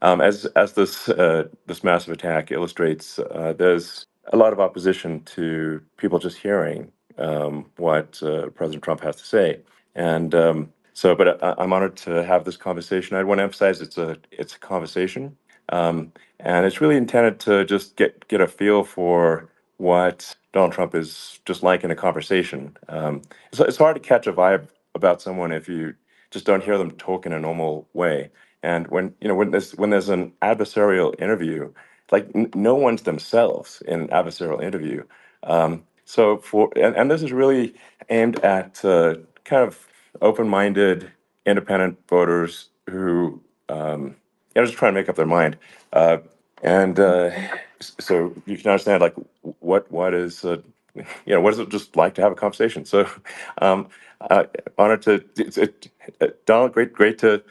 As this massive attack illustrates, there's a lot of opposition to people just hearing what President Trump has to say, and but I'm honored to have this conversation. I want to emphasize it's a conversation, and it's really intended to just get a feel for what Donald Trump is just like in a conversation. It's hard to catch a vibe about someone if you just don't hear them talk in a normal way. And when there's an adversarial interview, like no one's themselves in an adversarial interview. And this is really aimed at kind of open-minded, independent voters who just trying to make up their mind. And so you can understand like what is what is it just like to have a conversation. So um, honored to Donald, great to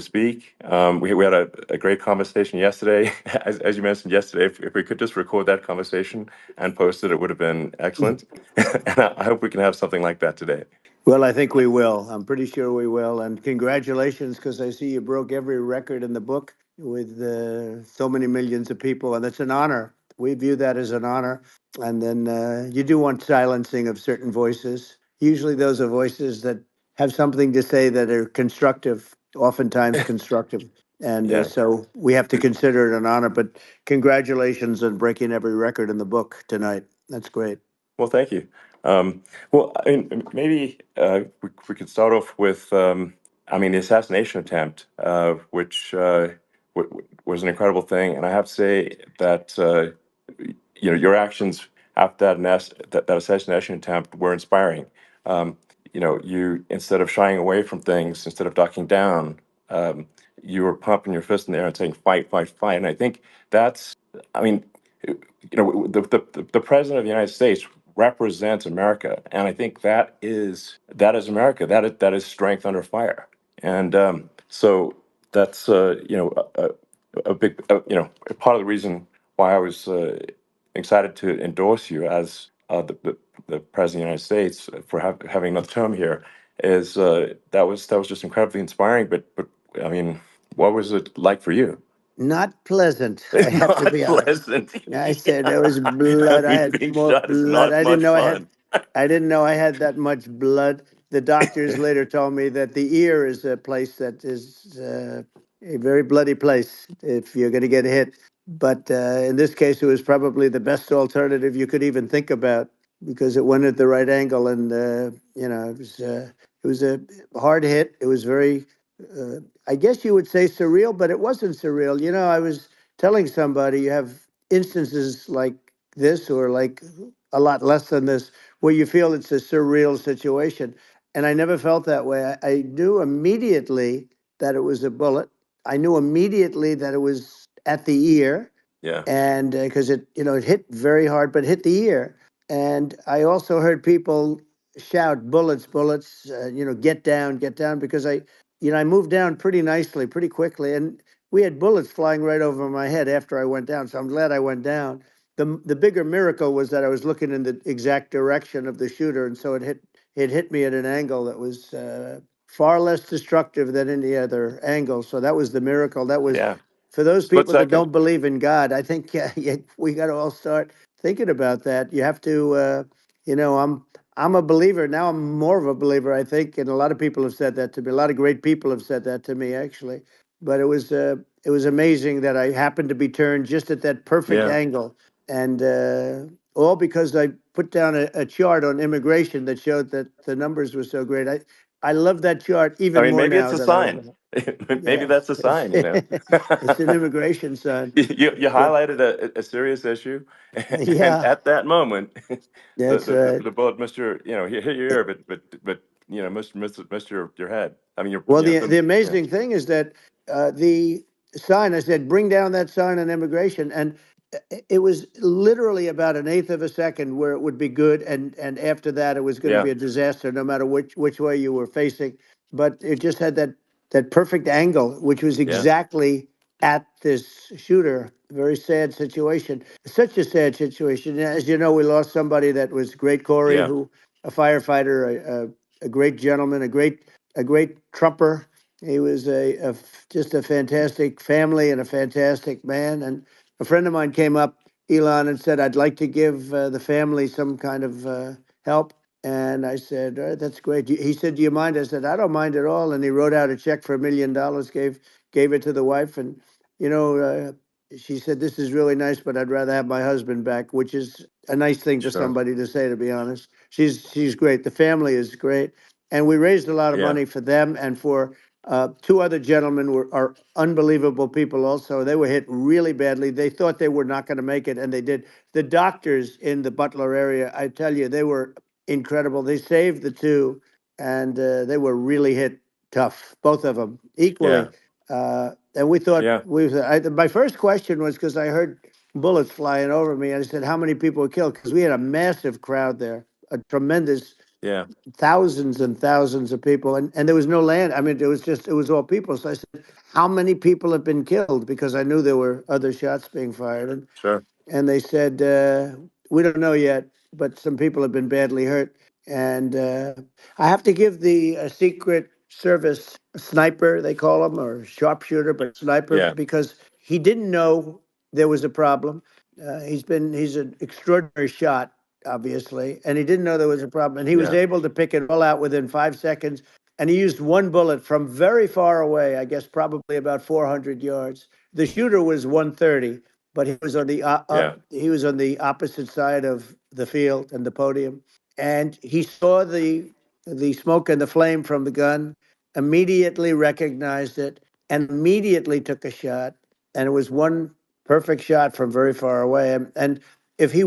speak. We had a great conversation yesterday. As you mentioned yesterday, if we could just record that conversation and post it, it would have been excellent. And I hope we can have something like that today. Well, I think we will. I'm pretty sure we will. And congratulations, because I see you broke every record in the book with so many millions of people. And it's an honor. We view that as an honor. And then you do want silencing of certain voices. Usually those are voices that have something to say that are constructive, oftentimes constructive. And Yeah. so we have to consider it an honor. But congratulations on breaking every record in the book tonight. That's great. Well, thank you. Well, I mean, maybe we could start off with, the assassination attempt, which was an incredible thing. And I have to say that, your actions after that assassination attempt were inspiring. Um, you instead of shying away from things, instead of ducking down, um, you were pumping your fist in the air and saying, "Fight, fight, fight!" And I think I mean, the president of the United States represents America, and I think that is America. That is strength under fire, and so that's a big part of the reason why I was excited to endorse you as the president of the United States for having another term here. Is that was just incredibly inspiring. But I mean, what was it like for you? Not pleasant, I have to Not be honest. pleasant. I said there Yeah. was blood. I had Being more shot is blood. not much fun. I didn't know I had that much blood. The doctors later told me that the ear is a place that is a very bloody place if you're going to get hit. But in this case, it was probably the best alternative you could even think about because it went at the right angle, and it was a hard hit. It was very, I guess you would say surreal, but it wasn't surreal. I was telling somebody you have instances like this or like a lot less than this where you feel it's a surreal situation. And I never felt that way. I knew immediately that it was a bullet. I knew immediately that it was at the ear, Yeah. and because it hit very hard, but hit the ear. And I also heard people shout, "Bullets, bullets!" Get down, because I moved down pretty nicely, pretty quickly, and we had bullets flying right over my head after I went down. So I'm glad I went down. The bigger miracle was that I was looking in the exact direction of the shooter, and so it hit me at an angle that was far less destructive than any other angle. So that was the miracle. That was Yeah. for those Split people that second. don't believe in God. I think we got to all start thinking about that. You have to, I'm a believer now. I'm more of a believer, I think, and a lot of people have said that to me. A lot of great people have said that to me, actually. But it was amazing that I happened to be turned just at that perfect Yeah. angle, and all because I put down a chart on immigration that showed that the numbers were so great. I love that chart I even mean, more maybe it's now a than I sign. ever. Maybe Yeah, that's a it's sign. it's an immigration sign. You But highlighted a serious issue, and yeah, at that moment, that's right. the bullet missed hit your ear, but missed your head. I mean, Well, the amazing thing is that the sign, I said, bring down that sign on immigration. And it was literally about an eighth of a second where it would be good. And after that, it was going to yeah, be a disaster, no matter which way you were facing. But it just had that perfect angle, which was yeah, exactly at this shooter. Very sad situation. Such a sad situation. As you know, we lost somebody that was great, Corey, yeah, who a firefighter, a great gentleman, a great Trumper, He was just a fantastic family and a fantastic man. And a friend of mine came up, Elon, and said, "I'd like to give the family some kind of help." And I said, "That's great." He said, "Do you mind?" I said, "I don't mind at all." And he wrote out a check for $1 million, gave it to the wife, and you know, she said, "This is really nice, but I'd rather have my husband back," which is a nice thing for Sure. somebody to say, to be honest. She's great. The family is great, and we raised a lot of Yeah. money for them and for two other gentlemen are unbelievable people also. They were hit really badly. They thought they were not going to make it, and they did. The doctors in the Butler area, I tell you, they were incredible. They saved the two, and they were really hit tough, both of them equally. Yeah. And we thought Yeah. my first question was because I heard bullets flying over me, and I said, "How many people were killed?" Because we had a massive crowd there, a tremendous Yeah. thousands and thousands of people, and there was no land. I mean, it was all people. So I said, "How many people have been killed?" Because I knew there were other shots being fired, Sure. and they said, "We don't know yet, but some people have been badly hurt." And I have to give the Secret Service sniper, they call him, or sharpshooter, but sniper, Yeah. because he didn't know there was a problem. He's an extraordinary shot, obviously, and he didn't know there was a problem, and he was Yeah. able to pick it all out within 5 seconds. And he used one bullet from very far away, I guess probably about 400 yards. The shooter was 130, but he was on Yeah. he was on the opposite side of the field and the podium, and he saw the smoke and the flame from the gun, immediately recognized it, and immediately took a shot. And it was one perfect shot from very far away. And if he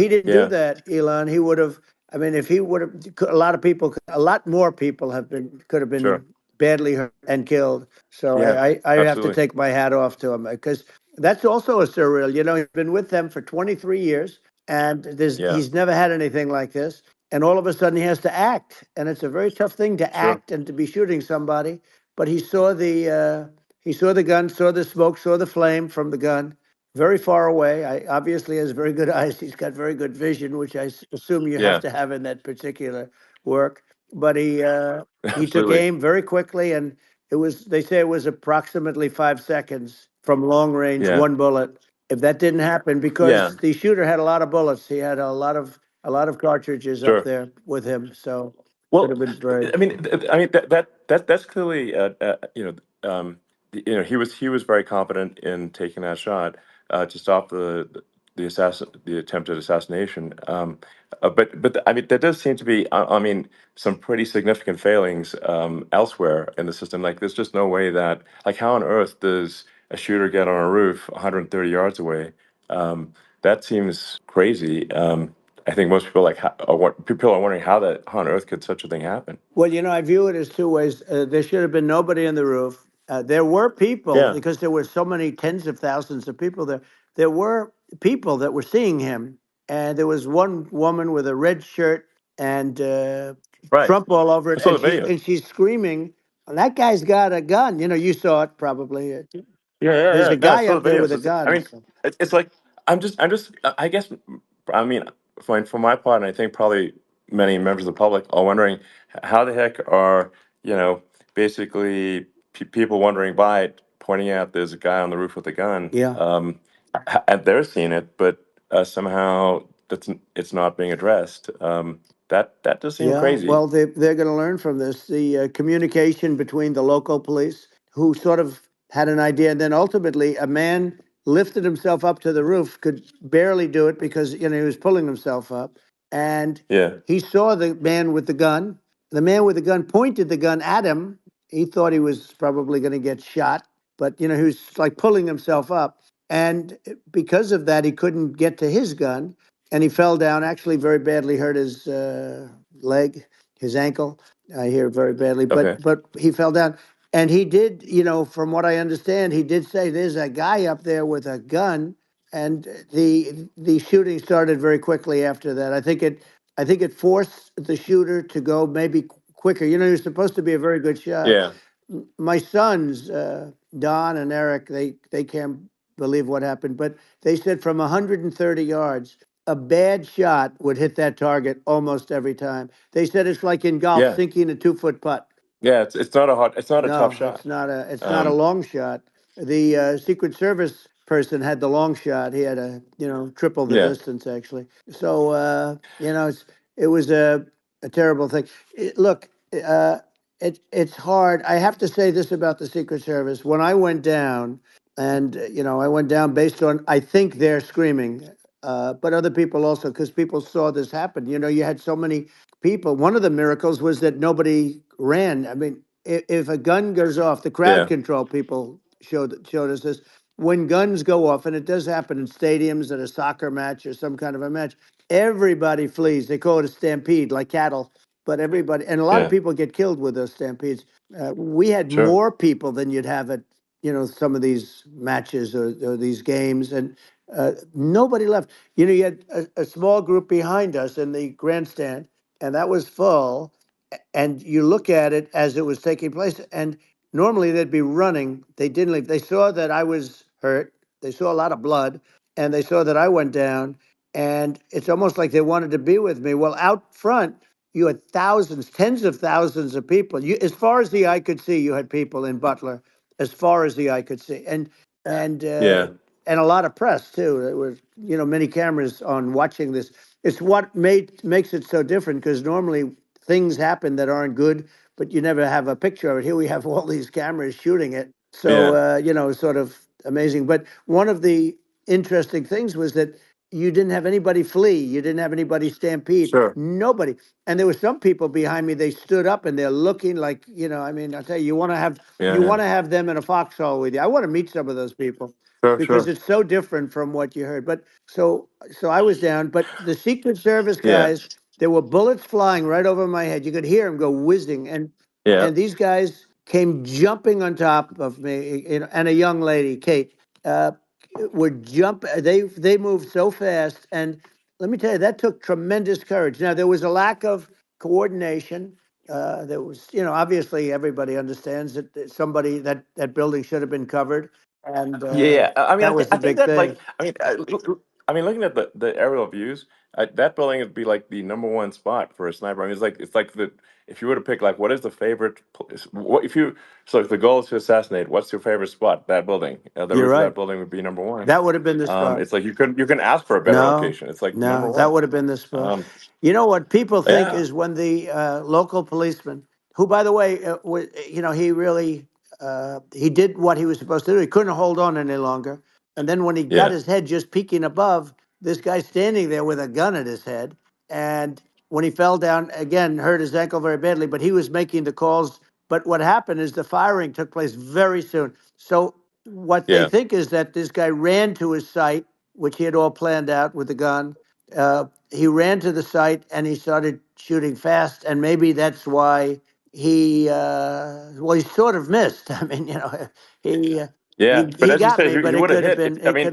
didn't do Yeah. that, Elon, he would have. I mean, if he would have, a lot of people, a lot more people could have been Sure. badly hurt and killed. So Yeah. I have to Absolutely. take my hat off to him because that's also a surreal. You know, he's been with them for 23 years, and Yeah. he's never had anything like this. And all of a sudden, he has to act, and it's a very tough thing to Sure. act and to be shooting somebody. But he saw the gun, saw the smoke, saw the flame from the gun, very far away. I obviously has very good eyes. He's got very good vision, which assume you have Yeah. to have in that particular work. But he took Absolutely. aim very quickly, and it was, they say it was approximately 5 seconds from long range, Yeah. one bullet. If that didn't happen, Yeah. because the shooter had a lot of bullets, he had a lot of cartridges up Sure. there with him, so could Well, have been very. I mean that's clearly he was very confident in taking that shot to stop the attempted assassination. But I mean there does seem to be I mean some pretty significant failings elsewhere in the system. Like there's just no way that like how on earth does a shooter get on a roof 130 yards away? That seems crazy. I think most people people are wondering how on earth could such a thing happen. Well, I view it as two ways. There should have been nobody on the roof. There were people, Yeah. because there were so many tens of thousands of people there. There were people that were seeing him, and there was one woman with a red shirt and Right. Trump all over I it, saw and the video. she's screaming. That guy's got a gun. You saw it probably. Yeah, yeah, There's yeah. a No, I guy saw the up there video. with So a I gun. mean, it's like I guess, I mean, for my part, and I think probably many members of the public are wondering how the heck are you know basically people wondering by it, pointing out there's a guy on the roof with a gun, Yeah. and they're seeing it, but somehow it's not being addressed. That does seem Yeah, crazy. well, they're going to learn from this. The communication between the local police, who sort of had an idea, and then ultimately a man lifted himself up to the roof, could barely do it because he was pulling himself up, and Yeah. he saw the man with the gun. The man with the gun pointed the gun at him. He thought he was probably going to get shot, but he was like pulling himself up, and because of that, he couldn't get to his gun, and he fell down. Actually, very badly hurt his leg, his ankle. I hear very badly, Okay. but he fell down, and he did. From what I understand, he did say there's a guy up there with a gun, and the shooting started very quickly after that. I think it forced the shooter to go maybe quicker. He was supposed to be a very good shot. Yeah. My sons, Don and Eric, they can't believe what happened, but they said from 130 yards, a bad shot would hit that target almost every time. They said it's like in golf, Yeah. sinking a 2-foot putt. Yeah, it's not a tough No, shot. it's not a Um, long shot. The Secret Service person had the long shot. He had triple the yeah, distance actually. So it was a terrible thing. Look, uh, it's hard. I have to say this about the Secret Service. When I went down, and I went down based on I think they're screaming, but other people also because people saw this happen. You had so many people. One of the miracles was that nobody ran. I mean, if a gun goes off, the crowd yeah, control people showed us this. When guns go off, and it does happen in stadiums at a soccer match or some kind of a match, everybody flees. They call it a stampede, like cattle. But everybody, and a lot of yeah, people get killed with those stampedes. We had sure, more people than you'd have at some of these matches or these games, and nobody left. You had a small group behind us in the grandstand, and that was full, and you look at it as it was taking place, and normally they'd be running. They didn't leave. They saw that I was hurt. They saw a lot of blood, and they saw that I went down. And it's almost like they wanted to be with me. Well, out front, you had thousands, tens of thousands of people. As far as the eye could see, you had people in Butler, as far as the eye could see, and uh, yeah, and a lot of press too. There was many cameras on watching this. It's what makes it so different because normally things happen that aren't good, but you never have a picture of it. Here we have all these cameras shooting it. So, yeah, sort of amazing. But one of the interesting things was that you didn't have anybody flee. You didn't have anybody stampede. sure, Nobody. And there were some people behind me. They stood up and they're looking like, I mean, I'll tell you, yeah, you yeah, want to have them in a foxhole with you. I want to meet some of those people sure, because sure, it's so different from what you heard. But so I was down. But the Secret Service yeah, guys, there were bullets flying right over my head. You could hear them go whizzing, yeah, and these guys came jumping on top of me, and a young lady, Kate, would jump. They moved so fast, and let me tell you, that took tremendous courage. Now there was a lack of coordination. There was, obviously everybody understands that somebody that building should have been covered, and yeah, yeah. I mean, that was I the think big that thing. like, I mean, looking at the aerial views, that building would be like the number one spot for a sniper. I mean, it's like the if you were to pick like what is the favorite, what if you so if the goal is to assassinate, what's your favorite spot? That building, the You're roof of right. that building would be number one. That would have been the spot. It's like you can ask for a better No, location. It's like number no, that one. would have been the spot. Um, You know what people think yeah, is when the local policeman, who, by the way, he really he did what he was supposed to do. He couldn't hold on any longer, and then when he got yeah, his head just peeking above, this guy standing there with a gun at his head, and when he fell down again, hurt his ankle very badly. But he was making the calls. But what happened is the firing took place very soon. So what they yeah, think is that this guy ran to his site, which he had all planned out with the gun. He ran to the site and he started shooting fast, and maybe that's why he sort of missed. I mean, he uh, yeah. But he as you got said, me, but he it would have could have hit. been I mean,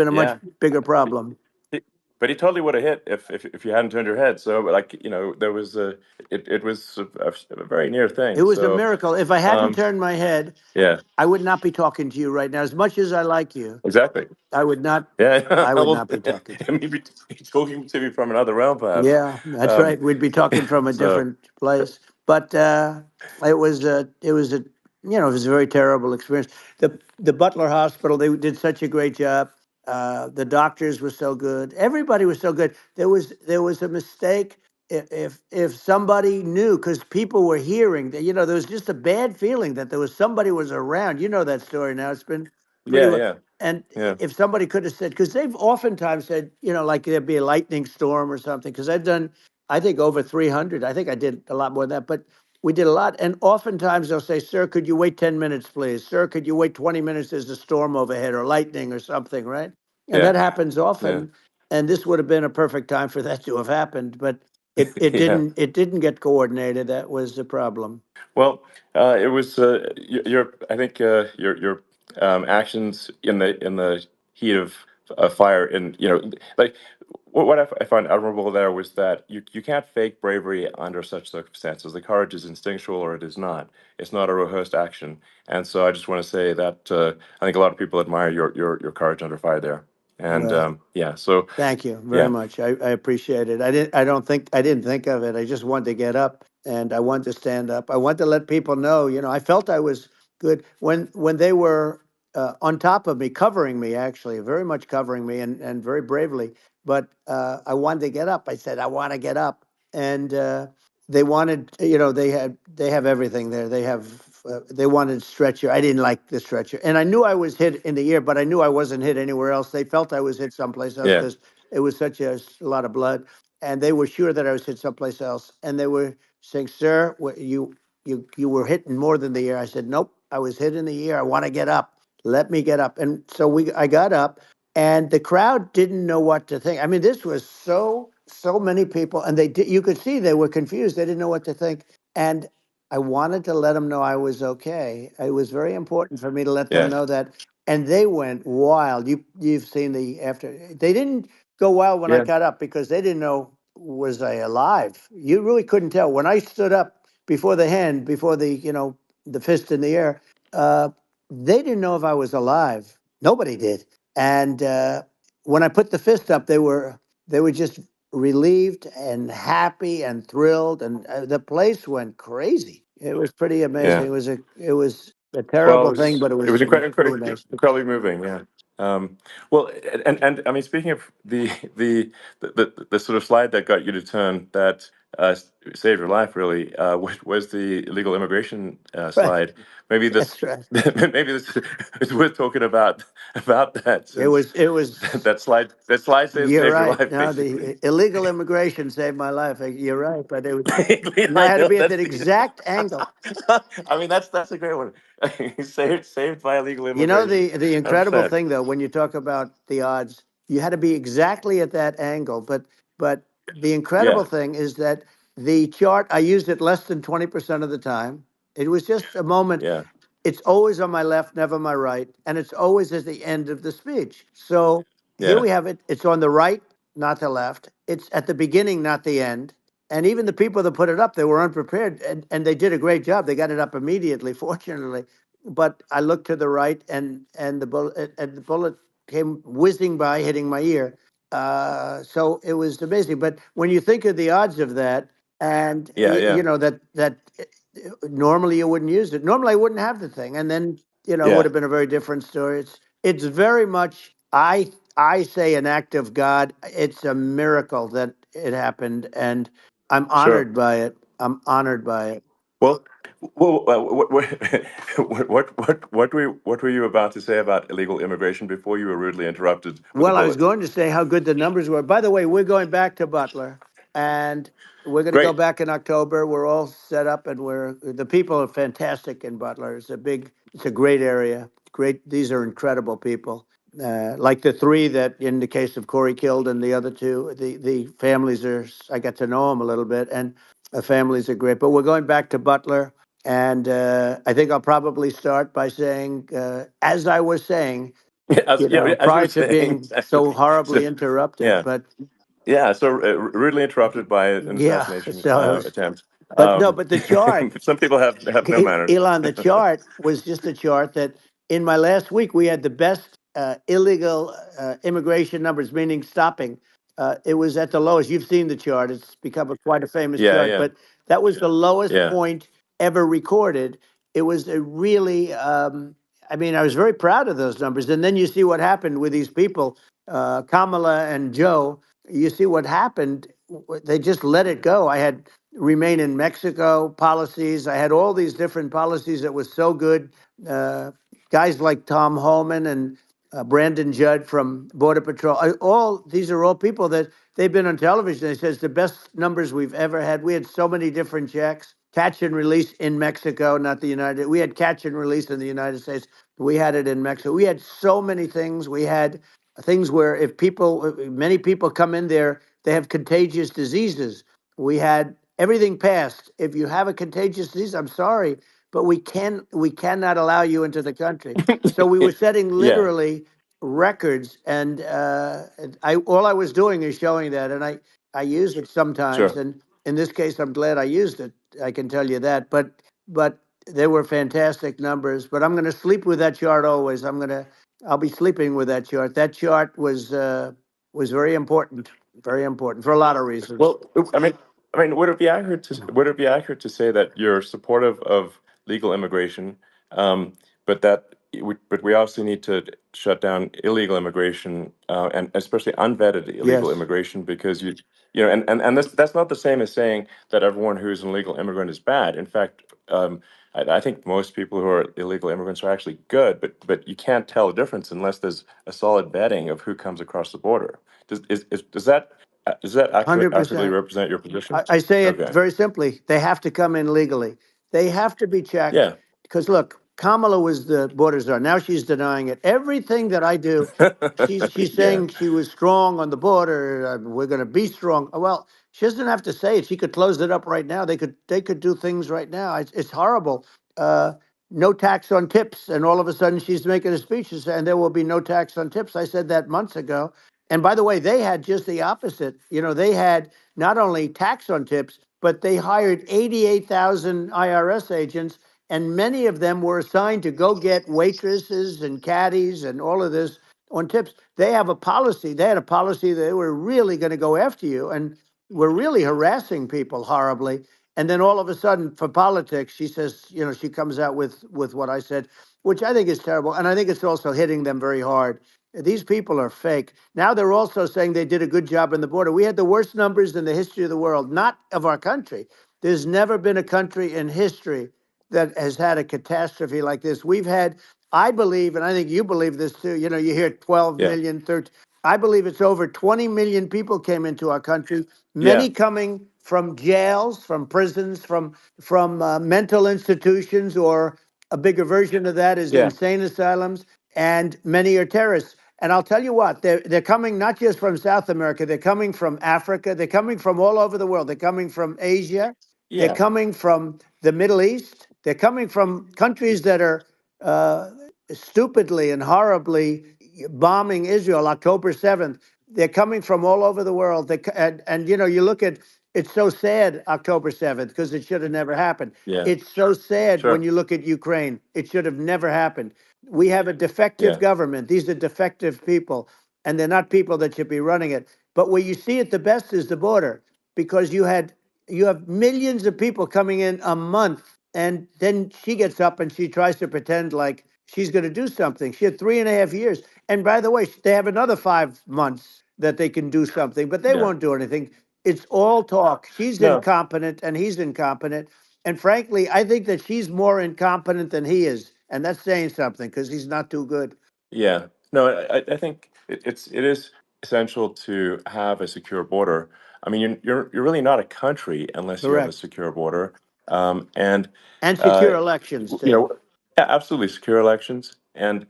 a much yeah. bigger problem. But he totally would have hit if you hadn't turned your head. So like there was it was a very near It thing. was a So miracle. If I hadn't um, turned my head, yeah, I would not be talking to you right now. As much as I like you, exactly. I would not. Yeah, I would well, not be talking to you. maybe talking to me from another realm, perhaps. Yeah, that's Um, right. We'd be talking from a so different place. But it was a very terrible experience. The Butler Hospital, they did such a great job. The doctors were so good. Everybody was so good. There was a mistake if somebody knew because people were hearing that there was just a bad feeling that there was somebody was around. You know that story now. It's been pretty yeah, well. yeah, And yeah, if somebody could have said, because they've oftentimes said, like there'd be a lightning storm or something, because I've done, I think, over 300. I think I did a lot more than that, but we did a lot. And oftentimes they'll say, sir, could you wait 10 minutes, please? Sir, could you wait 20 minutes? There's a storm overhead or lightning or something, right? And yeah, that happens yeah, often. And this would have been a perfect time for that to have happened, but it yeah. didn't. It didn't get coordinated. That was the problem. Well, it was your. I think your actions in the heat of fire, and like what I found admirable there was that you can't fake bravery under such circumstances. The courage is instinctual, or it is not. It's not a rehearsed action, and so I just want to say that I think a lot of people admire your courage under fire there, and Well, yeah. So thank you very yeah, much. I appreciate it. I didn't think of it. I just wanted to get up. and I wanted to stand up. I wanted to let people know, I felt I was good when they were on top of me, covering me, actually, very much covering me, and very bravely. But I wanted to get up. I said, I want to get up, and they wanted, they have everything there. They wanted stretcher. I didn't like the stretcher, and I knew I was hit in the ear, but I knew I wasn't hit anywhere else. They felt I was hit someplace else Yeah. because it was such a lot of blood, and they were sure that I was hit someplace else, and they were saying, "Sir, you were hitting more than the ear." I said, "Nope, I was hit in the ear. I want to get up. Let me get up." And so I got up, and the crowd didn't know what to think. I mean, this was so many people, and you could see they were confused. They didn't know what to think, and I wanted to let them know I was okay. It was very important for me to let them Yeah. know that, and they went wild. You've seen the after. They didn't go wild when I Yeah. got up because they didn't know, was I alive. You really couldn't tell when I stood up before the hand, before the fist in the air. Uh, they didn't know if I was alive. Nobody did. And when I put the fist up, they were just relieved and happy and thrilled, and the place went crazy. It was pretty amazing. Yeah. It was a Well, terrible thing, but it it was was really nice. incredibly moving. Yeah. Well, and I mean, speaking of the sort of slide that got you to turn that saved your life, really, was the illegal immigration Right. slide. Maybe this, That's right. maybe this is worth talking about that, It since was it was that slide You're saved your right. life, No, basically. the illegal immigration saved my life. You're right, but I I had to know be at that's that the. exact angle. I mean, that's a great one. Saved by illegal You know, immigration. the incredible 100%. thing though, when you talk about the odds, you had to be exactly at that angle. But the Yeah. incredible thing is that the chart, I used it less than 20% of the time. It was just a moment. Yeah. It's always on my left, never my right, and it's always at the end of the speech. So here Yeah. we have it. It's on the right, not the left. It's at the beginning, not the end. And even the people that put it up, they were unprepared, and they did a great job. They got it up immediately, fortunately. But I looked to the right, and the bullet came whizzing by, hitting my ear. So it was amazing. But when you think of the odds of that, and Yeah. Yeah. that normally you wouldn't use it. Normally I wouldn't have the thing, and then it would Yeah. have been a very different story. It's very much, I say, an act of God. It's a miracle that it happened, and I'm Sure. honored by it. I'm honored by it. Well, what were you about to say about illegal immigration before you were rudely interrupted with a Well, I was bullet? going to say how good the numbers were. By the way, we're going back to Butler, and we're going to go Great. back in October. We're all set up, and the people are fantastic in Butler. It's a great area. Great, these are incredible people. Like the three that, in the case of Corey, killed, and the other two, the families are. I got to know them a little bit, and the families are great. But we're going back to Butler, and I think I'll probably start by saying, as I was saying, As you were prior to saying, being so exactly. So, horribly interrupted. yeah. But Yeah. So rudely interrupted by an yeah, assassination so it was, attempt. but no, but the chart, Some people have no manners. Elon, the chart was just a chart that in my last week we had the best illegal immigration numbers, meaning stopping. It was at the lowest. You've seen the chart; it's become quite a famous Yeah. chart. Yeah. But that was the lowest Yeah. point ever recorded. It was a really, I mean, I was very proud of those numbers. And then you see what happened with these people, Kamala and Joe. You see what happened. They just let it go. I had remain in Mexico policies. I had all these different policies that was so good. Uh, Guys like Tom Homan and Brandon Judd from Border Patrol. All these are all people that they've been on television. They says the best numbers we've ever had. We had so many different checks, catch and release in Mexico, not the United. We had catch and release in the United States. We had it in Mexico. We had so many things. We had things where many people come in there, they have contagious diseases. We had everything passed. If you have a contagious disease, I'm sorry, but we cannot allow you into the country. So we were setting Yeah. literally records, and I all I was doing is showing that, and I use it sometimes, Sure. and in this case, I'm glad I used it. I can tell you that, but they were fantastic numbers. But I'm going to sleep with that chart always. I'll be sleeping with that chart. That chart was very important for a lot of reasons. Well, I mean, I mean, would it be accurate to say that you're supportive of legal immigration, but but we also need to shut down illegal immigration, and especially unvetted illegal Yes, immigration, because and that's not the same as saying that everyone who's an illegal immigrant is bad. In fact, I think most people who are illegal immigrants are actually good, but you can't tell a difference unless there's a solid vetting of who comes across the border. Does that accurately 100%. represent your position? I say it Okay. very simply. They have to come in legally. They have to be checked. Yeah. Because look, Kamala was the border czar. Now she's denying it. Everything that I do, she's Yeah. saying she was strong on the border. We're going to be strong. Well, she doesn't have to say it. She could close it up right now. They could do things right now. It's horrible. Uh, no tax on tips, and all of a sudden she's making a speech and there will be no tax on tips. I said that months ago. And by the way, they had just the opposite. They had not only tax on tips, but they hired 88,000 IRS agents, and many of them were assigned to go get waitresses and caddies and all of this on tips. They have a policy. They had a policy that they were really going to go after you and were really harassing people horribly. And then all of a sudden, for politics, she says, she comes out with what I said, which I think is terrible. And I think it's also hitting them very hard. These people are fake. Now they're also saying they did a good job on the border. We had the worst numbers in the history of the world, not of our country. There's never been a country in history that has had a catastrophe like this. We've had, I believe, and I think you believe this too, you hear 12 Yeah. million, 13. I believe it's over 20 million people came into our country, Yeah. many coming from jails, from prisons, from mental institutions, or a bigger version of that is Yeah. insane asylums, and many are terrorists. And I'll tell you what, they're coming not just from South America, they're coming from Africa, they're coming from all over the world. They're coming from Asia, they're Yeah. coming from the Middle East, they're coming from countries that are uh, stupidly and horribly bombing Israel October 7th. They're coming from all over the world. And you look at it's so sad October 7th because it should have never happened. Yeah. It's so sad when Sure. you look at Ukraine. It should have never happened. We have a defective Yeah. government. These are defective people, and they're not people that should be running it. But where you see it the best is the border, because you have millions of people coming in a month, and then she gets up and she tries to pretend like she's going to do something. She had 3.5 years, and by the way, they have another 5 months that they can do something, but they Yeah. won't do anything. It's all talk. She's No. incompetent, and he's incompetent. And frankly, I think that she's more incompetent than he is. And that's saying something because he's not too good. Yeah. No, I think it is essential to have a secure border. I mean, you're really not a country unless you have a Correct. secure border. And And uh, secure elections, you too. know, yeah, absolutely secure elections. And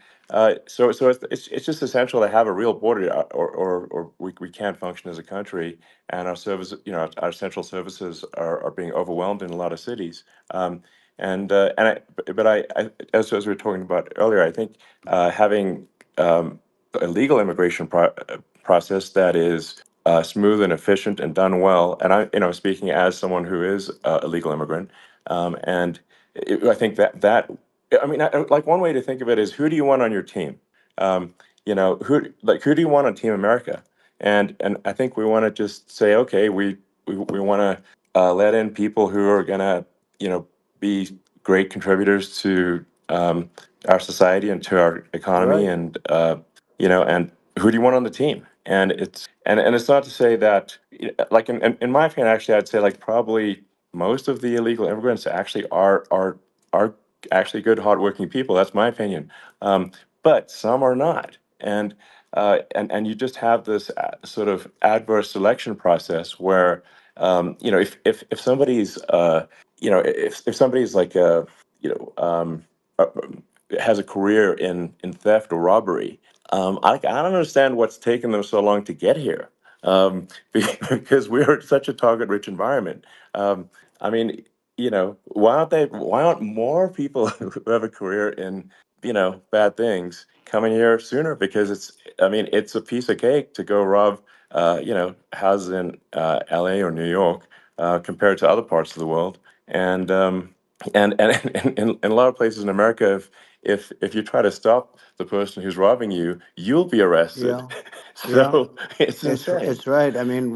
so it's just essential to have a real border, or we can't function as a country, and our service, our essential services are being overwhelmed in a lot of cities. And as we were talking about earlier, I think having a legal immigration process that is smooth and efficient and done well, and speaking as someone who is a legal immigrant, and I think I mean, like one way to think of it is, who do you want on your team? Who do you want on Team America? And I think we want to just say, okay, we want to let in people who are gonna, be great contributors to our society and to our economy, Right. and and who do you want on the team? And it's not to say that, like in my opinion, actually, I'd say like probably most of the illegal immigrants actually are actually good, hardworking people. That's my opinion. But some are not, and you just have this sort of adverse selection process where, if somebody's if somebody's like uh, has a career in theft or robbery, I don't understand what's taken them so long to get here, because we're such a target-rich environment. I mean, why aren't more people who have a career in, bad things coming here sooner? Because I mean, it's a piece of cake to go rob, houses in LA or New York, compared to other parts of the world. And in a lot of places in America, if you try to stop the person who's robbing you, you'll be arrested. Yeah. Yeah. So it's It's insane. it's right. I mean,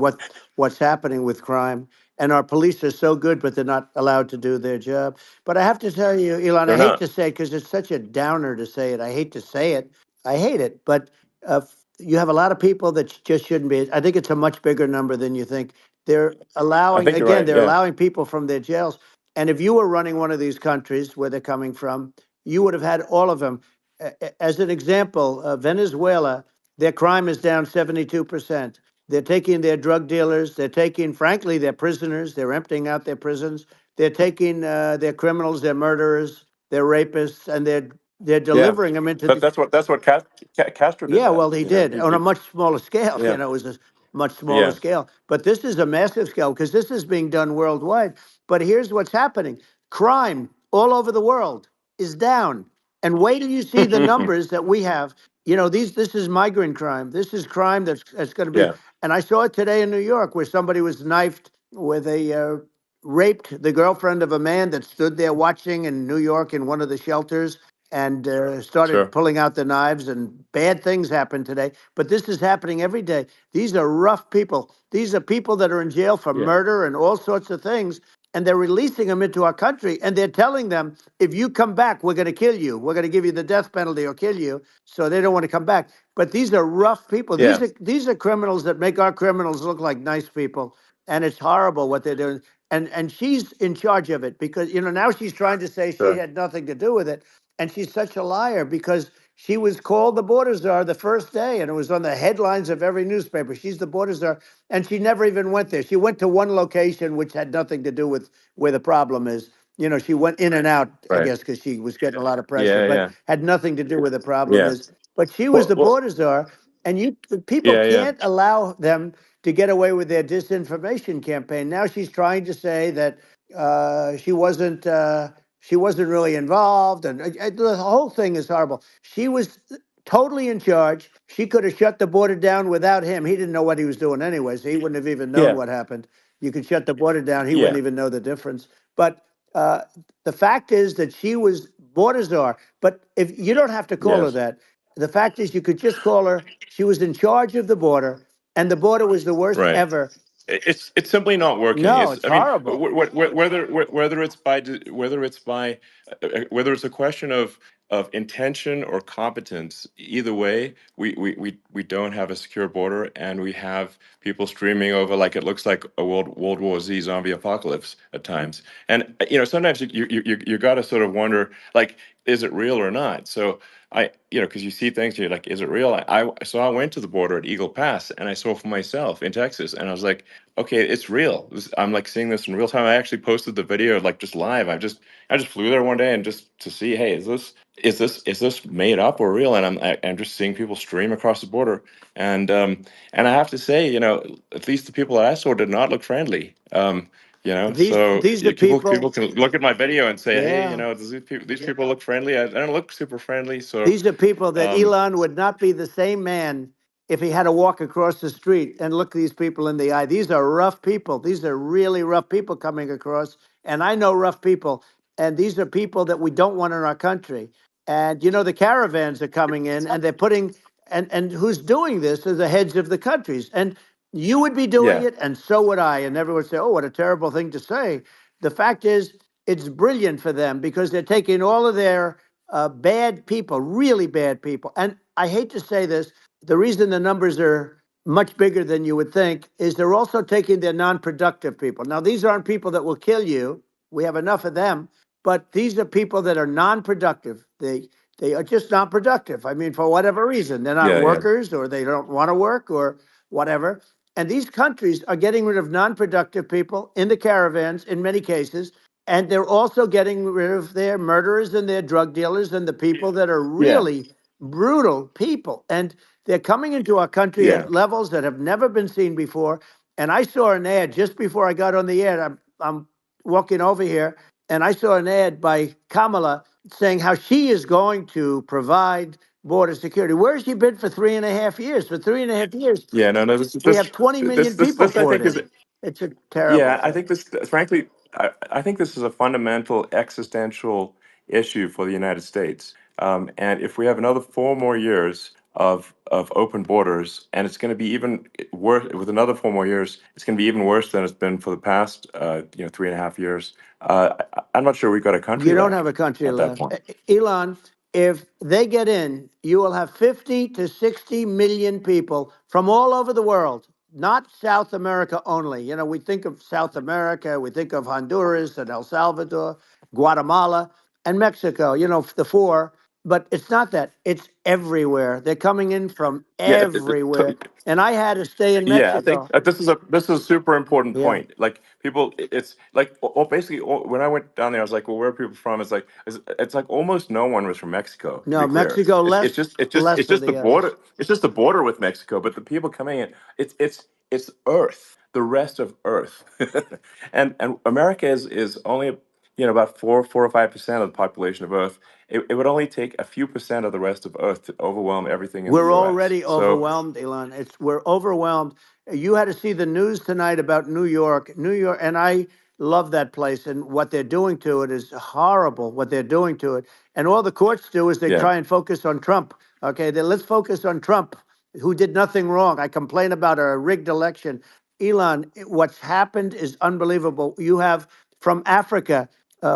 what's happening with crime, and our police are so good, but they're not allowed to do their job. But I have to tell you, Elon, I They're hate not. to say it because it's such a downer to say it. I hate to say it. I hate it. But you have a lot of people that just shouldn't be. I think it's a much bigger number than you think. They're I allowing, think you're again, right. they're Yeah. allowing people from their jails. And if you were running one of these countries where they're coming from, you would have had all of them. As an example, Venezuela, their crime is down 72%. They're taking their drug dealers. They're taking, frankly, their prisoners. They're emptying out their prisons. They're taking their criminals, their murderers, their rapists, and they're Yeah. delivering them into But the. that's what Castro did. Yeah, That well, he did on a much smaller scale. yeah, It was a much smaller yeah, scale. But this is a massive scale because this is being done worldwide. But here's what's happening: crime all over the world is down. And wait till you see the numbers that we have. This is migrant crime. This is crime that's going to be. yeah, And I saw it today in New York where somebody was knifed with raped the girlfriend of a man that stood there watching in New York in one of the shelters and started sure, pulling out the knives, and bad things happen today. But this is happening every day. These are rough people. These are people that are in jail for yeah, murder and all sorts of things. And they're releasing them into our country. And they're telling them, if you come back, we're going to kill you. We're going to give you the death penalty or kill you. So they don't want to come back. But these are rough people. yeah, These are criminals that make our criminals look like nice people. And it's horrible what they're doing. And she's in charge of it because, now she's trying to say she sure, had nothing to do with it. And she's such a liar because she was called the border czar the first day and it was on the headlines of every newspaper. She's the border czar. And she never even went there. She went to one location, which had nothing to do with where the problem is. She went in and out, I right, guess, because she was getting a lot of pressure, yeah, but yeah, had nothing to do where the problem yeah. is. But she was Well, the border czar. And the people yeah, yeah, can't allow them to get away with their disinformation campaign. Now she's trying to say that she wasn't. She wasn't really involved, and the whole thing is horrible. She was totally in charge. She could have shut the border down without him. He didn't know what he was doing anyway, so he wouldn't have even known yeah, what happened. You could shut the border down; he wouldn't yeah, even know the difference. But uh, the fact is that she was border czar. But if you don't have to call her yes. that, the fact is you could just call her. She was in charge of the border, and the border was the worst Right. ever. It's simply not working. No, It's it's I mean horrible. whether it's whether it's a question of intention or competence, either way, we don't have a secure border, and we have people streaming over like it looks like a World War Z zombie apocalypse at times. And sometimes you got to sort of wonder, like, is it real or not? So because you see things, you're like, is it real? So I went to the border at Eagle Pass, and I saw for myself in Texas, and I was like, okay, it's real. I'm like seeing this in real time. I actually posted the video like just live. I just flew there one day and just to see, hey, is this made up or real? And I'm just seeing people stream across the border, and I have to say, at least the people that I saw did not look friendly. These So these are people people. can look at my video and say, hey, Yeah. does these people look friendly? I don't look super friendly. So These are people that um, Elon would not be the same man if he had to walk across the street and look these people in the eye. These are rough people. These are really rough people coming across. And I know rough people. And these are people that we don't want in our country. And the caravans are coming in and they're putting and who's doing this are the heads of the countries. And you would be doing yeah, it, and so would I. And everyone would say, oh, what a terrible thing to say. The fact is, it's brilliant for them because they're taking all of their bad people, really bad people. And I hate to say this, the reason the numbers are much bigger than you would think is they're also taking their non-productive people. Now, these aren't people that will kill you. We have enough of them, but these are people that are non-productive. They are just not productive. I mean, for whatever reason, they're not yeah, yeah, workers or they don't want to work or whatever. And these countries are getting rid of non-productive people in the caravans in many cases, and they're also getting rid of their murderers and their drug dealers and the people that are yeah, really brutal people. And they're coming into our country yeah. at levels that have never been seen before. And I saw an ad just before I got on the air. I'm walking over here, and I saw an ad by Kamala saying how she is going to provide border security. Where has she been for 3.5 years? For 3.5 years, Yeah, no, no. we have 20 million people This I poured think in. is It's a terrible yeah. I thing. think this, frankly, I think this is a fundamental existential issue for the United States. And if we have another 4 more years of open borders, and it's going to be even worse with another 4 more years. It's going to be even worse than it's been for the past 3.5 years. I'm not sure we've got a country You don't have left a country at that left. point. Elon, if they get in, you will have 50 to 60 million people from all over the world, not South America only. You know, we think of South America, we think of Honduras and El Salvador, Guatemala, and Mexico, you know, the four. But it's not that. It's everywhere. They're coming in from Yeah, everywhere. And I had to stay in yeah, I think Mexico. this is a super important Yeah. point. Like people, it's like basically when I went down there, I was like, well, where are people from? It's like almost no one was from Mexico. To be No, clear, Mexico it's less, it's just it's just less it's than just the the others. border. It's just the border with Mexico. But the people coming in, it's Earth, the rest of Earth, and America is only about 4 or 5% of the population of Earth. It would only take a few percent of the rest of Earth to overwhelm everything in the We're U.S. already So overwhelmed, Elon. We're overwhelmed. You had to see the news tonight about New York. New York, and I love that place, and what they're doing to it is horrible, what they're doing to it. And all the courts do is they yeah, try and focus on Trump. Okay, then let's focus on Trump, who did nothing wrong. I complain about a rigged election. Elon, what's happened is unbelievable. You have from Africa,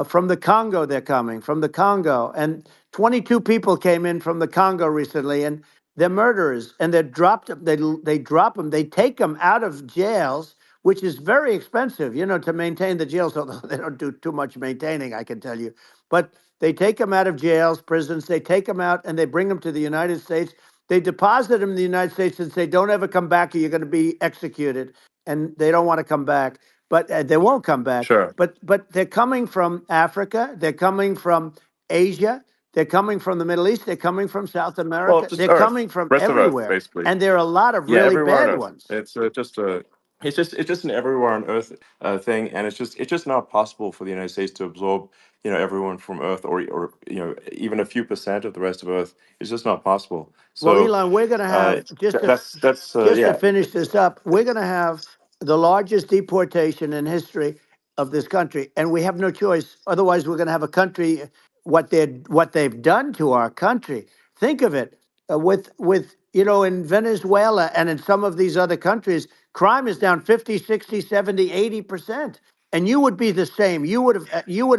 from the Congo, they're coming, from the Congo. And 22 people came in from the Congo recently, and they're murderers, and they're dropped. They drop them. They take them out of jails, which is very expensive, you know, to maintain the jails. Although they don't do too much maintaining, I can tell you. But they take them out of jails, prisons. They take them out and they bring them to the United States. They deposit them in the United States and say, "Don't ever come back, or you're going to be executed." And they don't want to come back, but they won't come back. sure. But they're coming from Africa. They're coming from Asia. They're coming from the Middle East. They're coming from South Well, America. just They're Earth, coming from rest of Earth, everywhere. basically. And there are a lot of Yeah, really everywhere on bad Earth. ones. It's just an everywhere on Earth thing, and it's just not possible for the United States to absorb everyone from Earth, or even a few percent of the rest of Earth. It's just not possible. Well, So Elon, we're going to uh, have that's just to yeah, finish this up. We're going to have the largest deportation in history of this country, and we have no choice. Otherwise, we're going to have a country. What they've done to our country. Think of it with in Venezuela and in some of these other countries, crime is down 50, 60, 70, 80%. And you would be the same. You would have.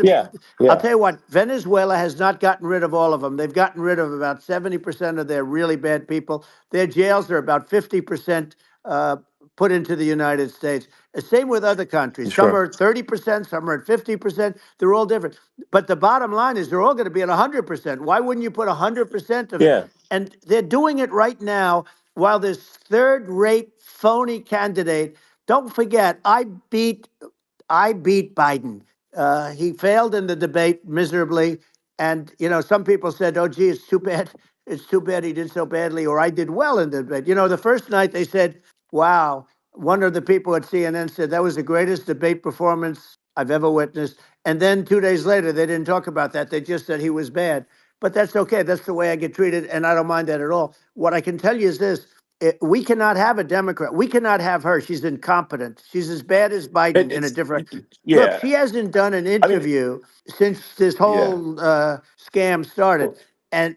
yeah, I'll yeah, tell you what, Venezuela has not gotten rid of all of them. They've gotten rid of about 70% of their really bad people. Their jails are about 50% uh, put into the United States. Same with other countries. Some sure, are at 30%, some are at 50%. They're all different. But the bottom line is they're all going to be at 100%. Why wouldn't you put 100% of it? yeah, And they're doing it right now while this third rate phony candidate. Don't forget, I beat Biden. He failed in the debate miserably. And, some people said, oh, gee, it's too bad. It's too bad he did so badly, or I did well in the debate. The first night they said, wow, one of the people at CNN said that was the greatest debate performance I've ever witnessed. And then 2 days later, they didn't talk about that. They just said he was bad. But that's okay. That's the way I get treated. And I don't mind that at all. What I can tell you is this: we cannot have a Democrat. We cannot have her. She's incompetent. She's as bad as Biden in a it's different. Look, yeah. she hasn't done an I mean, interview since this yeah, whole scam started. well, And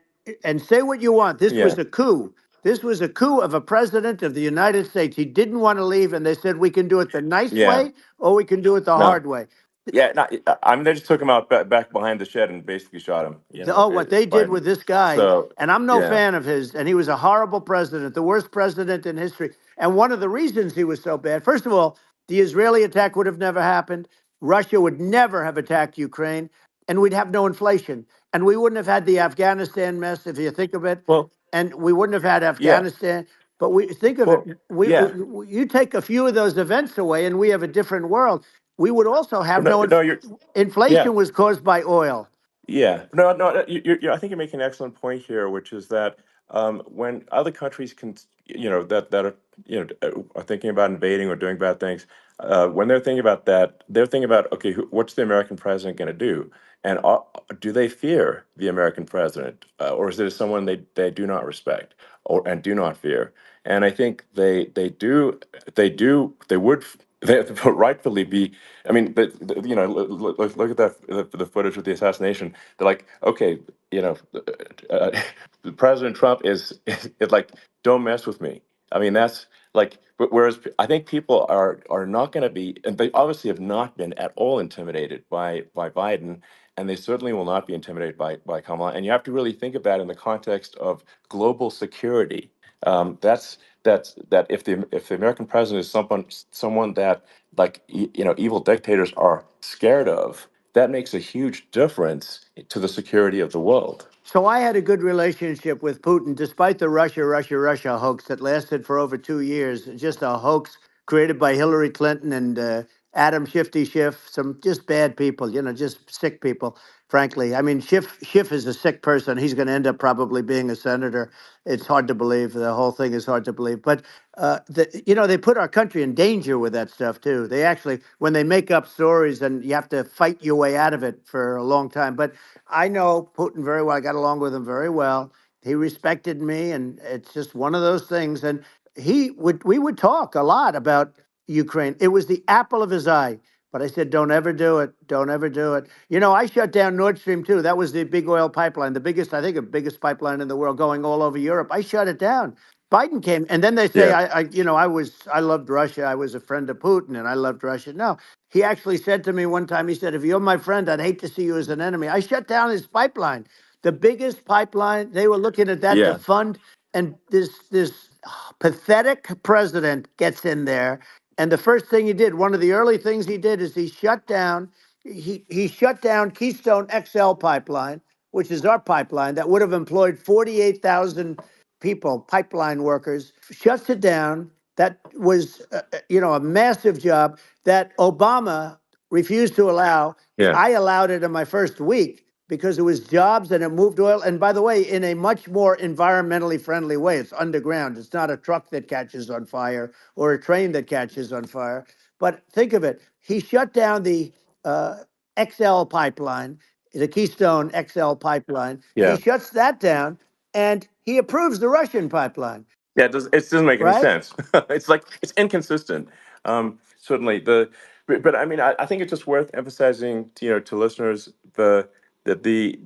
say what you want. This yeah, was a coup. This was a coup of a president of the United States. He didn't want to leave, and they said we can do it the nice yeah. way or we can do it the No, hard way. yeah. Not, I mean, they just took him out back behind the shed and basically shot him. What they did Biden. with this guy, So and I'm no yeah. fan of his, and he was a horrible president, the worst president in history. And one of the reasons he was so bad, first of all, the Israeli attack would have never happened. Russia would never have attacked Ukraine, and we'd have no inflation. And we wouldn't have had the Afghanistan mess, if you think of it. Well, And we wouldn't have had yeah. Afghanistan. But we think of it, Well, yeah. you take a few of those events away, and we have a different world. We would also have No, no no, you're. Yeah. inflation was caused by oil. Yeah, no, no. I think you're making an excellent point here, which is that when other countries that are are thinking about invading or doing bad things, when they're thinking about that, they're thinking about, okay, what's the American president going to do, and do they fear the American president, or is it someone they do not respect or and do not fear? And I think they would. they rightfully be. I mean, but look at that the footage with the assassination. They're like, okay, you know, uh, President Trump is like, don't mess with me. I mean, that's like, whereas I think people are not going to be, and they obviously have not been at all intimidated by Biden, and they certainly will not be intimidated by Kamala. And you have to really think of that in the context of global security. That if the American president is someone that, like, evil dictators are scared of, that makes a huge difference to the security of the world. So I had a good relationship with Putin, despite the Russia hoax that lasted for over 2 years. Just a hoax created by Hillary Clinton and Adam Shifty Schiff, some just bad people, just sick people, frankly. I mean, Schiff is a sick person. He's going to end up probably being a senator. It's hard to believe. The whole thing is hard to believe. But, they put our country in danger with that stuff, too. They actually, when they make up stories, and you have to fight your way out of it for a long time. But I know Putin very well. I got along with him very well. He respected me, and it's just one of those things. And we would talk a lot about Ukraine. It was the apple of his eye. But I said, don't ever do it. Don't ever do it. I shut down Nord Stream 2. That was the big oil pipeline, the biggest, I think, the biggest pipeline in the world going all over Europe. I shut it down. Biden came, and then they say, Yeah, I loved Russia. I was a friend of Putin, and I loved Russia. No, he actually said to me one time, he said, if you're my friend, I'd hate to see you as an enemy. I shut down his pipeline, the biggest pipeline. They were looking at that to yeah, fund, and this pathetic president gets in there. And the first thing he did, one of the early things he did, is he shut down Keystone XL pipeline, which is our pipeline that would have employed 48,000 people, pipeline workers, shuts it down. That was, a massive job that Obama refused to allow. yeah, I allowed it in my first week because it was jobs and it moved oil. And by the way, in a much more environmentally friendly way. It's underground. It's not a truck that catches on fire or a train that catches on fire. But think of it. He shut down the XL pipeline, the Keystone XL pipeline. He yeah. shuts that down and he approves the Russian pipeline, Yeah, it doesn't make any right? sense. It's like it's inconsistent. Certainly, but I mean, I think it's just worth emphasizing, to listeners, that the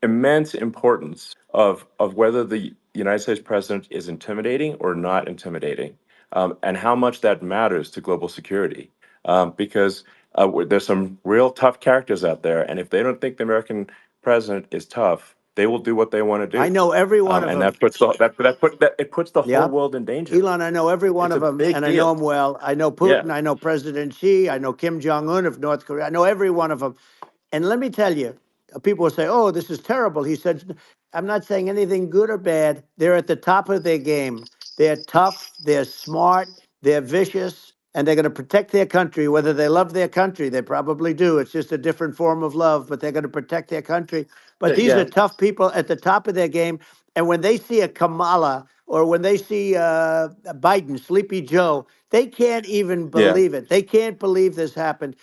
immense importance of whether the United States president is intimidating or not intimidating, and how much that matters to global security. Because there's some real tough characters out there, and if they don't think the American president is tough, they will do what they want to I do, know every one of and them. it puts the whole Yeah. world in danger. Elon, I know every one It's of a them, big and I know deal. them well. I know Yeah, Putin. I know President Xi. I know Kim Jong Un of North Korea. I know every one of them. And let me tell you, people will say, oh, this is terrible. He said, I'm not saying anything good or bad. They're at the top of their game. They're tough, they're smart, they're vicious, and they're going to protect their country, whether they love their country. They probably do. It's just a different form of love, but they're going to protect their country. But these are yeah, tough people at the top of their game. And when they see a Kamala or when they see Biden, Sleepy Joe, they can't even yeah, believe it. They can't believe this happened.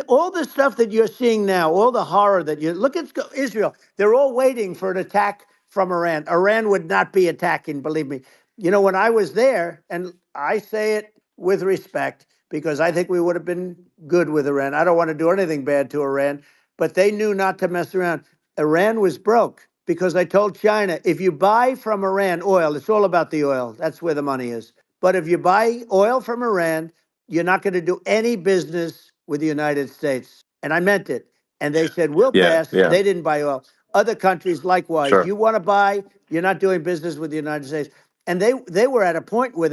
All the stuff that you're seeing now, all the horror that you look at Israel, they're all waiting for an attack from Iran. Iran would not be attacking, believe me. When I was there, and I say it with respect because I think we would have been good with Iran. I don't want to do anything bad to Iran, but they knew not to mess around. Iran was broke because I told China, if you buy from Iran oil, it's all about the oil. That's where the money is. But if you buy oil from Iran, you're not going to do any business with the United States. And I meant it. And they said, we'll yeah, pass. yeah. They didn't buy oil. Other countries, likewise. Sure. You want to buy, you're not doing business with the United States. And they were at a point where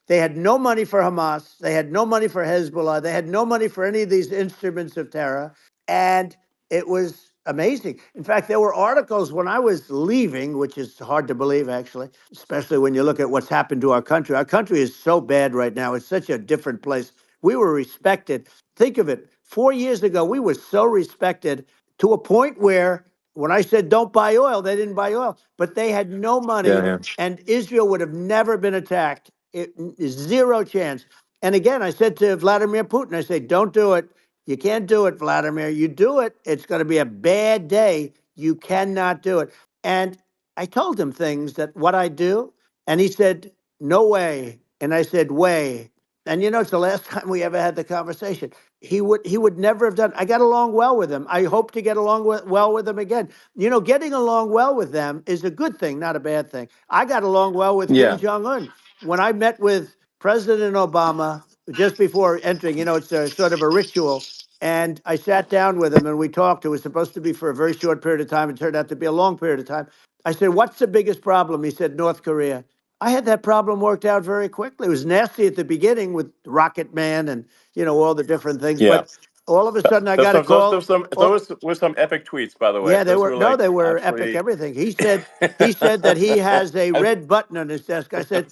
they had no money for Hamas. They had no money for Hezbollah. They had no money for any of these instruments of terror. And it was amazing. In fact, there were articles when I was leaving, which is hard to believe, actually, especially when you look at what's happened to our country. Our country is so bad right now. It's such a different place. We were respected. Think of it. 4 years ago, we were so respected to a point where when I said don't buy oil, they didn't buy oil, but they had no Yeah, money, yeah, and Israel would have never been attacked. Zero chance. And again, I said to Vladimir Putin, I said, don't do it. You can't do it, Vladimir. You do it, it's going to be a bad day. You cannot do it. And I told him things that what I do, and he said, no way. And I said, way. And it's the last time we ever had the conversation. He would never have done. I got along well with him. I hope to get along well with him again. Getting along well with them is a good thing, not a bad thing. I got along well with Kim Yeah. Jong Un when I met with President Obama just before entering. It's a sort of a ritual. And I sat down with him and we talked. It was supposed to be for a very short period of time. It turned out to be a long period of time. I said, "What's the biggest problem?" He said, "North Korea." I had that problem worked out very quickly. It was nasty at the beginning with Rocket Man and all the different things, Yeah. but all of a sudden I got a Those call. were some epic tweets, by the way. Yeah, they Those were were no, like they were epic. absolutely. Everything he said that he has a red button on his desk. I said,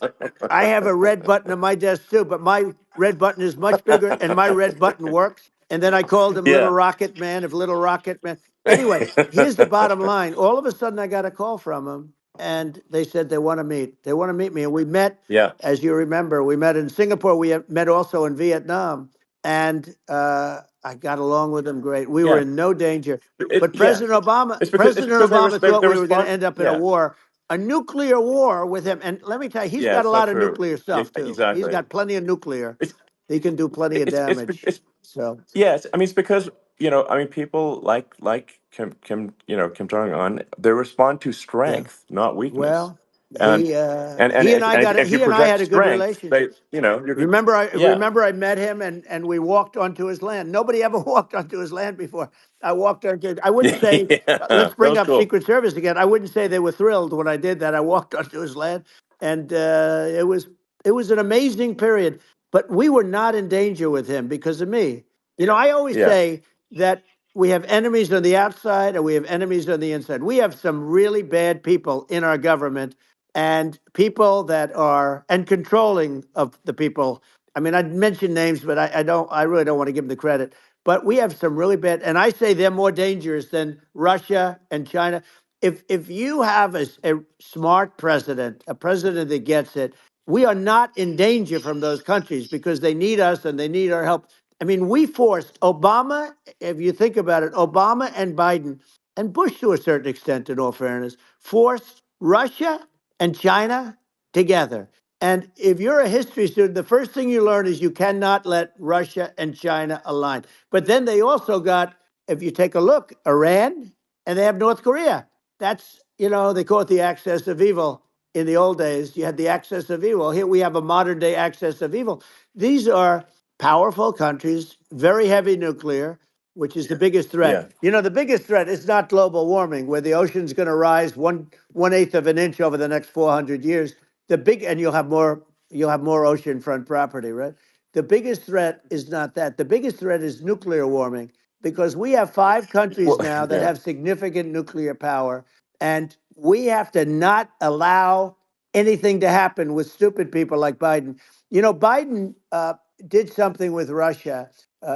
I have a red button on my desk too, but my red button is much bigger, and my red button works. And then I called him Little Yeah. Rocket Man of Little Rocket Man. Anyway, here's the bottom line. All of a sudden, I got a call from him, and they said they want to meet. They want to meet me, and we met. Yeah. As you remember, we met in Singapore. We met also in Vietnam, and I got along with them great. We were Yeah. in no danger. But Yeah. President Obama, It's President because Obama thought they we were going to respond. end up in Yeah. a nuclear war with him. And let me tell you, he's Yeah. got a It's not lot of true. nuclear Yeah, stuff too. He's exactly. got plenty of nuclear. It's He can do plenty of damage. it's So yes. I mean, it's because I mean, people like Kim Jong Un. They respond to yeah, strength, not weakness, well, and if you he and I project had a good strength, relationship. you're good. Yeah. Remember I met him and we walked onto his land. Nobody ever walked onto his land before. I walked onto. I wouldn't say. Yeah. Let's That bring was up cool. Secret Service again. I wouldn't say they were thrilled when I did that. I walked onto his land, and it was an amazing period. But we were not in danger with him because of me. I always Yeah. say that we have enemies on the outside and we have enemies on the inside. We have some really bad people in our government and people that are and controlling of the people. I mean, I'd mention names, but I don't. I really don't want to give them the credit. But we have some really bad, and I say they're more dangerous than Russia and China. If you have a smart president, a president that gets it, we are not in danger from those countries because they need us and they need our help. I mean, we forced Obama, if you think about it, Obama and Biden and Bush to a certain extent, in all fairness, forced Russia and China together. And if you're a history student, the first thing you learn is you cannot let Russia and China align. But then they also got, if you take a look, Iran and they have North Korea. That's, they call it the axis of evil. In the old days, you had the axis of evil. Here we have a modern day axis of evil. These are powerful countries, very heavy nuclear, which is the biggest threat. Yeah. The biggest threat is not global warming, where the ocean's going to rise one eighth of an inch over the next 400 years. And you'll have more oceanfront property, right? The biggest threat is not that. The biggest threat is nuclear warming because we have 5 countries Well. now that Yeah. have significant nuclear power, and we have to not allow anything to happen with stupid people like Biden. Biden did something with Russia.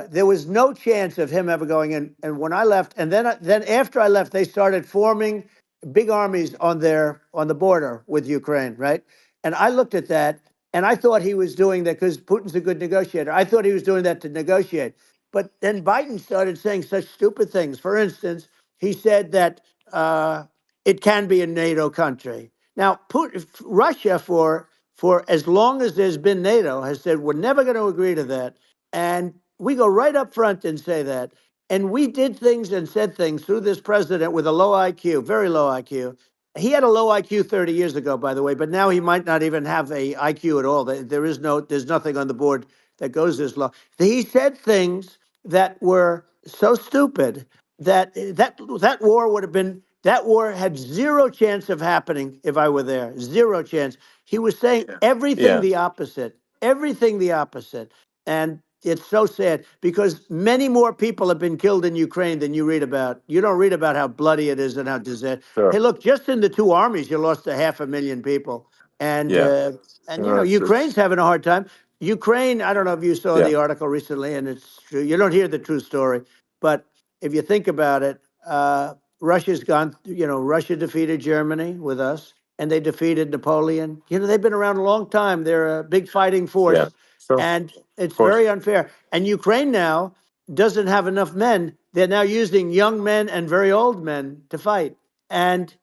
There was no chance of him ever going in. And when I left, and then after I left, they started forming big armies on the border with Ukraine, right? And I looked at that, and I thought he was doing that because Putin's a good negotiator. I thought he was doing that to negotiate. But then Biden started saying such stupid things. For instance, he said that it can be a NATO country. Now, Russia, for as long as there's been NATO, has said we're never going to agree to that, and we go right up front and say that. And we did things and said things through this president with a low IQ, very low IQ. He had a low IQ 30 years ago, by the way, but now he might not even have a IQ at all. There's nothing on the board that goes this low. He said things that were so stupid that war would have been that war had zero chance of happening if I were there. Zero chance. He was saying Yeah. everything the opposite. And it's so sad because many more people have been killed in Ukraine than you read about. You don't read about how bloody it is and how disastrous. Hey, Sure. look, just in the two armies, you lost 500,000 people. And Yeah. Ukraine's It's having a hard time. Ukraine, I don't know if you saw yeah. the article recently, and it's true. You don't hear the true story, but if you think about it, Russia's gone. Russia defeated Germany with us, and they defeated Napoleon. They've been around a long time. They're a big fighting Yeah. force, So and of it's course. very unfair. And Ukraine now doesn't have enough men. They're now using young men and very old men to fight, and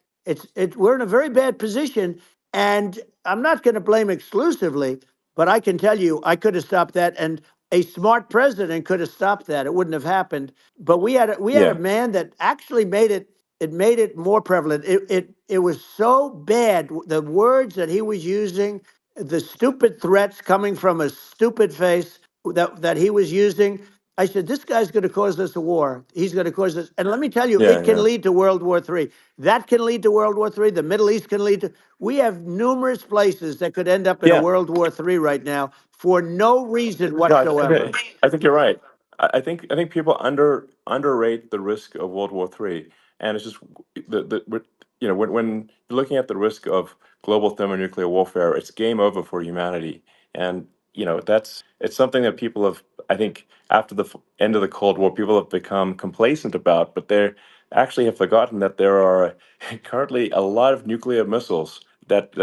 we're in a very bad position. And I'm not going to blame exclusively. But I can tell you, I could have stopped that, and a smart president could have stopped that. It wouldn't have happened. But we had a Yeah, man that actually made it. It made it more prevalent. It was so bad. The words that he was using, the stupid threats coming from a stupid face that he was using. I said, this guy's going to cause us a war. He's going to cause us. And let me tell you, yeah, it can yeah, lead to World War III. That can lead to World War III. The Middle East can lead to. We have numerous places that could end up in a yeah. World War III right now for no reason No, whatsoever. I think you're right. I think people underrate the risk of World War III, and it's just when you're looking at the risk of global thermonuclear warfare, it's game over for humanity, and it's something that people have, I think, after the end of the Cold War, people have become complacent about, but they actually have forgotten that there are currently a lot of nuclear missiles that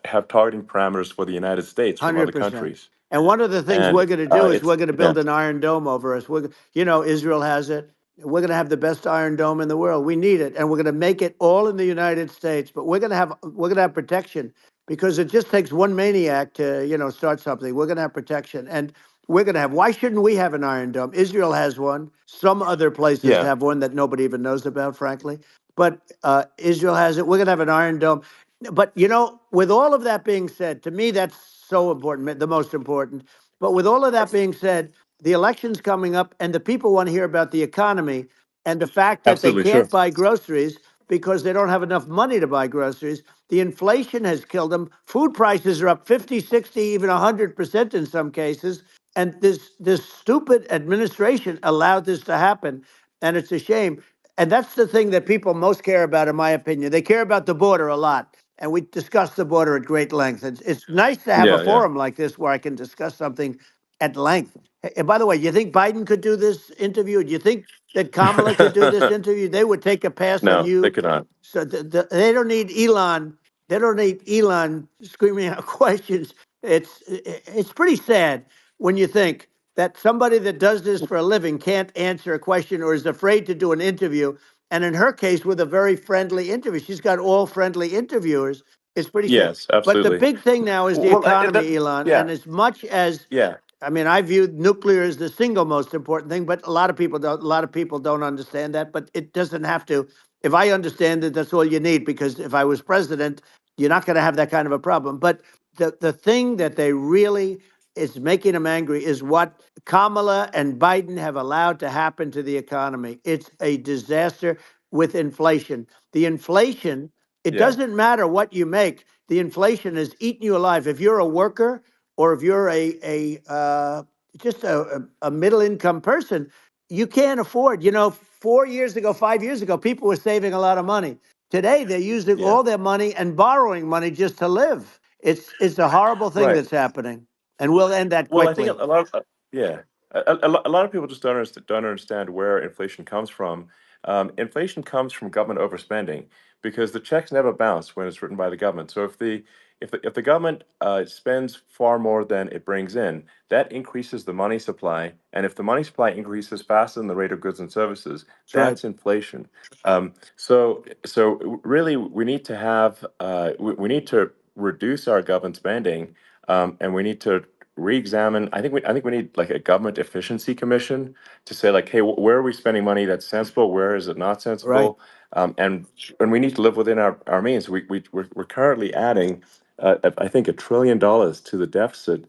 have targeting parameters for the United States from other 100%. countries. And one of the things And we're going to do is it's we're going to yeah, build an iron dome over us. Israel has it. We're going to have the best iron dome in the world. We need it, and we're going to make it all in the United States. But we're going to have protection because it just takes one maniac to start something. We're going to have protection, and we're going to have. Why shouldn't we have an iron dome? Israel has one. Some other places yeah, have one that nobody even knows about, frankly. But Israel has it. We're going to have an iron dome. But with all of that being said, to me that's so important, the most important. But with all of that being said, the election's coming up, and the people want to hear about the economy and the fact that they absolutely, sure. can't buy groceries because they don't have enough money to buy groceries. The inflation has killed them. Food prices are up 50, 60, even 100% in some cases. And this stupid administration allowed this to happen, and it's a shame. And that's the thing that people most care about, in my opinion. They care about the border a lot, and we discussed the border at great length. It's nice to have a Yeah, yeah. forum like this where I can discuss something at length. And by the way, you think Biden could do this interview? Do you think that Kamala could do this interview? They would take a pass on No, they you. could not. So they don't need Elon. They don't need Elon screaming out questions. It's pretty sad when you think that somebody that does this for a living can't answer a question or is afraid to do an interview. And in her case, with a very friendly interview, she's got all friendly interviewers. It's pretty sad. Yes, But the absolutely. big thing now is the Well, economy, Elon. yeah, And as much as yeah, I mean, I view nuclear as the single most important thing, but a lot of people don't. A lot of people don't understand that. But it doesn't have to. If I understand it, that's all you need. Because if I was president, you're not going to have that kind of a problem. But the thing that they really is making them angry is what Kamala and Biden have allowed to happen to the economy. It's a disaster with inflation. The inflation. It yeah, doesn't matter what you make. The inflation has eaten you alive. If you're a worker or if you're just a middle income person, you can't afford. 4 years ago, 5 years ago, people were saving a lot of money. Today, they're using yeah. all their money and borrowing money just to live. It's a horrible thing Right. that's happening, and we'll end that Well, I think quickly. a lot of yeah, a lot of people just don't understand where inflation comes from. Inflation comes from government overspending because the checks never bounce when it's written by the government. So if the government spends far more than it brings in, that increases the money supply, and if the money supply increases faster than the rate of goods and services, That's right. that's inflation. So really, we need to reduce our government spending, and we need to re-examine. I think we need like a government efficiency commission to say like, hey, where are we spending money that's sensible? Where is it not Right. sensible? And we need to live within our means. We're currently adding, I think, $1 trillion to the deficit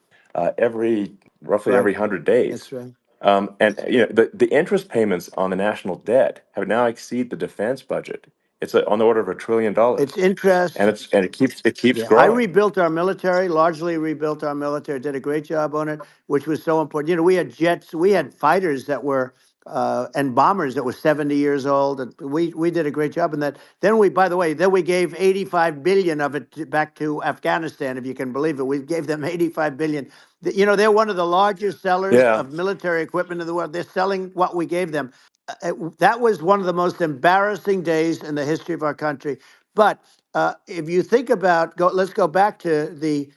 roughly Right. every 100 days. That's right. And the interest payments on the national debt have now exceed the defense budget. It's on the order of $1 trillion, It's interest. and it keeps Yeah, I growing. rebuilt our military, largely rebuilt our military, did a great job on it, which was so important. We had jets, we had fighters that were, and bombers that were 70 years old. And we did a great job in that. Then by the way, then we gave 85 billion of it back to Afghanistan, if you can believe it. We gave them 85 billion. They're one of the largest sellers Yeah, of military equipment in the world. They're selling what we gave them. That was one of the most embarrassing days in the history of our country. But if you think about let's go back to the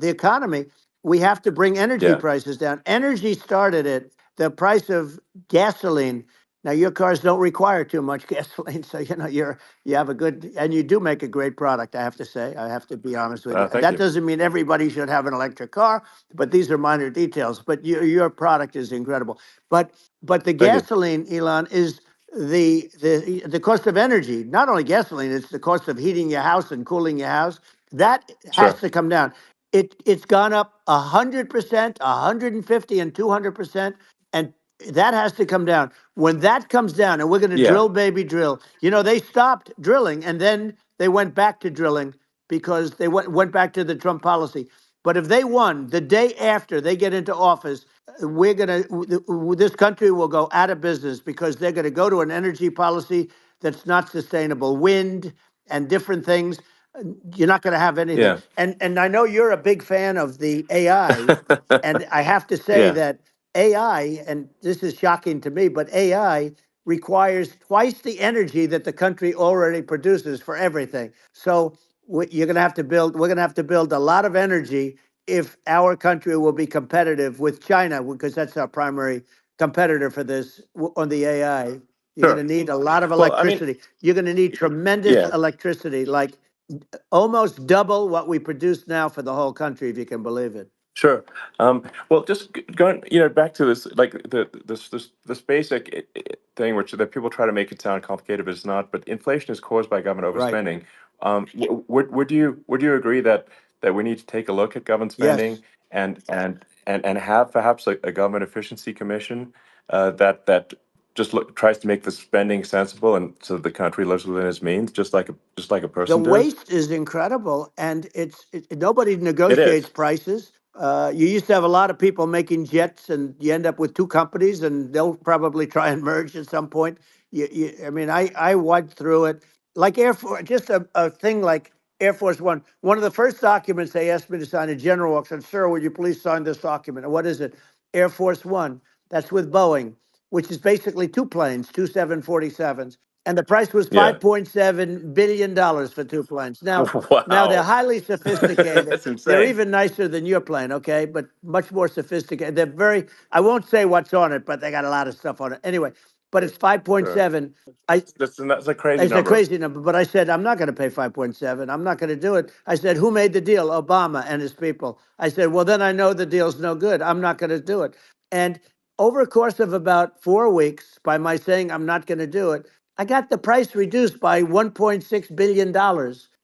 economy. We have to bring energy yeah, prices down. Energy started it. The price of gasoline Now your cars don't require too much gasoline, so you have a good, and you do make a great product. I have to say, I have to be honest with you. Thank That you. doesn't mean everybody should have an electric car, but these are minor details. But your product is incredible. But the Thank you. gasoline, Elon, is the cost of energy. Not only gasoline, it's the cost of heating your house and cooling your house. That has Sure. to come down. It's gone up 100%, 150, and 200%, and that has to come down. When that comes down, and we're going to Yeah. drill, baby, drill. They stopped drilling, and then they went back to drilling because they went back to the Trump policy. But if they won the day after they get into office, this country will go out of business because they're going to go to an energy policy that's not sustainable. Wind and different things. You're not going to have anything. Yeah. And I know you're a big fan of the AI, and I have to say Yeah. that AI, and this is shocking to me, but AI requires twice the energy that the country already produces for everything. So you're going to have to build. We're going to have to build a lot of energy if our country will be competitive with China, because that's our primary competitor for this on the AI. You're going Sure. to need a lot of Well, I mean, electricity. You're going to need tremendous yeah. electricity, like almost double what we produce now for the whole country, if you can believe it. Sure. Well, just going, back to this, like this basic thing, which that people try to make it sound complicated, but it's not. But inflation is caused by government Right. overspending. Would you agree that we need to take a look at government Yes. spending and have perhaps a government efficiency commission that just tries to make the spending sensible and so the country lives within its means, just like a The person does. waste is incredible, and nobody It negotiates is. prices. You used to have a lot of people making jets, and you end up with two companies, and they'll probably try and merge at some point. I mean, I went through it like Air Force, just a thing like Air Force One. One of the first documents they asked me to sign, a general walks in, "Sir, would you please sign this document?" And what is it? Air Force One. That's with Boeing, which is basically two planes, two 747s, and the price was Yeah. $5.7 billion for two planes. Now they're Wow. highly sophisticated. That's They're insane. even nicer than your plane, okay? But much more sophisticated. They're very. I won't say what's on it, but they got a lot of stuff on it. Anyway, but it's Sure. 5.7. I That's a crazy It's a number. crazy number, but I said I'm not going to pay 5.7. I'm not going to do it. I said, who made the deal? Obama and his people. I said, well, then I know the deal's no good. I'm not going to do it. And over a course of about 4 weeks, by my saying I'm not going to do it, I got the price reduced by $1.6 billion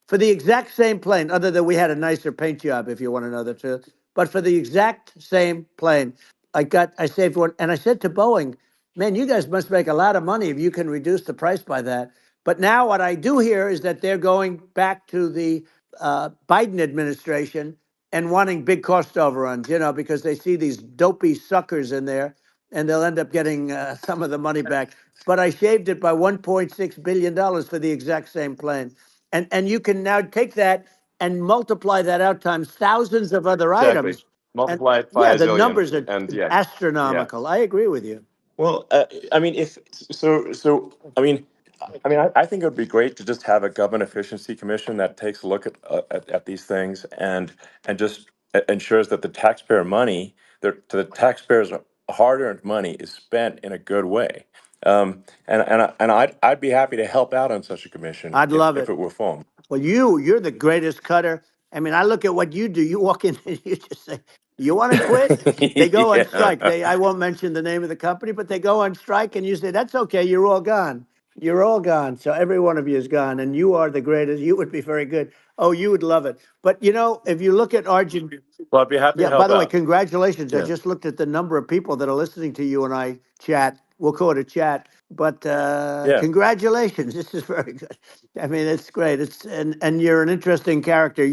for the exact same plane. Other than we had a nicer paint job, if you want to know the truth. But for the exact same plane, I saved one, and I said to Boeing, man, you guys must make a lot of money if you can reduce the price by that. But now what I do hear is that they're going back to the Biden administration and wanting big cost overruns, because they see these dopey suckers in there, and they'll end up getting some of the money back. But I shaved it by $1.6 billion for the exact same plane. And you can now take that and multiply that out times thousands of other Exactly. items. And Multiply it by yeah, a the zillion, numbers are and yeah, yeah. astronomical. I agree with you. Well, I mean, if so, I think it would be great to just have a government efficiency commission that takes a look at these things and just ensures that the taxpayer money, the taxpayers' hard-earned money, is spent in a good way. And I'd be happy to help out on such a commission I'd if love if it. it were formed. Well, you're the greatest cutter. I mean, I look at what you do. You walk in and you just say, "You want to quit?" They go on strike. Yeah. I won't mention the name of the company, but they go on strike, and you say, "That's okay. You're all gone. You're all gone." So every one of you is gone, and you are the greatest. You would be very good. Oh, you would love it. But if you look at Argentina. Well, I'd be happy to Yeah, by help the way, out. congratulations. I Yeah. just looked at the number of people that are listening to you and I chat. We'll call it a chat, but Yeah. congratulations. This is very good. I mean, it's great. And you're an interesting character.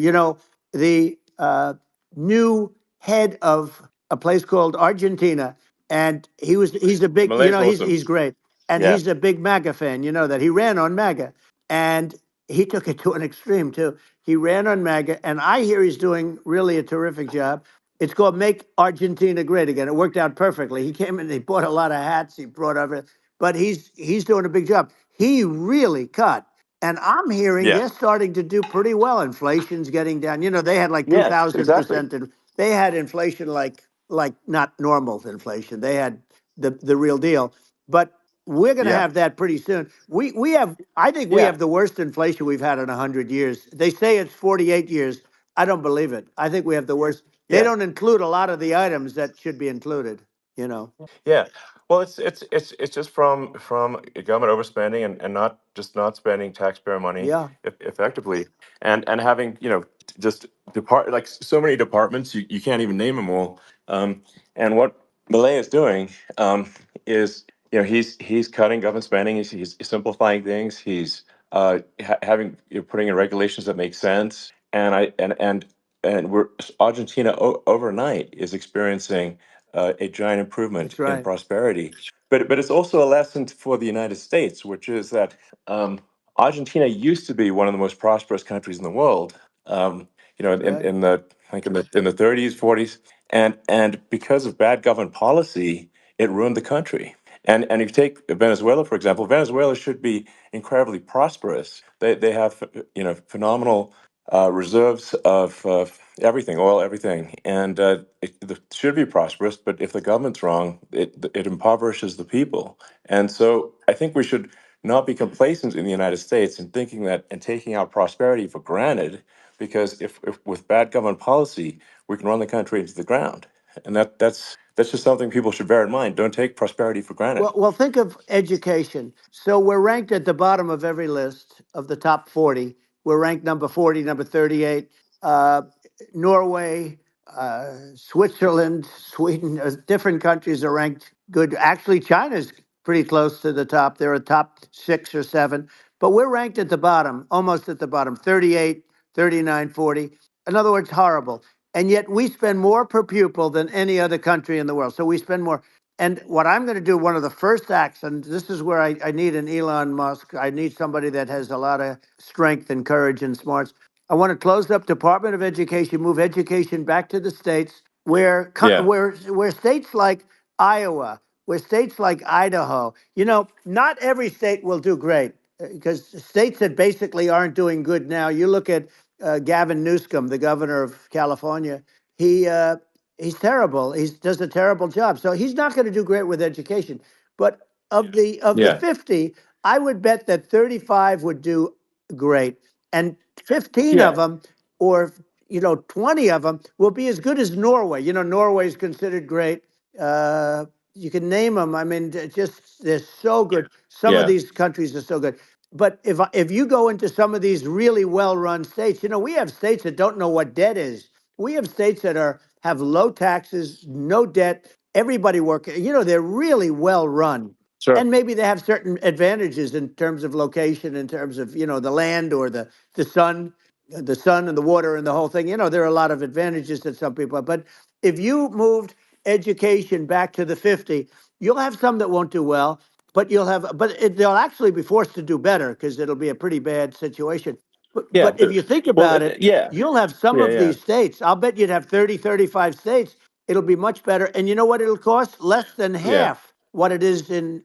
The new head of a place called Argentina, and he's a big, Malay's awesome. he's great. And Yeah. he's a big MAGA fan, that he ran on MAGA. And he took it to an extreme too. He ran on MAGA, and I hear he's doing really a terrific job. It's called Make Argentina Great Again. It worked out perfectly. He came in, he bought a lot of hats, he brought everything, but he's doing a big job. He really cut. And I'm hearing Yeah. they're starting to do pretty well. Inflation's getting down. They had like Yes. Exactly. 2,000%. And they had inflation like not normal inflation. They had the real deal. But We're going to Yeah. have that pretty soon. We have, I think we Yeah. have the worst inflation we've had in 100 years. They say it's 48 years. I don't believe it. I think we have the worst. They Yeah. don't include a lot of the items that should be included, you know. Yeah. Well, it's just from government overspending and not spending taxpayer money Yeah, effectively, and having just like so many departments you can't even name them all. And what Millet is doing is he's cutting government spending. He's simplifying things. He's having putting in regulations that make sense. And we're Argentina overnight is experiencing a giant improvement that's in right. prosperity. But it's also a lesson for the United States, which is that Argentina used to be one of the most prosperous countries in the world. Right. In the like in the 30s, 40s, and because of bad government policy, it ruined the country. And if you take Venezuela, for example, Venezuela should be incredibly prosperous. They have phenomenal reserves of everything, oil, everything, and it should be prosperous. But if the government's wrong, it impoverishes the people. And so I think we should not be complacent in the United States and thinking that and taking our prosperity for granted, because if with bad government policy, we can run the country into the ground. And that's just something people should bear in mind. Don't take prosperity for granted. Well, think of education. So we're ranked at the bottom of every list of the top 40. We're ranked number 40, number 38. Uh, Norway, Switzerland, Sweden, different countries are ranked good. Actually, China's pretty close to the top. They're a top 6 or 7, but we're ranked at the bottom, almost at the bottom, 38, 39, 40. In other words, horrible. And yet we spend more per pupil than any other country in the world. So we spend more. And what I'm going to do, one of the first acts, and this is where I need an Elon Musk. I need somebody that has a lot of strength and courage and smarts. I want to close up Department of Education, move education back to the states, Yeah. where states like Iowa, where states like Idaho, not every state will do great, because states that basically aren't doing good now. You look at Gavin Newsom, the governor of California. He he's terrible. He does a terrible job. So he's not going to do great with education. But of the Yeah. 50, I would bet that 35 would do great, and 15 of Yeah. them, or 20 of them, will be as good as Norway. Norway is considered great. You can name them. I mean, they're so good. Some of Yeah. these countries are so good. But if you go into some of these really well-run states, we have states that don't know what debt is. We have states that have low taxes, no debt, everybody working. They're really well run. Sure. And maybe they have certain advantages in terms of location, in terms of, the land, or the sun, and the water and the whole thing. There are a lot of advantages that some people have. But if you moved education back to the 50, you'll have some that won't do well, they'll actually be forced to do better, because it'll be a pretty bad situation. Yeah. But if you think Well, about it, yeah. you'll have some Yeah. of Yeah. these states. I'll bet you'd have 30, 35 states. It'll be much better. And you know what it'll cost? Less than Yeah. half what it is in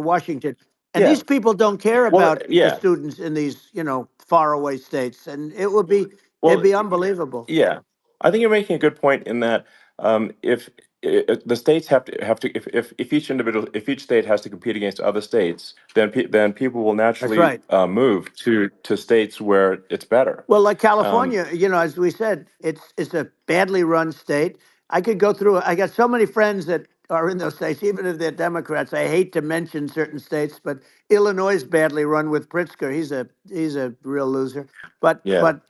Washington. And Yeah. these people don't care Well, about the yeah. students in these, faraway states. And it'd Well, be unbelievable. yeah. I think you're making a good point in that if the states have to if each state has to compete against other states, then people will That's naturally right. move to states where it's better. Well, like Um, California, as we said, it's a badly run state. I could go through. I got so many friends that are in those states, even if they're Democrats. I hate to mention certain states, but Illinois is badly run with Pritzker. He's a real loser. But yeah. but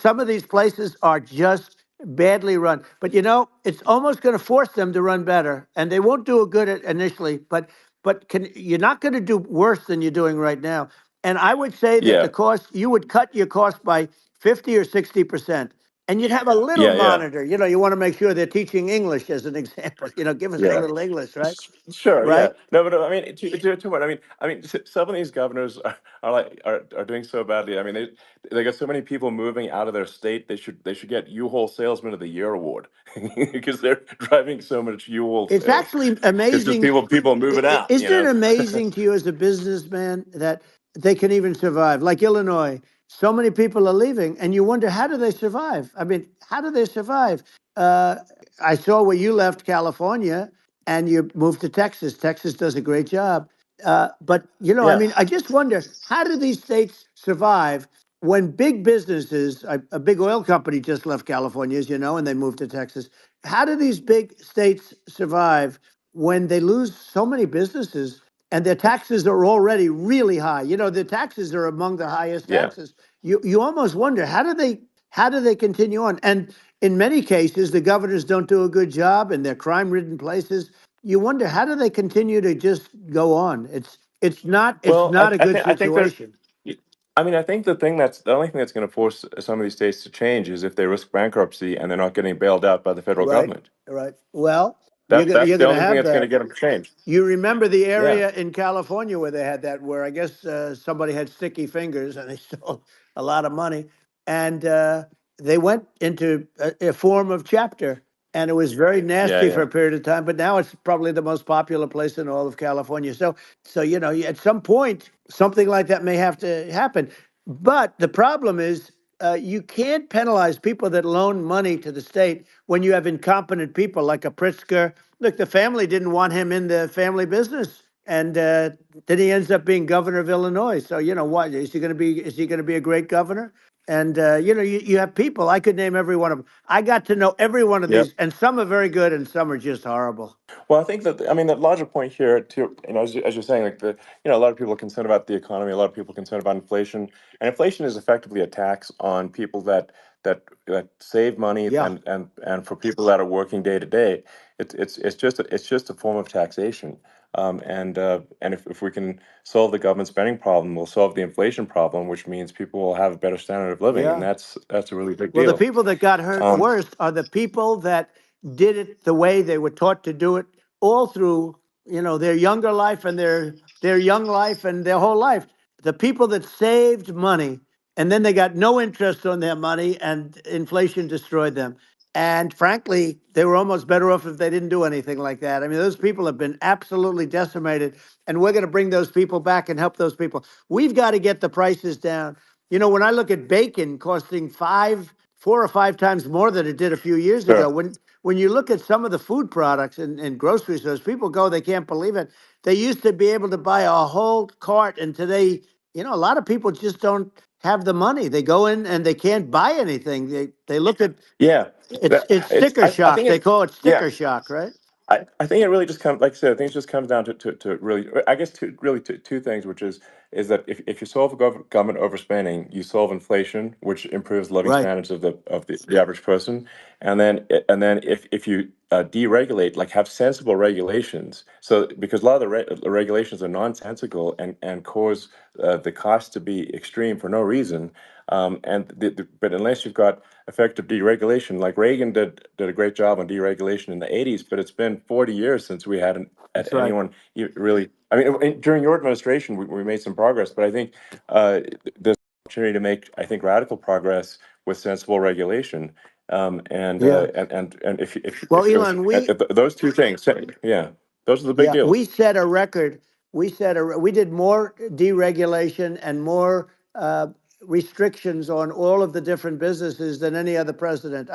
some of these places are just badly run. But it's almost going to force them to run better, and they won't do it good initially. But you're not going to do worse than you're doing right now. And I would say that the Yeah. cost, you would cut your cost by 50 or 60%. And you'd have a little Yeah. Yeah. monitor. You want to make sure they're teaching English as an example. Give us a Yeah. little English, right? Sure, yeah. Right? No, but I mean, to what some of these governors are doing so badly. I mean, they got so many people moving out of their state. They should get U-Haul Salesman of the Year award because they're driving so much U-Haul It's sales. actually It's just amazing. people moving out. Isn't it amazing to you as a businessman that they can even survive? Like Illinois, so many people are leaving, and you wonder, how do they survive? I mean, how do they survive? Uh, I saw where you left California and you moved to Texas. Texas does a great job. But you know, I Yeah. mean, I just wonder, how do these states survive when big businesses, a big oil company just left California, as you know, and they moved to Texas. How do these big states survive when they lose so many businesses and their taxes are already really high? You know, the taxes are among the highest Yeah. taxes. You almost wonder, how do they continue on? And in many cases, the governors don't do a good job in their crime-ridden places. You wonder, how do they continue to just go on? It's Well, not a good I think there's. situation. I mean, I think the only thing that's going to force some of these states to change is if they risk bankruptcy and they're not getting bailed out by the federal Right, government. right. Well, That's you're the gonna only thing have that's going to that. get them to change. You remember the Yeah. area in California where they had that, where I guess somebody had sticky fingers and they stole a lot of money, and they went into a form of chapter, and it was very Yeah. nasty for Yeah. a period of time. But now it's probably the most popular place in all of California. So you know, at some point, something like that may have to happen. But the problem is, you can't penalize people that loan money to the state when you have incompetent people like a Pritzker. Look, the family didn't want him in the family business, and then he ends up being governor of Illinois. So you know what, is he going to be? Is he going to be a great governor? And you know, you have people. I could name every one of them. I got to know every one of Yep. these, and some are very good, and some are just horrible. Well, I think that I mean the larger point here, too, as you're saying, like a lot of people are concerned about the economy, a lot of people are concerned about inflation, and inflation is effectively a tax on people that save money, Yeah, and for people that are working day to day, it's just a form of taxation. And if we can solve the government spending problem, we'll solve the inflation problem, which means people will have a better standard of living, and yeah. that's a really big Well, the deal. people that got hurt Um, worst are the people that did it the way they were taught to do it all through, you know, their younger life and their young life and their whole life. The people that saved money and then they got no interest on their money and inflation destroyed them. And frankly, they were almost better off if they didn't do anything like that. I mean, those people have been absolutely decimated, and we're going to bring those people back and help those people. We've got to get the prices down. You know, when I look at bacon costing 4 or 5 times more than it did a few years ago, sure. when you look at some of the food products in grocery stores, people go, they can't believe it. They used to be able to buy a whole cart, and today, you know, a lot of people just don't have the money. They go in and they can't buy anything. They look at Yeah, it's it's. sticker I shock. think They it. call it Yeah, sticker shock, right? I think it really just comes, like I said, I think it just comes down to really, I guess, two things, which is that if you solve government overspending, you solve inflation, which improves the living Right. standards of the average person, and then if you deregulate, like have sensible regulations, so because a lot of the regulations are nonsensical and cause the cost to be extreme for no reason, but unless you've got effective deregulation. Like Reagan did a great job on deregulation in the '80s, but it's been 40 years since we had That's right. anyone really. I mean, during your administration, we made some progress, but I think there's an opportunity to make, I think, radical progress with sensible regulation. Yeah. And Well, if it was Elon, we those two things, yeah, those are the big yeah, we deals. set a record. We did more deregulation and more restrictions on all of the different businesses than any other president.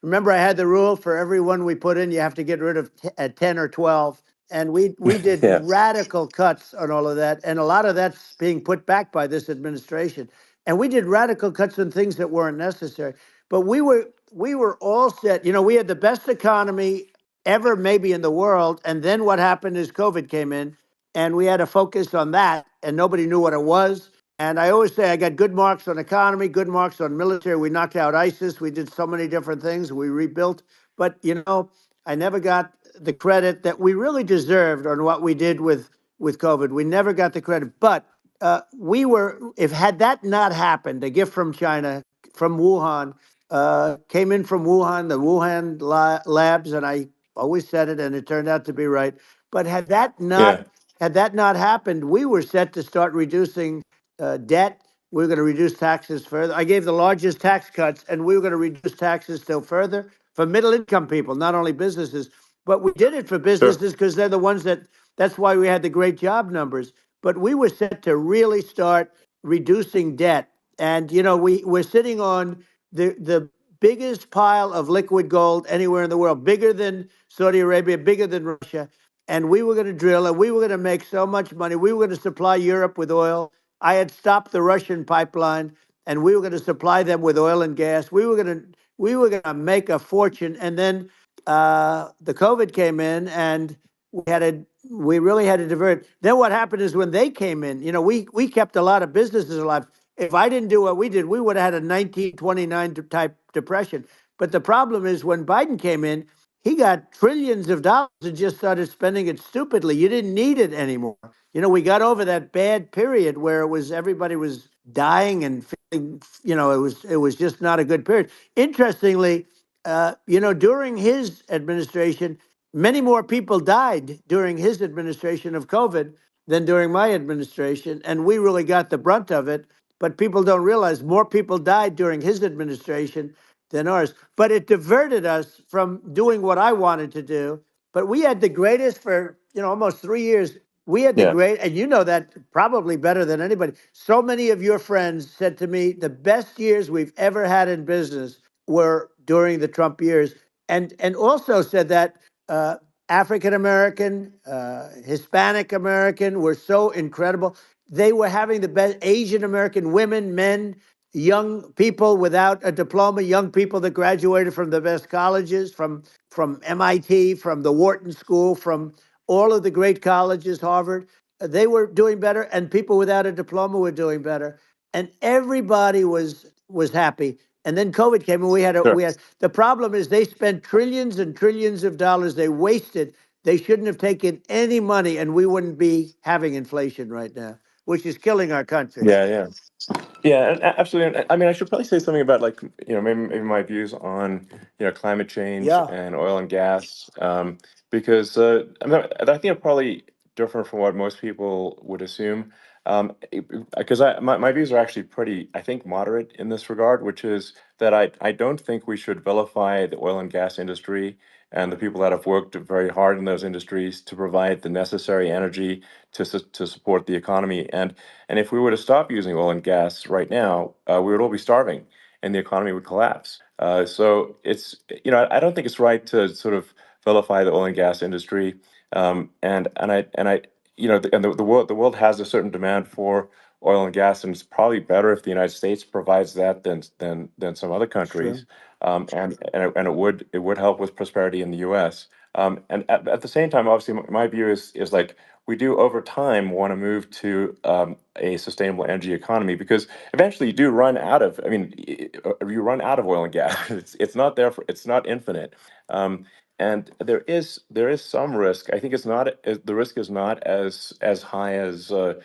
Remember, I had the rule for everyone we put in, you have to get rid of 10 or 12. And we did Yeah, radical cuts on all of that. And a lot of that's being put back by this administration. And we did radical cuts on things that weren't necessary. But we were all set. You know, we had the best economy ever maybe in the world. And then what happened is COVID came in and we had to focus on that and nobody knew what it was. And I always say I got good marks on economy, good marks on military. We knocked out ISIS. We did so many different things. We rebuilt. But, you know, I never got the credit that we really deserved on what we did with COVID. We never got the credit. But if had that not happened, a gift from China, from Wuhan, came in from Wuhan, the Wuhan labs, and I always said it, and it turned out to be right. But yeah, had that not happened, we were set to start reducing debt. We were going to reduce taxes further. I gave the largest tax cuts, and we were going to reduce taxes still further for middle income people, not only businesses. But we did it for sure. businesses because they're the ones that's why we had the great job numbers. But we were set to really start reducing debt. And, you know, we're sitting on the biggest pile of liquid gold anywhere in the world, bigger than Saudi Arabia, bigger than Russia. and we were going to drill, and we were going to make so much money. We were going to supply Europe with oil. I had stopped the Russian pipeline, and we were going to supply them with oil and gas. We were going to make a fortune, and then the COVID came in, and we really had to divert. Then what happened is when they came in, we kept a lot of businesses alive. If I didn't do what we did, we would have had a 1929 type depression. But the problem is when Biden came in, he got trillions of dollars and just started spending it stupidly. You didn't need it anymore. We got over that bad period where everybody was dying and feeling, it was just not a good period. Interestingly, during his administration, many more people died during his administration of COVID than during my administration, and we really got the brunt of it. But people don't realize more people died during his administration than ours. But it diverted us from doing what I wanted to do. But we had the greatest for almost 3 years. We had the Yeah. great, and you know that probably better than anybody. So many of your friends said to me, the best years we've ever had in business were during the Trump years, and also said that African American, Hispanic American were so incredible. They were having the best Asian American women, men, young people without a diploma, young people that graduated from the best colleges, from MIT, from the Wharton School, from all of the great colleges, Harvard. They were doing better, and people without a diploma were doing better, and everybody was happy. And then COVID came, and Sure. we had the problem is they spent trillions and trillions of dollars. They wasted. They shouldn't have taken any money, and we wouldn't be having inflation right now, which is killing our country. Yeah, yeah. Yeah, absolutely. I mean, I should probably say something about like maybe my views on climate change Yeah, and oil and gas, because I think I'm probably different from what most people would assume. Because my views are actually pretty, I think, moderate in this regard, which is that I don't think we should vilify the oil and gas industry and the people that have worked very hard in those industries to provide the necessary energy to support the economy. And if we were to stop using oil and gas right now, we would all be starving and the economy would collapse. So I don't think it's right to sort of vilify the oil and gas industry. And I, the world has a certain demand for oil and gas, and it's probably better if the United States provides that than some other sure. countries. And it would help with prosperity in the U.S. And at the same time, obviously, my view is like we do over time want to move to a sustainable energy economy because eventually you do run out of. I mean, you run out of oil and gas. It's not infinite. And there is some risk. I think the risk is not as high as a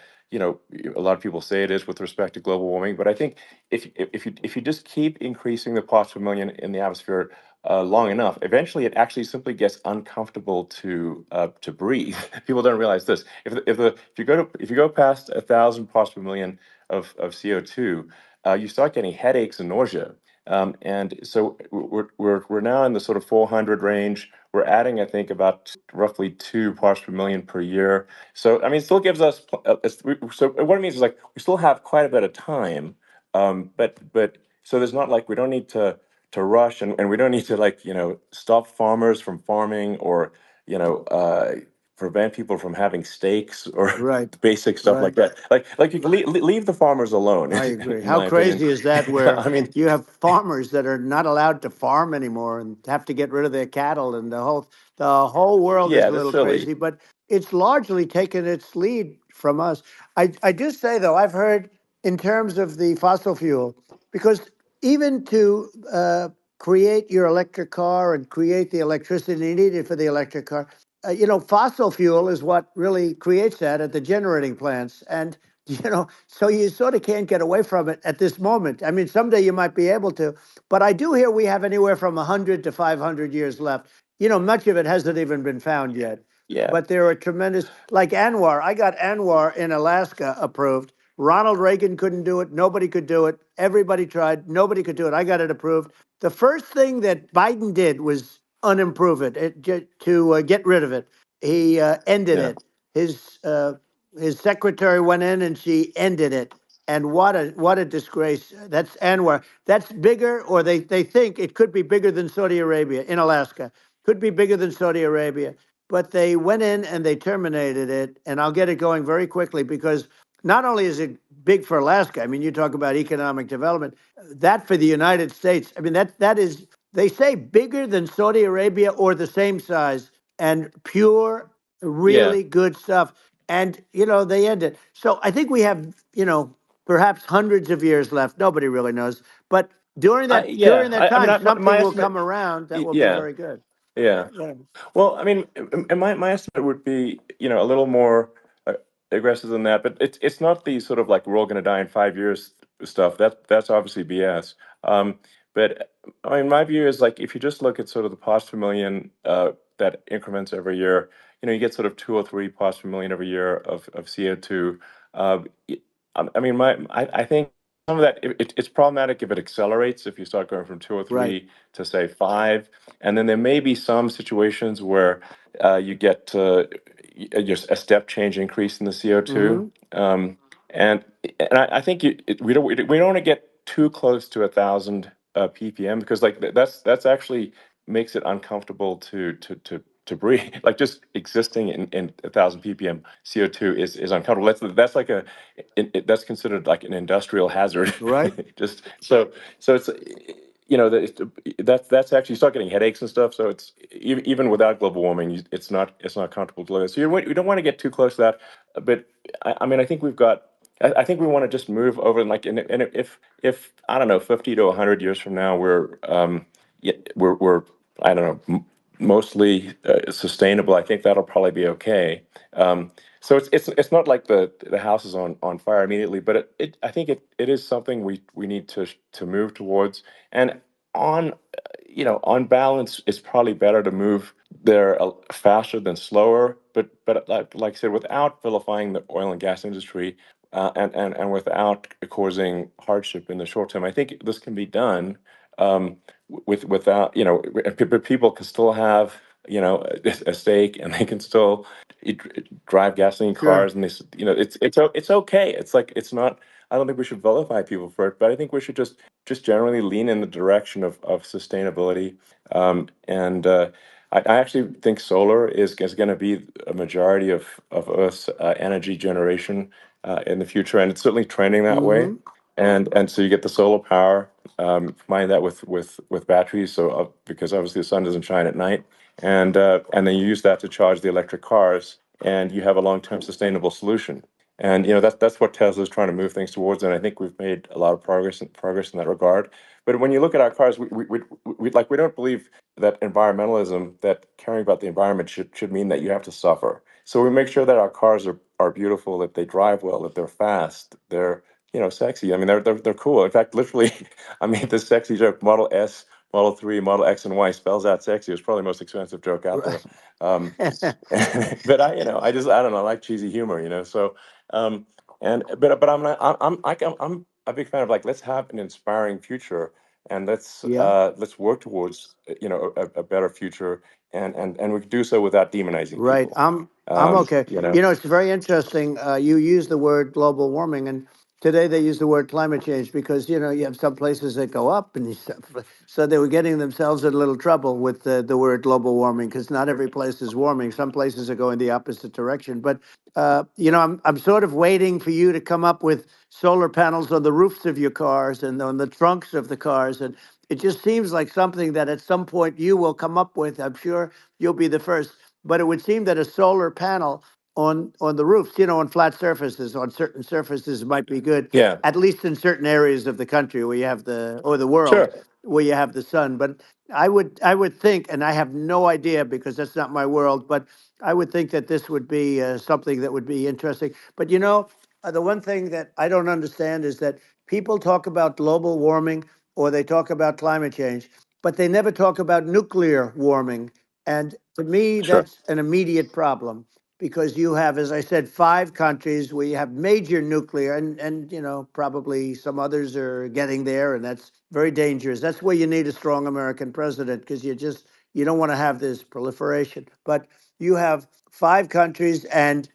lot of people say it is with respect to global warming. But I think if you just keep increasing the parts per million in the atmosphere long enough, eventually it actually simply gets uncomfortable to breathe. People don't realize this. If you go past 1,000 parts per million of CO2, you start getting headaches and nausea. And so we're now in the sort of 400 range. We're adding, I think, about roughly 2 parts per million per year. So I mean, it still gives us. So what it means is like we still have quite a bit of time, but so there's not like we don't need to rush and we don't need to like stop farmers from farming or you know uh, prevent people from having steaks or Right, basic stuff like right. that. Like you can leave the farmers alone, I agree. in How my opinion. crazy is that where I mean, you have farmers that are not allowed to farm anymore and have to get rid of their cattle and the whole world is yeah, a that's little silly. crazy, but it's largely taken its lead from us. I do say though, I've heard in terms of the fossil fuel, because even to create your electric car and create the electricity needed for the electric car, fossil fuel is what really creates that at the generating plants. And so you sort of can't get away from it at this moment. I mean, someday you might be able to, but I do hear we have anywhere from 100 to 500 years left. Much of it hasn't even been found yet. Yeah, But there are tremendous, like Anwar. I got Anwar in Alaska approved. Ronald Reagan couldn't do it. Nobody could do it. Everybody tried. Nobody could do it. I got it approved. The first thing that Biden did was unimprove to get rid of it. He ended yeah. it. His secretary went in and she ended it. And what a disgrace. That's Anwar. That's bigger, or they think it could be bigger than Saudi Arabia in Alaska. Could be bigger than Saudi Arabia. but they went in and they terminated it. And I'll get it going very quickly because not only is it big for Alaska, I mean, you talk about economic development, that for the United States, I mean, that is, they say bigger than Saudi Arabia or the same size, and pure, Yeah. really good stuff. And, they end it. So I think we have, perhaps hundreds of years left. Nobody really knows. But during that Yeah. during that I mean, time, my something will estimate. come around that will be Yeah. very good. Yeah. Yeah. Well, I mean, and my estimate would be, a little more uh, aggressive than that, but it's not the sort of like we're all going to die in 5 years stuff. That's obviously BS. But I mean, my view is like if you just look at sort of the parts per million that increments every year, you get sort of 2 or 3 parts per million every year of CO2. Uh, y- I mean, I think some of that it's problematic if it accelerates if you start going from two or Right. three to say five, and then there may be some situations where you get just a step change increase in the CO2. Mm-hmm. And I think we don't want to get too close to 1,000 ppm because like that's actually makes it uncomfortable to breathe. Like just existing in 1,000 ppm CO2 is uncomfortable. That's like that's considered like an industrial hazard. Right. Just so it's that's actually you start getting headaches and stuff. So it's even without global warming, it's not comfortable to live in. So you don't want to get too close to that. But I mean, I think we've got. I think we want to just move over and like, and if I don't know, 50 to 100 years from now, we're I don't know, mostly sustainable. I think that'll probably be okay. So it's not like the house is on fire immediately, but I think it is something we need to move towards. And on on balance, it's probably better to move there faster than slower. But like I said, without vilifying the oil and gas industry, and without causing hardship in the short term, I think this can be done without but people can still have a stake and they can still drive gasoline Sure. cars and it's okay. It's like it's not. I don't think we should vilify people for it, but I think we should just generally lean in the direction of sustainability. And I actually think solar is going to be a majority of Earth's energy generation in the future, and it's certainly trending that way. Mm-hmm. And so you get the solar power, combine that with batteries, so because obviously the sun doesn't shine at night, and then you use that to charge the electric cars, and you have a long-term sustainable solution. And that's what Tesla's trying to move things towards, and I think we've made a lot of progress in that regard. But when you look at our cars, we don't believe that environmentalism, that caring about the environment should mean that you have to suffer. So we make sure that our cars are beautiful, that they drive well, that they're fast, they're sexy. I mean, they're cool. In fact, literally, I made this sexy joke: Model S, Model 3, Model X, and Y spells out sexy. It's probably the most expensive joke out there. Um, but I don't know, I like cheesy humor, So, and but I'm not, I'm a big fan of like let's have an inspiring future and Yeah. let's work towards a better future and we can do so without demonizing Right. people. I'm okay. You know. It's very interesting. You use the word global warming, and today they use the word climate change because you have some places that go up, and so they were getting themselves in a little trouble with the word global warming because not every place is warming. Some places are going the opposite direction. But I'm sort of waiting for you to come up with solar panels on the roofs of your cars and on the trunks of the cars, and it just seems like something that at some point you will come up with. I'm sure you'll be the first, but it would seem that a solar panel on the roofs, on flat surfaces, on certain surfaces might be good, Yeah. at least in certain areas of the country where you have the world Sure. where you have the sun. But I would think, and I have no idea because that's not my world, but I would think that this would be something that would be interesting. But the one thing that I don't understand is that people talk about global warming or they talk about climate change, but they never talk about nuclear warming. And to me, Sure. that's an immediate problem because you have, as I said, 5 countries where you have major nuclear, and probably some others are getting there, and that's very dangerous. That's where you need a strong American president because you don't want to have this proliferation. But you have 5 countries and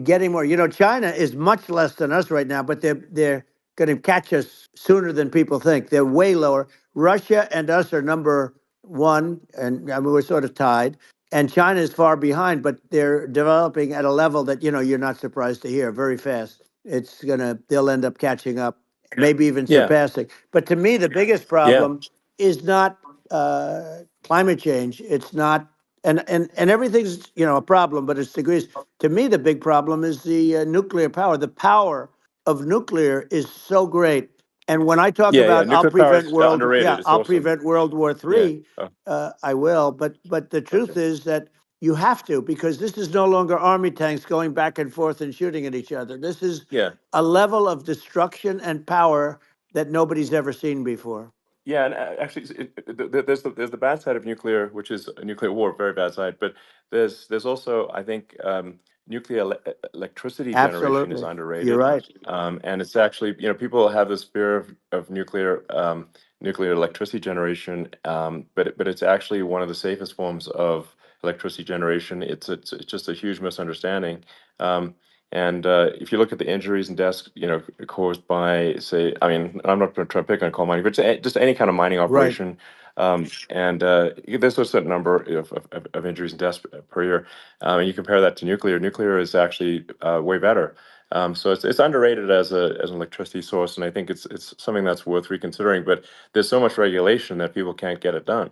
getting more. China is much less than us right now, but they're going to catch us sooner than people think. They're way lower. Russia and us are number one, and I mean, we're sort of tied. and China is far behind, but they're developing at a level that you're not surprised to hear very fast. They'll end up catching up, maybe even Yeah, surpassing. But to me, the biggest yeah, problem is not climate change. It's not, and everything's a problem, but it's degrees. To me, the big problem is the nuclear power. The power of nuclear is so great. And when I talk yeah, yeah. about Nuclear power is underrated. It's I'll awesome. prevent World War Yeah. III, Oh, I will. But the okay. truth is that you have to, because this is no longer army tanks going back and forth and shooting at each other. This is Yeah. a level of destruction and power that nobody's ever seen before. Yeah, and actually, there's the bad side of nuclear, which is a nuclear war, very bad side. But there's also, I think, nuclear electricity generation is Absolutely. You're underrated, right. and it's actually, people have this fear of nuclear electricity generation, but it's actually one of the safest forms of electricity generation. It's just a huge misunderstanding. Um, and if you look at the injuries and deaths, caused by, say, I mean, I'm not going to try to pick on coal mining, but just any kind of mining Right. operation, and there's a certain number of injuries and deaths per year. And you compare that to nuclear. Nuclear is actually way better. So it's underrated as an electricity source, and I think it's something that's worth reconsidering. But there's so much regulation that people can't get it done.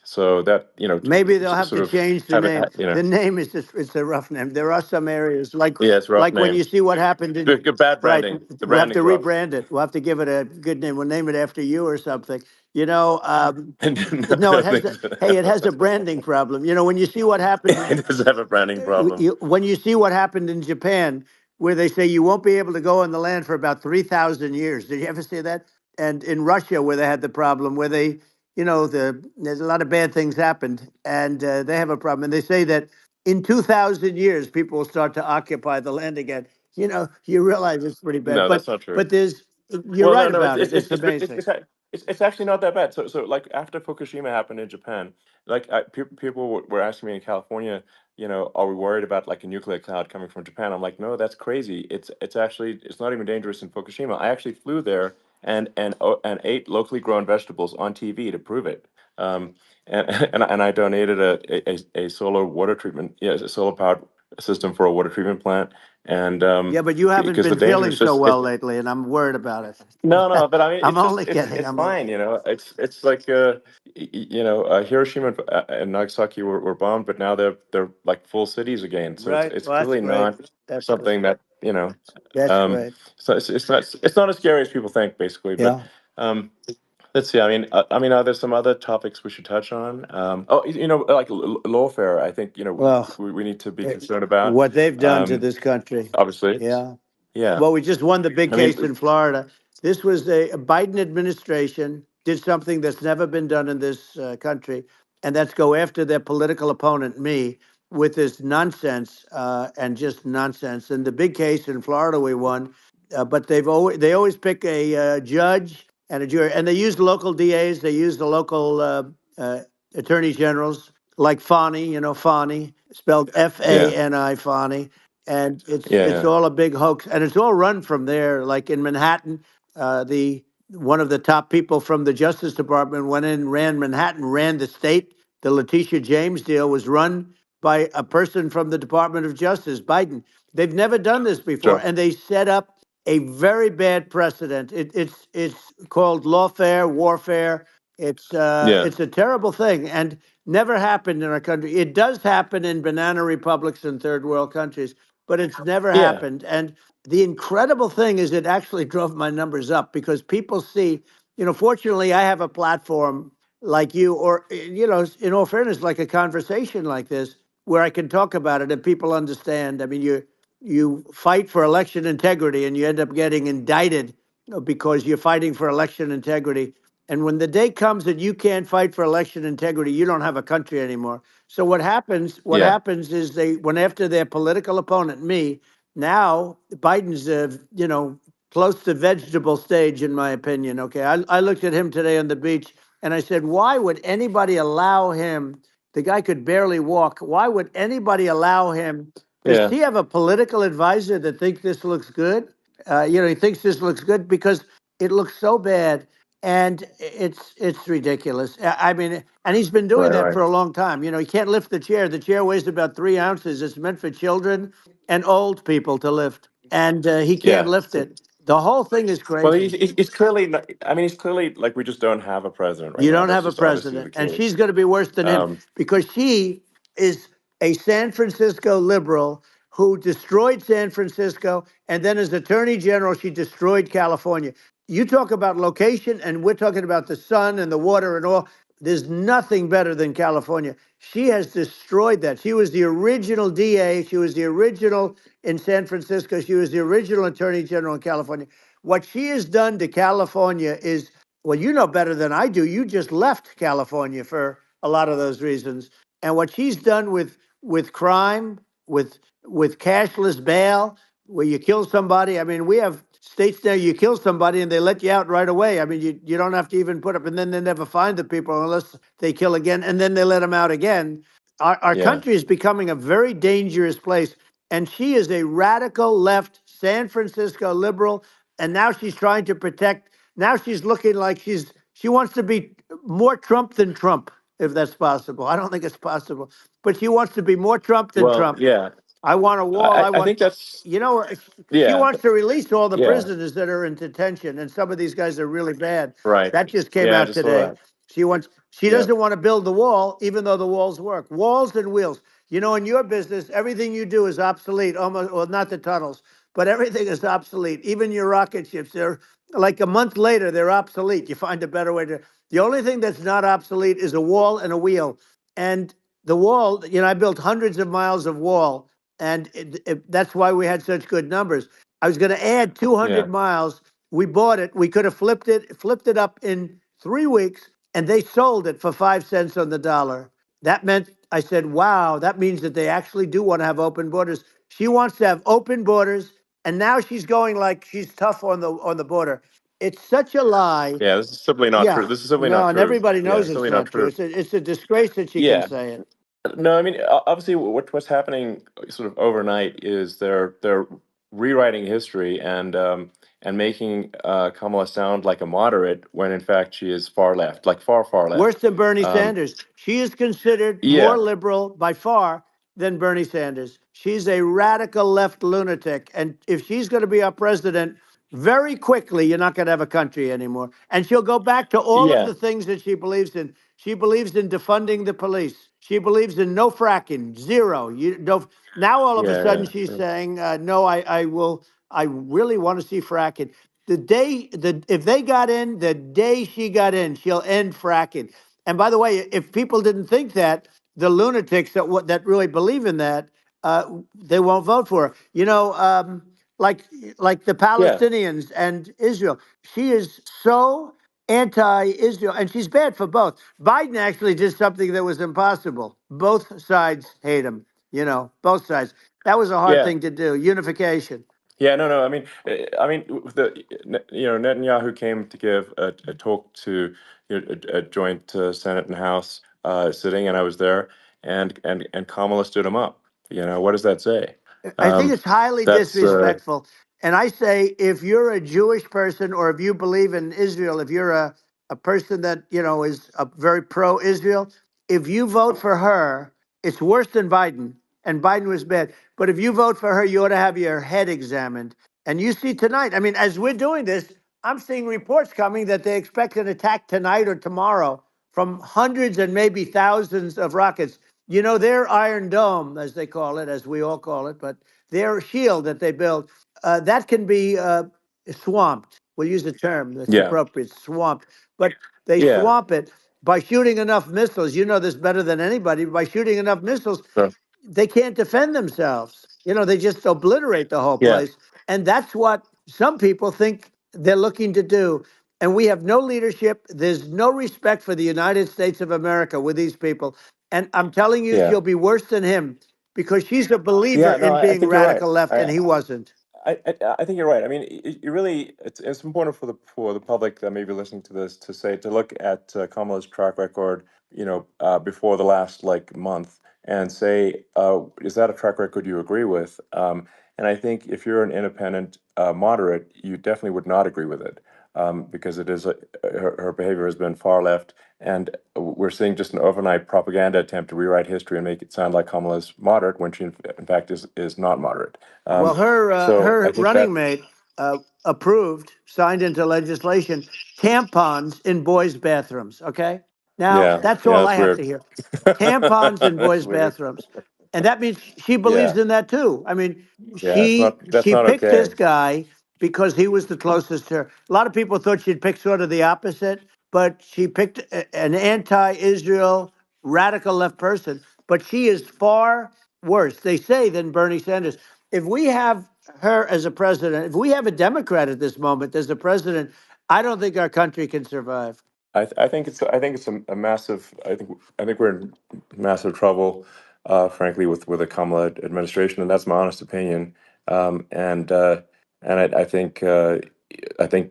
So that Maybe they'll have sort to of change the have it, name. The name is just, it's a rough name. There are some areas yeah, it's a rough like when name. you see what happened in, Good bad right, branding. The we'll have to branding's rough. rebrand it. We'll have to give it a good name. We'll name it after you or something. You know, No, no, no, it has hey, it has a branding problem. When you see what happened, it does have a branding problem. when you see what happened in Japan, where they say you won't be able to go on the land for about 3,000 years. Did you ever see that? And in Russia, where they had the problem, where there's a lot of bad things happened, and they have a problem. And they say that in 2,000 years, people will start to occupy the land again. You realize it's pretty bad, No, but that's not true. but you're Well, no, right no, about it. It's amazing. it's actually not that bad. So like after Fukushima happened in Japan, like people were asking me in California, are we worried about like a nuclear cloud coming from Japan? I'm like, no, that's crazy. It's actually it's not even dangerous in Fukushima. I actually flew there and ate locally grown vegetables on TV to prove it. Um, and I donated a solar water treatment, yeah, a solar powered system for a water treatment plant, and Yeah, but you haven't because the been danger feeling is so just well lately, and I'm worried about no, it. but I mean, I'm it's just only kidding. it's I'm only fine, It's like Hiroshima and Nagasaki were bombed, but now they're like full cities again. So right. it's Well, that's really great. not That's great. something that That's um, great. so it's not as scary as people think, basically. But Yeah. um, let's see. I mean, are there some other topics we should touch on? Oh, like lawfare. I think Well, we need to be concerned about. what they've done to Um, this country. obviously, Yeah. yeah. Well, we just won the big I mean, case in Florida. This was a Biden administration did something that's never been done in this country, and that's go after their political opponent, me, with this nonsense and just nonsense. And the big case in Florida we won, but they always pick a judge and a jury, and they use local DAs, they use the local uh, attorney generals like Fani, Fani, spelled yeah, Fani, Fani, and it's yeah, it's yeah. all a big hoax, and it's all run from there. Like in Manhattan, the one of the top people from the Justice Department went in, ran Manhattan, ran the state. The Letitia James deal was run by a person from the Department of Justice, Biden. They've never done this before, Sure. and they set up a very bad precedent. It's called lawfare, warfare. It's uh, Yeah. it's a terrible thing, and never happened in our country. It does happen in banana republics and third world countries, but it's never Yeah. happened. And the incredible thing is, it actually drove my numbers up because people see, fortunately, I have a platform like you, or, in all fairness, like a conversation like this, where I can talk about it and people understand. I mean, you fight for election integrity and you end up getting indicted because you're fighting for election integrity. And when the day comes that you can't fight for election integrity, you don't have a country anymore. So what happens? What Yeah. happens is they went after their political opponent, me. Now Biden's, close to vegetable stage, in my opinion. Okay, I looked at him today on the beach, and I said, why would anybody allow him? The guy could barely walk. Why would anybody allow him? Does Yeah. he have a political advisor that thinks this looks good? He thinks this looks good because it looks so bad. And it's ridiculous. I mean, and he's been doing Right, that right. for a long time. You know, he can't lift the chair. The chair weighs about 3 ounces. It's meant for children and old people to lift, and he can't Yeah. lift it. The whole thing is Well, crazy. he's clearly not, I mean, he's clearly like we just don't have a president right You now. don't That's have a just obviously the president, and case. she's going to be worse than him Um, because she is a San Francisco liberal who destroyed San Francisco, and then as Attorney General, she destroyed California. You talk about location, and we're talking about the sun and the water and all. There's nothing better than California. She has destroyed that. She was the original DA. She was the original in San Francisco. She was the original Attorney General in California. What she has done to California is, well, you know better than I do. You just left California for a lot of those reasons. And what she's done with crime, with cashless bail, where you kill somebody. I mean, we have states now you kill somebody and they let you out right away. I mean, you don't have to even put up, and then they never find the people unless they kill again, and then they let them out again. Our yeah. country is becoming a very dangerous place. And she is a radical left San Francisco liberal. And now she's trying to protect. Now she's looking like she wants to be more Trump than Trump, if that's possible. I don't think it's possible, but she wants to be more Trump than Well, Trump. yeah. I want a wall. I I want, think that's you know, she yeah, wants to release all the yeah. prisoners that are in detention, and some of these guys are really bad. Right. That just came Yeah, I out just saw today. that. She Yeah. doesn't want to build the wall, even though the walls work. Walls and wheels. You know, in your business, everything you do is obsolete. Almost, well, not the tunnels, but everything is obsolete. Even your rocket ships, they're like a month later, they're obsolete. You find a better way to. The only thing that's not obsolete is a wall and a wheel. And the wall, you know, I built hundreds of miles of wall, and that's why we had such good numbers. I was going to add Yeah. 200 miles. We bought it. We could have flipped it up in 3 weeks, and they sold it for 5 cents on the dollar. That meant I said, "Wow, that means that they actually do want to have open borders." She wants to have open borders, and now she's going like she's tough on the border. It's such a lie. Yeah, this is simply not true. Yeah, This is simply not no, and true. everybody Yeah, knows it's it's simply not not true. true. It's a disgrace that she can Yeah. say it. No, I mean, obviously, what's happening sort of overnight is they're rewriting history and making Kamala sound like a moderate when in fact she is far left, like far Worse left. than Bernie Um, Sanders. She is considered more yeah, liberal by far than Bernie Sanders. She's a radical left lunatic. And if she's going to be our president, very quickly, you're not going to have a country anymore. And she'll go back to all of yeah, the things that she believes in. She believes in defunding the police. She believes in no fracking, zero. You don't. Now all of a yeah, sudden yeah, she's sure. saying, "No, I will. I really want to see fracking." If they got in, the day she got in, she'll end fracking. And by the way, if people didn't think that, the lunatics that really believe in that, they won't vote for her. You know, like like the Yeah, Palestinians and Israel. She is so anti-Israel, and she's bad for both. Biden actually did something that was impossible. Both sides hate him. You know, both sides. That was a hard yeah. thing to do. Unification. Yeah, no, no. I mean, Netanyahu came to give a talk to a joint Senate and House sitting, and I was there, and Kamala stood him up. What does that say? I think Um, it's highly that's disrespectful. And I say, if you're a Jewish person or if you believe in Israel, if you're a person that, you know, is a very pro Israel, if you vote for her, it's worse than Biden. And Biden was bad. But if you vote for her, you ought to have your head examined. And you see tonight, I mean, as we're doing this, I'm seeing reports coming that they expect an attack tonight or tomorrow from hundreds and maybe thousands of rockets. You know, their Iron Dome, as they call it, as we all call it, but their shield that they build, that can be swamped. We'll use a term that's yeah, appropriate, swamped. But they yeah. swamp it by shooting enough missiles. You know this better than anybody. By shooting enough missiles, So, they can't defend themselves. You know, they just obliterate the whole yeah, place. And that's what some people think they're looking to do. And we have no leadership. There's no respect for the United States of America with these people. And I'm telling you, yeah, she'll be worse than him because she's a believer yeah. No, in I being think you're right. radical left, and he wasn't. I think you're right. I mean, it really it's important for the public that may be listening to this to look at Kamala's track record, before the last like month, and say, is that a track record you agree with? And I think if you're an independent moderate, you definitely would not agree with it. because it is her behavior has been far left, and we're seeing just an overnight propaganda attempt to rewrite history and make it sound like Kamala's moderate when she in fact is not moderate. Well, So I her think running that mate approved, signed into legislation, tampons in boys' bathrooms. Okay, now yeah, that's yeah, all I that's have to weird. hear. Tampons in That's boys' weird. bathrooms, and that means she believes Yeah, in that too. I mean, yeah, that's she not picked this okay. guy because he was the closest to her. A lot of people thought she'd pick sort of the opposite, but she picked an anti-Israel radical left person. But she is far worse, they say, than Bernie Sanders. If we have her as a president, if we have a Democrat at this moment as a president, I don't think our country can survive. I think it's a massive. I think we're in massive trouble, frankly, with the Kamala administration, and that's my honest opinion. And I think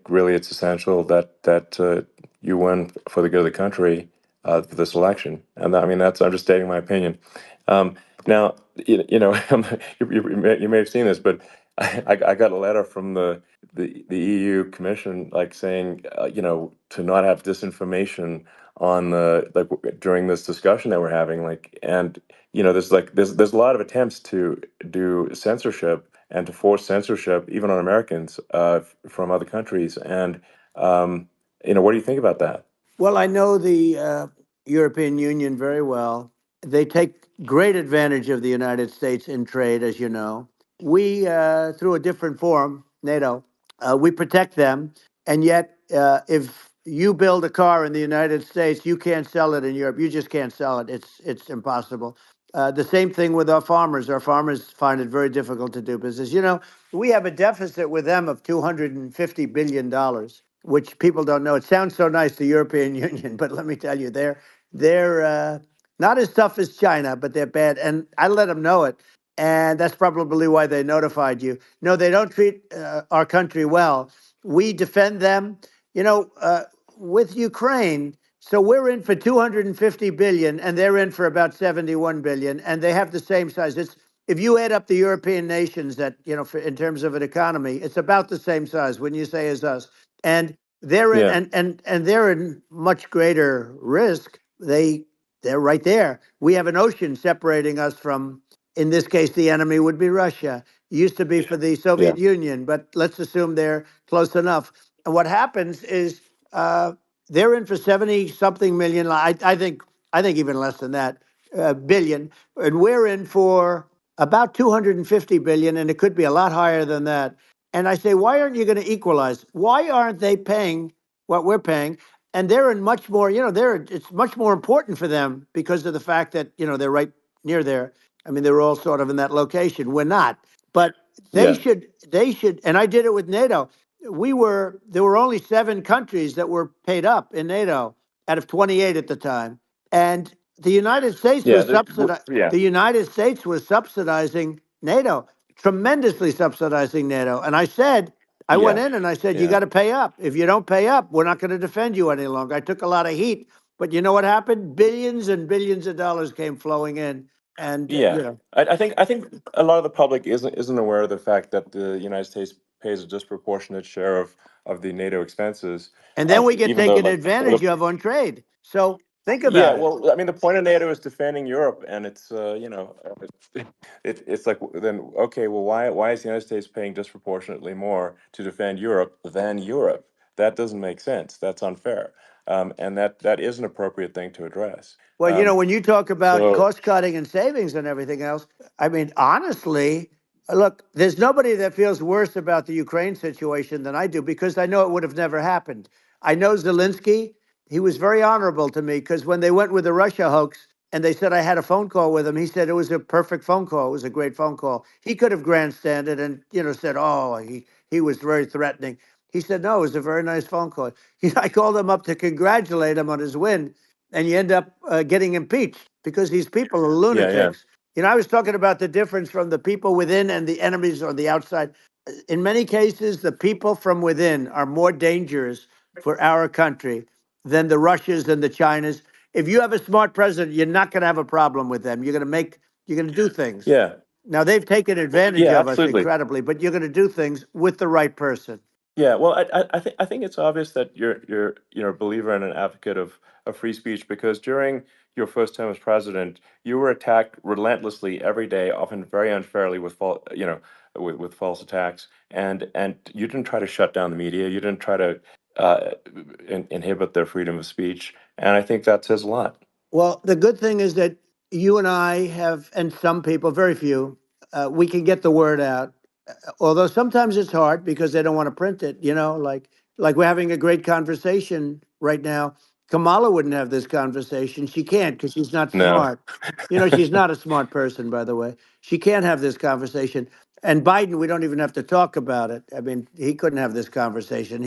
really it's essential that you win for the good of the country for this election. And I mean that's I'm just stating my opinion. Now you know you may have seen this, but I got a letter from the EU Commission, like saying, to not have disinformation on the during this discussion that we're having, and there's a lot of attempts to do censorship and to force censorship even on Americans from other countries, and what do you think about that? Well, I know the European Union very well. They take great advantage of the United States in trade, as you know. We, through a different forum, NATO, we protect them. And yet, if you build a car in the United States, you can't sell it in Europe. You just can't sell it. It's impossible. The same thing with our farmers. Our farmers find it very difficult to do business. You know, we have a deficit with them of $250 billion, which people don't know. It sounds so nice, the European Union, but let me tell you, they're not as tough as China, but they're bad. And I let them know it, and that's probably why they notified you. No, they don't treat our country well. We defend them, you know, with Ukraine. So we're in for 250 billion, and they're in for about 71 billion, and they have the same size. It's if you add up the European nations that in terms of an economy, it's about the same size. Wouldn't you say as us? And they're in Yeah, and they're in much greater risk. They're right there. We have an ocean separating us from, in this case, the enemy would be Russia. Used to be for the yeah, Soviet Union, but let's assume they're close enough. And what happens is they're in for 70 something million. I think even less than that, billion, and we're in for about 250 billion, and it could be a lot higher than that. And I say, why aren't you going to equalize? Why aren't they paying what we're paying? And they're in much more, it's much more important for them because of the fact that, they're right near there. I mean, they're all sort of in that location. We're not. But yeah, they should, and I did it with NATO. There were only 7 countries that were paid up in NATO out of 28 at the time. And the United States yeah, was the United States was subsidizing NATO, tremendously subsidizing NATO. And I went yeah, in and I said, you yeah, got to pay up. If you don't pay up, we're not going to defend you any longer. I took a lot of heat, but you know what happened? Billions and billions of dollars came flowing in, and yeah. I think a lot of the public isn't aware of the fact that the United States pays a disproportionate share of the NATO expenses, and then we get even though taken advantage of on trade. So think yeah, about it. well, I mean, the point of NATO is defending Europe, and it's it's like, then okay, well, why is the United States paying disproportionately more to defend Europe than Europe? That doesn't make sense. That's unfair, and that is an appropriate thing to address. Well, when you talk about So cost cutting and savings and everything else, I mean, honestly, look, there's nobody that feels worse about the Ukraine situation than I do because I know it would have never happened. I know Zelensky. He was very honorable to me because when they went with the Russia hoax and they said I had a phone call with him, he said it was a perfect phone call. It was a great phone call. He could have grandstanded and said, "Oh, he was very threatening." He said, "No, it was a very nice phone call." I called him up to congratulate him on his win, and you end up getting impeached because these people are yeah, yeah, lunatics. I was talking about the difference from the people within and the enemies on the outside. In many cases, the people from within are more dangerous for our country than the Russias and the Chinas. If you have a smart president, you're not going to have a problem with them. You're going to do things. yeah, Now they've taken advantage yeah, of us absolutely. incredibly, but you're going to do things with the right person. Yeah, well, I think it's obvious that you're a believer and an advocate of free speech, because during your first term as president, you were attacked relentlessly every day, often very unfairly, with with false attacks, and you didn't try to shut down the media. You didn't try to uh, inhibit their freedom of speech, and I think that says a lot. Well, the good thing is that you and I have, and some people, very few, we can get the word out. Although sometimes it's hard because they don't want to print it. Like we're having a great conversation right now. Kamala wouldn't have this conversation. She can't because she's not No. smart. She's not a smart person, by the way. She can't have this conversation. And Biden, we don't even have to talk about it. I mean, he couldn't have this conversation.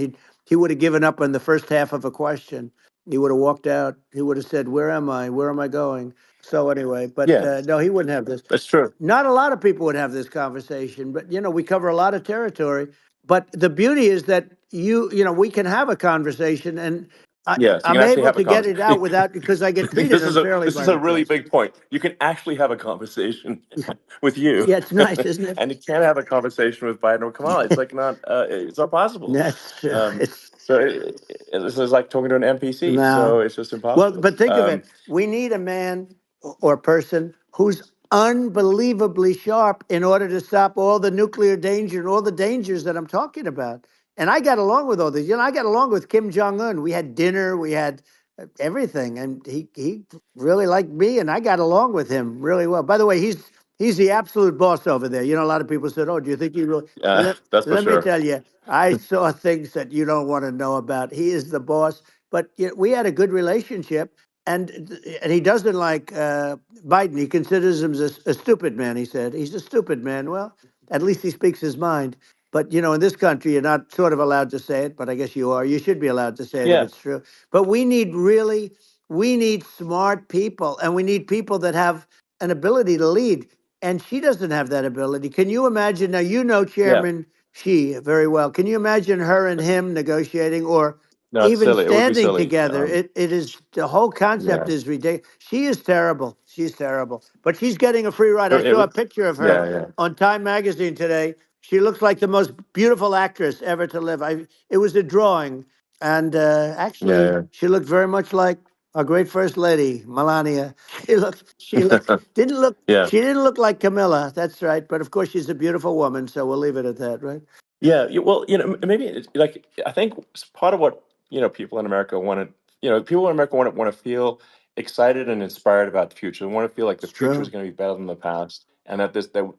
He would have given up on the first half of a question. He would have walked out. He would have said, "Where am I? Where am I going?" So anyway, but Yeah, no, he wouldn't have this. that's true. Not a lot of people would have this conversation, but we cover a lot of territory. But the beauty is that we can have a conversation, and Yes, you I'm can actually able have a to get it out conversation. without because I get treated unfairly This by is a the really press. big point. You can actually have a conversation with you, Yeah, it's nice, isn't it? and you can't have a conversation with Biden or Kamala. It's like not. It's not possible. That's true. Um, It's so this is like talking to an NPC. no. So it's just Well, impossible. but think of it. We need a man or person who's unbelievably sharp in order to stop all the nuclear danger and all the dangers that I'm talking about. And I got along with all these. I got along with Kim Jong Un. We had dinner. We had everything, and he really liked me, and I got along with him really well. By the way, he's the absolute boss over there. A lot of people said, "Oh, do you think he really?" That's for Let me sure. tell you, I saw things that you don't want to know about. He is the boss. But we had a good relationship, and he doesn't like Biden. He considers him a stupid man. He said he's a stupid man. Well, at least he speaks his mind. But in this country, you're not sort of allowed to say it. But I guess you are. You should be allowed to say it if Yeah, it's true. But we need smart people, and we need people that have an ability to lead. And she doesn't have that ability. Can you imagine? Now yeah. Chairman Xi very well. Can you imagine her and him negotiating, or No, it's even silly. It would be standing silly. together? It is the whole concept Yeah. is ridiculous. She is terrible. She's terrible. But she's getting a free ride. I It saw a would. picture of her Yeah, yeah, on Time magazine today. She looks like the most beautiful actress ever to live. It was a drawing, and actually, yeah, she looked very much like our great first lady, Melania. She didn't look. yeah. She didn't look like Camilla. That's right. But of course, she's a beautiful woman. So we'll leave it at that, right? Yeah, well, maybe like I think part of what people in America want to, people in America want to feel excited and inspired about the future. They want to feel like the It's future is true. going to be better than the past, and that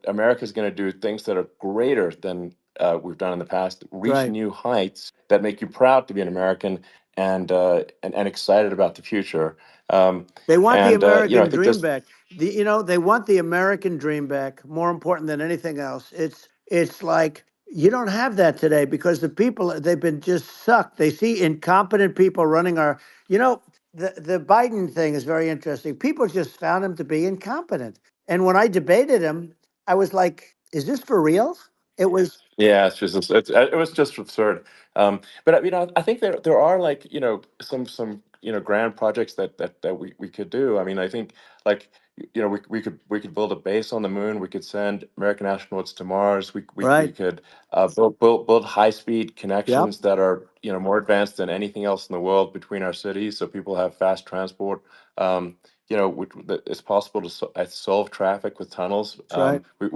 America is going to do things that are greater than we've done in the past, reach Right. new heights that make you proud to be an American, and excited about the future. Um, They want the I American think dream this. back. They want the American dream back. More important than anything else. It's like you don't have that today because the people they've been just sucked. They see incompetent people running our. You know, the Biden thing is very interesting. People just found him to be incompetent. And when I debated him, I was like, "Is this for real?" It was Yeah, it was just absurd. But I think there are like some grand projects that we could do. I mean, I think like we could build a base on the moon. We could send American astronauts to Mars. We right. could build high speed Yep. connections that are more advanced than anything else in the world between our cities, so people have fast transport. Um, that it's possible to solve traffic with tunnels. That's right. We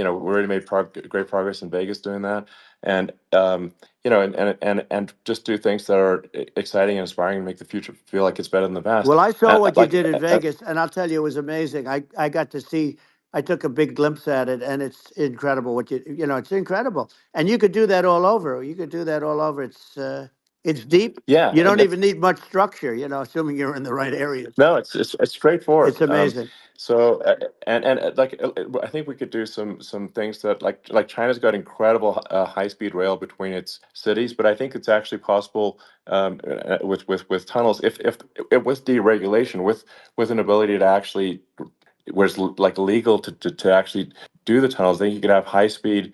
already made great progress in Vegas doing that, and and just do things that are exciting and inspiring and make the future feel like it's better than the past. Well, I saw what you Like, did in Vegas, and I'll tell you, it was amazing. I got to see. I took a big glimpse at it, and it's incredible. It's incredible, and you could do that all over. You could do that all over. It's deep. yeah, You and don't that's even need much structure. Assuming you're in the right areas. no, it's It's straightforward. amazing. So I think we could do some things that like China's got incredible high speed rail between its cities, but I think it's actually possible with tunnels if with deregulation with an ability to actually where it's like legal to actually do the tunnels. Then you could have high speed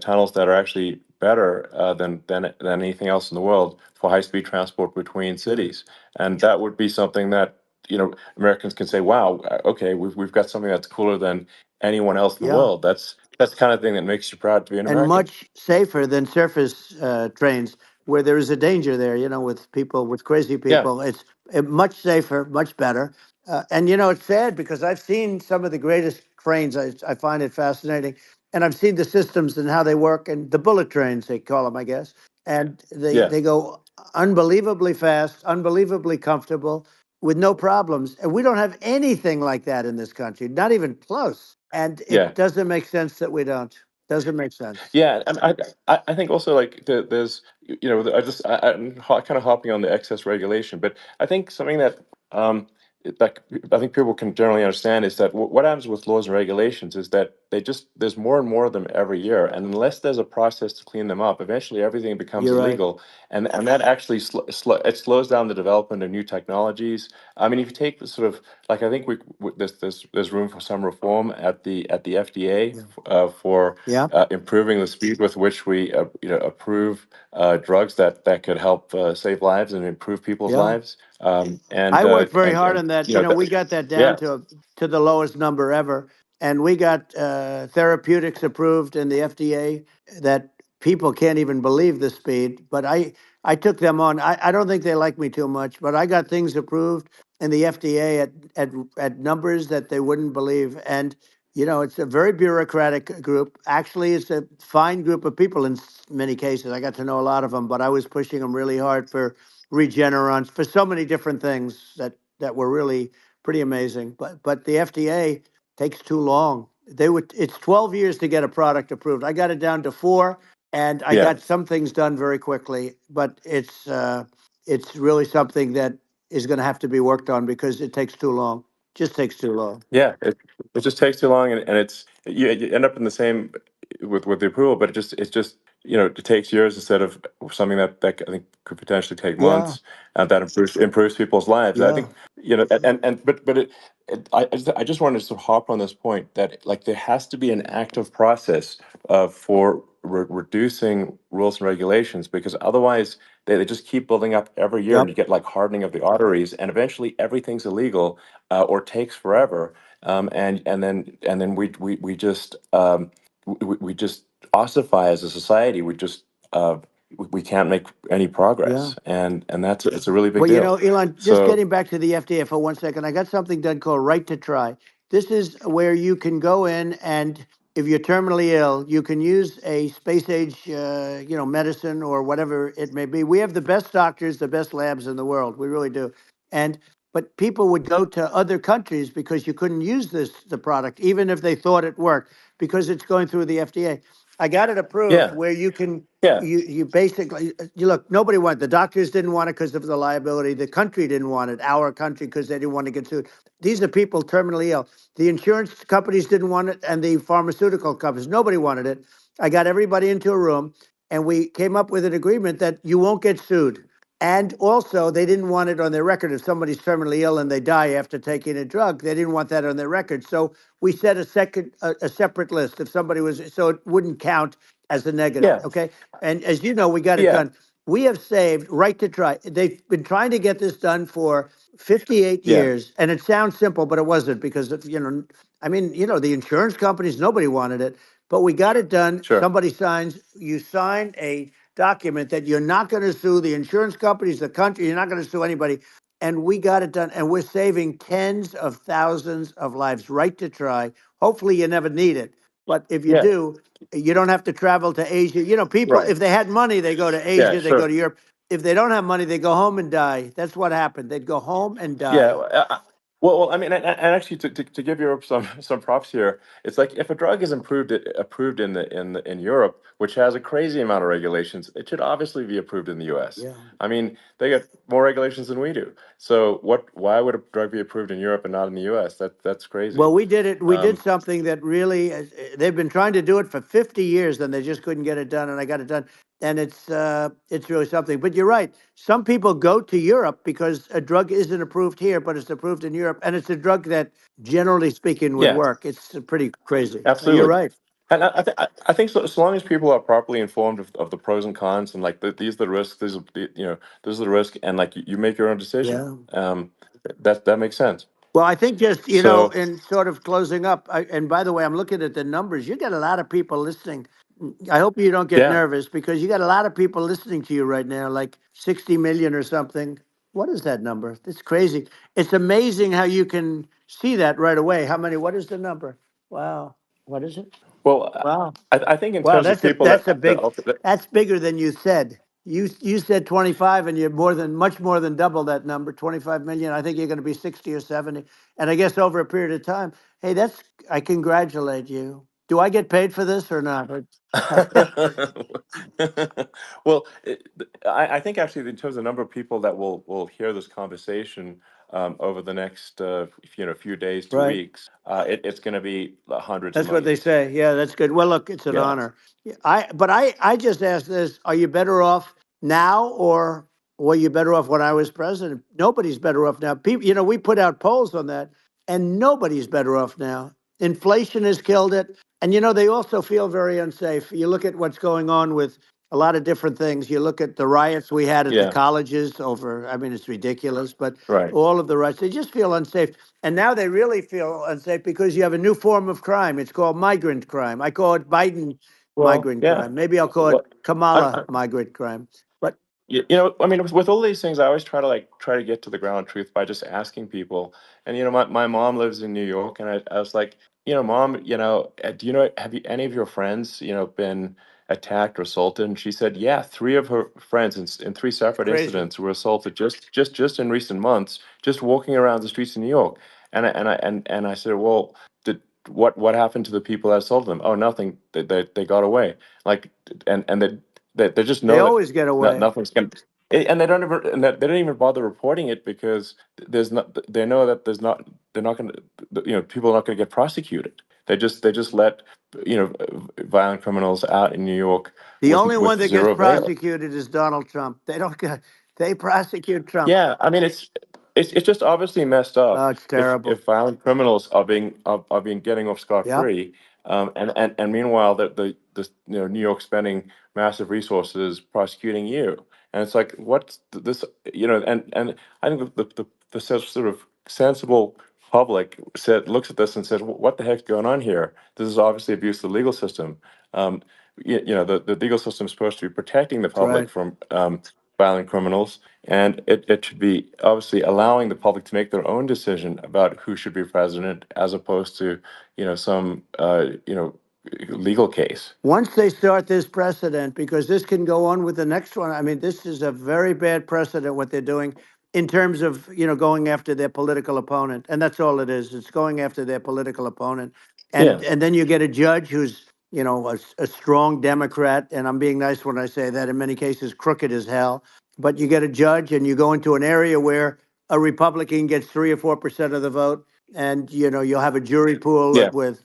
tunnels that are actually better than anything else in the world for high speed transport between Right. cities, and that would be something that Americans can say, "Wow, okay, we've got something that's cooler than anyone else in the Yeah. world." that's the kind of thing that makes you proud to be an and American. much safer than surface trains where there is a danger there, with people, with crazy Yeah, people. It's much safer, much better. And, it's sad because I've seen some of the greatest trains. I find it fascinating. And I've seen the systems and how they work, and the bullet trains, they call them, I guess. And yeah, they go unbelievably fast, unbelievably comfortable with no problems. And we don't have anything like that in this country, not even close. And yeah. it doesn't make sense that we don't. Doesn't make sense. Yeah, and I think also like there's I'm kind of hopping on the excess regulation, but I think something that like I think people can generally understand is that what happens with laws and regulations is that there's more and more of them every year, and unless there's a process to clean them up, eventually everything becomes You're right. illegal, and that actually it slows down the development of new technologies. I mean, if you take the sort of like I think there's room for some reform at the FDA Yeah. for Yeah. improving the speed with which we approve drugs that could help save lives and improve people's Yeah. lives. I worked very hard And on that. you know We got that down yeah, to the lowest number ever, and we got therapeutics approved in the FDA that people can't even believe the speed. But I took them on. I don't think they like me too much, but I got things approved in the FDA at numbers that they wouldn't believe. And it's a very bureaucratic group. Actually, it's a fine group of people in many cases. I got to know a lot of them, but I was pushing them really hard for Regeneron, for so many different things that were really pretty amazing. But the FDA takes too long. It's 12 years to get a product approved. I got it down to 4, and I yeah. got some things done very quickly. But it's really something that is going to have to be worked on because it takes too long. Just takes too long. Yeah, it just takes too long, and it's you end up in the same with the approval, but it's just it takes years instead of something that I think could potentially take Yeah, months, and that improves people's lives. I yeah, think and but I just wanted to sort of hop on this point that like there has to be an active process for reducing rules and regulations because otherwise they just keep building up every year, and yep, you get like hardening of the arteries, and eventually everything's illegal or takes forever, and then we just ossify as a society. We can't make any yeah. progress, and that's it's a really big Well, deal. Elon, just So getting back to the FDA for 1 second, I got something done called Right to Try. This is where you can go in and if you're terminally ill, you can use a space age, medicine or whatever it may be. We have the best doctors, the best labs in the world. We really do. And but people would go to other countries because you couldn't use the product, even if they thought it worked, because it's going through the FDA. I got it approved yeah, where you can yeah, you basically you look, nobody wanted, the doctors didn't want it because of the liability, the country didn't want it, our country, because they didn't want to get sued. These are people terminally ill. The insurance companies didn't want it, and the pharmaceutical companies, nobody wanted it. I got everybody into a room, and we came up with an agreement that you won't get sued. And also, they didn't want it on their record. If somebody's terminally ill and they die after taking a drug, they didn't want that on their record. So we set a separate list. If somebody was, so it wouldn't count as a negative. yeah, Okay. And as you know, we got it yeah, done. We have saved Right to Try. They've been trying to get this done for 58 yeah. years. And it sounds simple, but it wasn't because, I mean, the insurance companies, nobody wanted it, but we got it done. Sure. Somebody signs, you sign a document that you're not going to sue the insurance companies, the country, you're not going to sue anybody. And we got it done. And we're saving tens of thousands of lives. Right to Try. Hopefully, you never need it. But if you Yeah. do, you don't have to travel to Asia. People, Right. if they had money, they go to Yeah. Asia, they go Sure. to Europe. If they don't have money, they go home and die. That's what happened. They'd go home and Yeah. die. Well, I mean, and actually, to give Europe some props here, it's like if a drug is approved in Europe, which has a crazy amount of regulations, it should obviously be approved in the U.S. Yeah. I mean, they get more regulations than we do. So why would a drug be approved in Europe and not in the U.S.? That's crazy. Well, we did it. We did Um, something that really, they've been trying to do it for 50 years and they just couldn't get it done. And I got it done. And it's really something. But you're right. Some people go to Europe because a drug isn't approved here, but it's approved in Europe. And it's a drug that, generally speaking, would yeah, work. It's pretty crazy. You're absolutely. right. And I think so long as people are properly informed of the pros and cons and like these are the risks, these are the risk, and like you make your own decision. Yeah. That makes sense. Well, I think just, So in sort of closing up, and by the way, I'm looking at the numbers. You got a lot of people listening. I hope you don't get yeah. nervous because you got a lot of people listening to you right now, like 60 million or something. What is that number? It's crazy. It's amazing how you can see that right away. What is the number? Wow. What is it? Well, Wow. I think in Wow, terms of people that's a that big, that's bigger than you said. You said 25 and you're much more than double that number, 25 million. I think you're going to be 60 or 70. And I guess over a period of time, hey, I congratulate you. Do I get paid for this or not? well, I think actually in terms of the number of people that will hear this conversation over the next few days to Right. weeks, it's going to be hundreds of That's what they millions. say. Yeah, that's good. Well, look, it's an Yeah, honor. Yeah, I just asked this: are you better off now, or were you better off when I was president? Nobody's better off now. People, we put out polls on that, and nobody's better off now. Inflation has killed it, and they also feel very unsafe. You look at what's going on with a lot of different things. You look at the riots we had at the yeah, colleges over. I mean, it's ridiculous, but right. all of the riots, they just feel unsafe. And now they really feel unsafe because you have a new form of crime. It's called migrant crime. I call it Biden Well, migrant yeah. crime. Maybe I'll call it Well, Kamala migrant crime. But I mean, with all these things, I always try to get to the ground truth by just asking people. And my mom lives in New York, and I was like, Mom, do you know have any of your friends been attacked or assaulted? And she said, yeah, three of her friends in three it's separate crazy. incidents were assaulted just in recent months, just walking around the streets of New York. And I said, well, did what happened to the people that assaulted them? Oh, nothing. They got away. Like, and they just They know that always get away. nothing's going to, and they don't even, and they don't even bother reporting it because there's not, they know that they're not going to, people are not going to get prosecuted. They just let, violent criminals out in New York The only one with that gets zero bail. prosecuted is Donald Trump. They don't get, they prosecute Trump. Yeah, I mean it's just obviously messed Oh, up it's terrible. if violent criminals are being getting off scot Yep. free, and meanwhile the New York spending massive resources prosecuting you, and it's like what's this and I think the sort of sensible public looks at this and says, what the heck's going on here? This is obviously abuse of the legal system. Um, the legal system is supposed to be protecting the That's public right. from violent criminals, and it should be obviously allowing the public to make their own decision about who should be president, as opposed to some legal case. Once they start this precedent, because this can go on with the next one. I mean, this is a very bad precedent what they're doing in terms of going after their political opponent, and that's all it is. It's going after their political opponent, Yeah, and then you get a judge who's a strong Democrat, and I'm being nice when I say that. In many cases, crooked as hell. But you get a judge, and you go into an area where a Republican gets 3 or 4% of the vote, and you'll have a jury pool yeah, with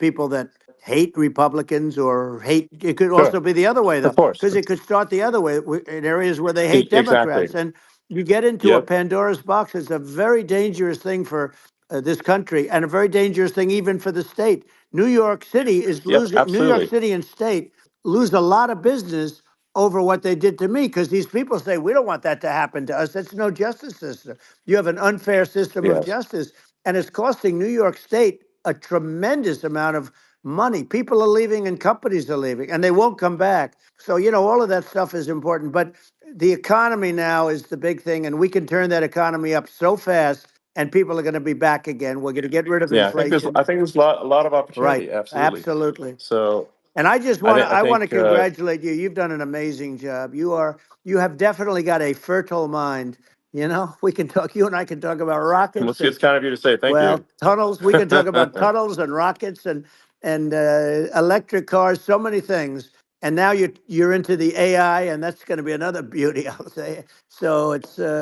people that hate Republicans or hate. It could sure, also be the other way, though, of course, because it could start the other way in areas where they hate exactly. Democrats, and you get into a Yep, Pandora's box. It's a very dangerous thing for this country, and a very dangerous thing even for the state. New York City is yep, losing. New York absolutely. City and state lose a lot of business over what they did to me, because these people say we don't want that to happen to us. That's no justice system. You have an unfair system of Yes, justice, and it's costing New York State a tremendous amount of money. People are leaving and companies are leaving, and they won't come back. So, all of that stuff is important. But the economy now is the big thing, and we can turn that economy up so fast, and people are going to be back again. We're going to get rid of yeah, I think there's inflation. I think there's a lot of Right. opportunity, absolutely. Absolutely. So And I just I want think to I I want to think congratulate you. You've done an amazing job. You have definitely got a fertile mind. We can talk. You and I can talk about well, rockets see, and, it's kind of you to say thank you. well, tunnels. We can talk about tunnels and rockets and electric cars. So many things. And now you're into the AI, and that's going to be another beauty, I'll say. So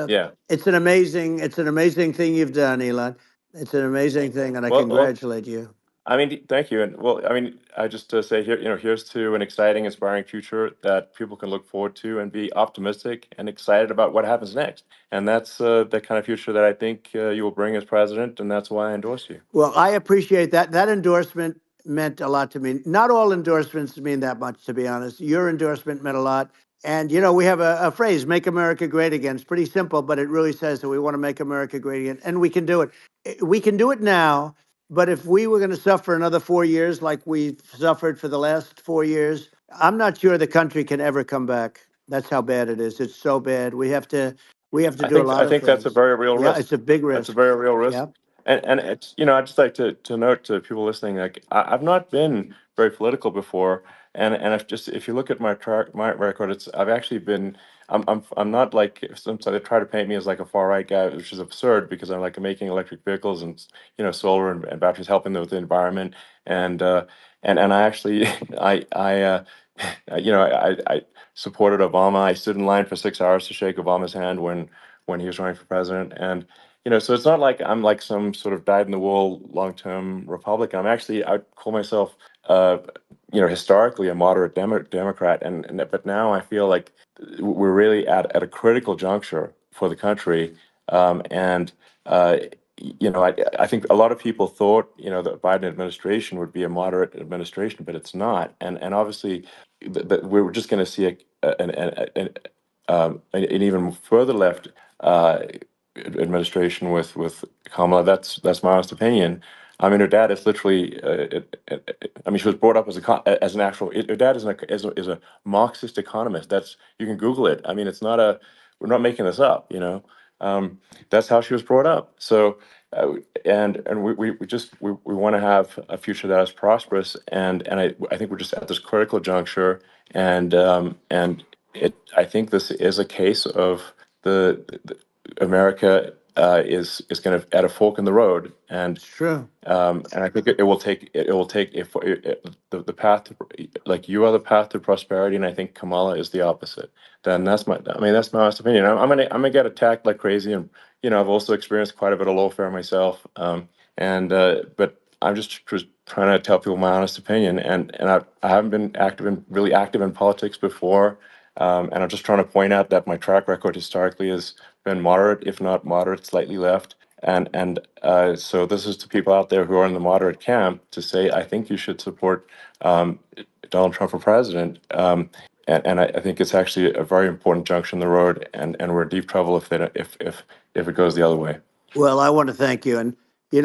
Yeah. it's an amazing thing you've done, Elon. It's an amazing thing, and I Well, congratulate you. I mean, thank you. And well, I mean, I just say here, here's to an exciting, inspiring future that people can look forward to and be optimistic and excited about what happens next. And that's the kind of future that I think you will bring as president, and that's why I endorse you. Well, I appreciate that. That endorsement meant a lot to me. Not all endorsements mean that much, to be honest. Your endorsement meant a lot. And you know, we have a phrase, "Make America Great Again." It's pretty simple, but it really says that we want to make America great again, and we can do it. We can do it now. But if we were going to suffer another 4 years like we've suffered for the last 4 years, I'm not sure the country can ever come back. That's how bad it is. It's so bad. We have to do a I lot of think that's a things. very real Yeah, risk. it's a big That's a risk. very real risk. Yeah, And it's, I'd just like to note to people listening, like I've not been very political before, and if you look at my record, I've actually been. I'm not like some, so they try to paint me as like a far right guy, which is absurd because I'm like making electric vehicles and solar and batteries, helping with the environment, and and I actually I supported Obama. I stood in line for 6 hours to shake Obama's hand when he was running for president, and so it's not like I'm like some sort of dyed in the wool long term Republican. I'd call myself historically a moderate Democrat, and but now I feel like we're really at a critical juncture for the country, and I think a lot of people thought the Biden administration would be a moderate administration, but it's not, and obviously we're just going to see an even further left administration with Kamala. That's my honest opinion. I mean, her dad is literally. I mean, she was brought up as an actual. Her dad is a Marxist economist. You can Google it. I mean, it's not a. We're not making this up. That's how she was brought up. So, and we want to have a future that is prosperous, and I think we're just at this critical juncture, and I think this is a case of the America is kind of at a fork in the road, it's true. and I think it will take if the path to, like you are the path to prosperity, and I think Kamala is the opposite. Then that's my honest opinion. I'm gonna get attacked like crazy, and I've also experienced quite a bit of lawfare myself, and but I'm just trying to tell people my honest opinion, and I haven't been really active in politics before, and I'm just trying to point out that my track record historically has been moderate, if not moderate, slightly left. And so this is to people out there who are in the moderate camp to say, I think you should support um, Donald Trump for president. And I think it's actually a very important junction in the road, and we're in deep trouble if it goes the other way. Well, I want to thank you, and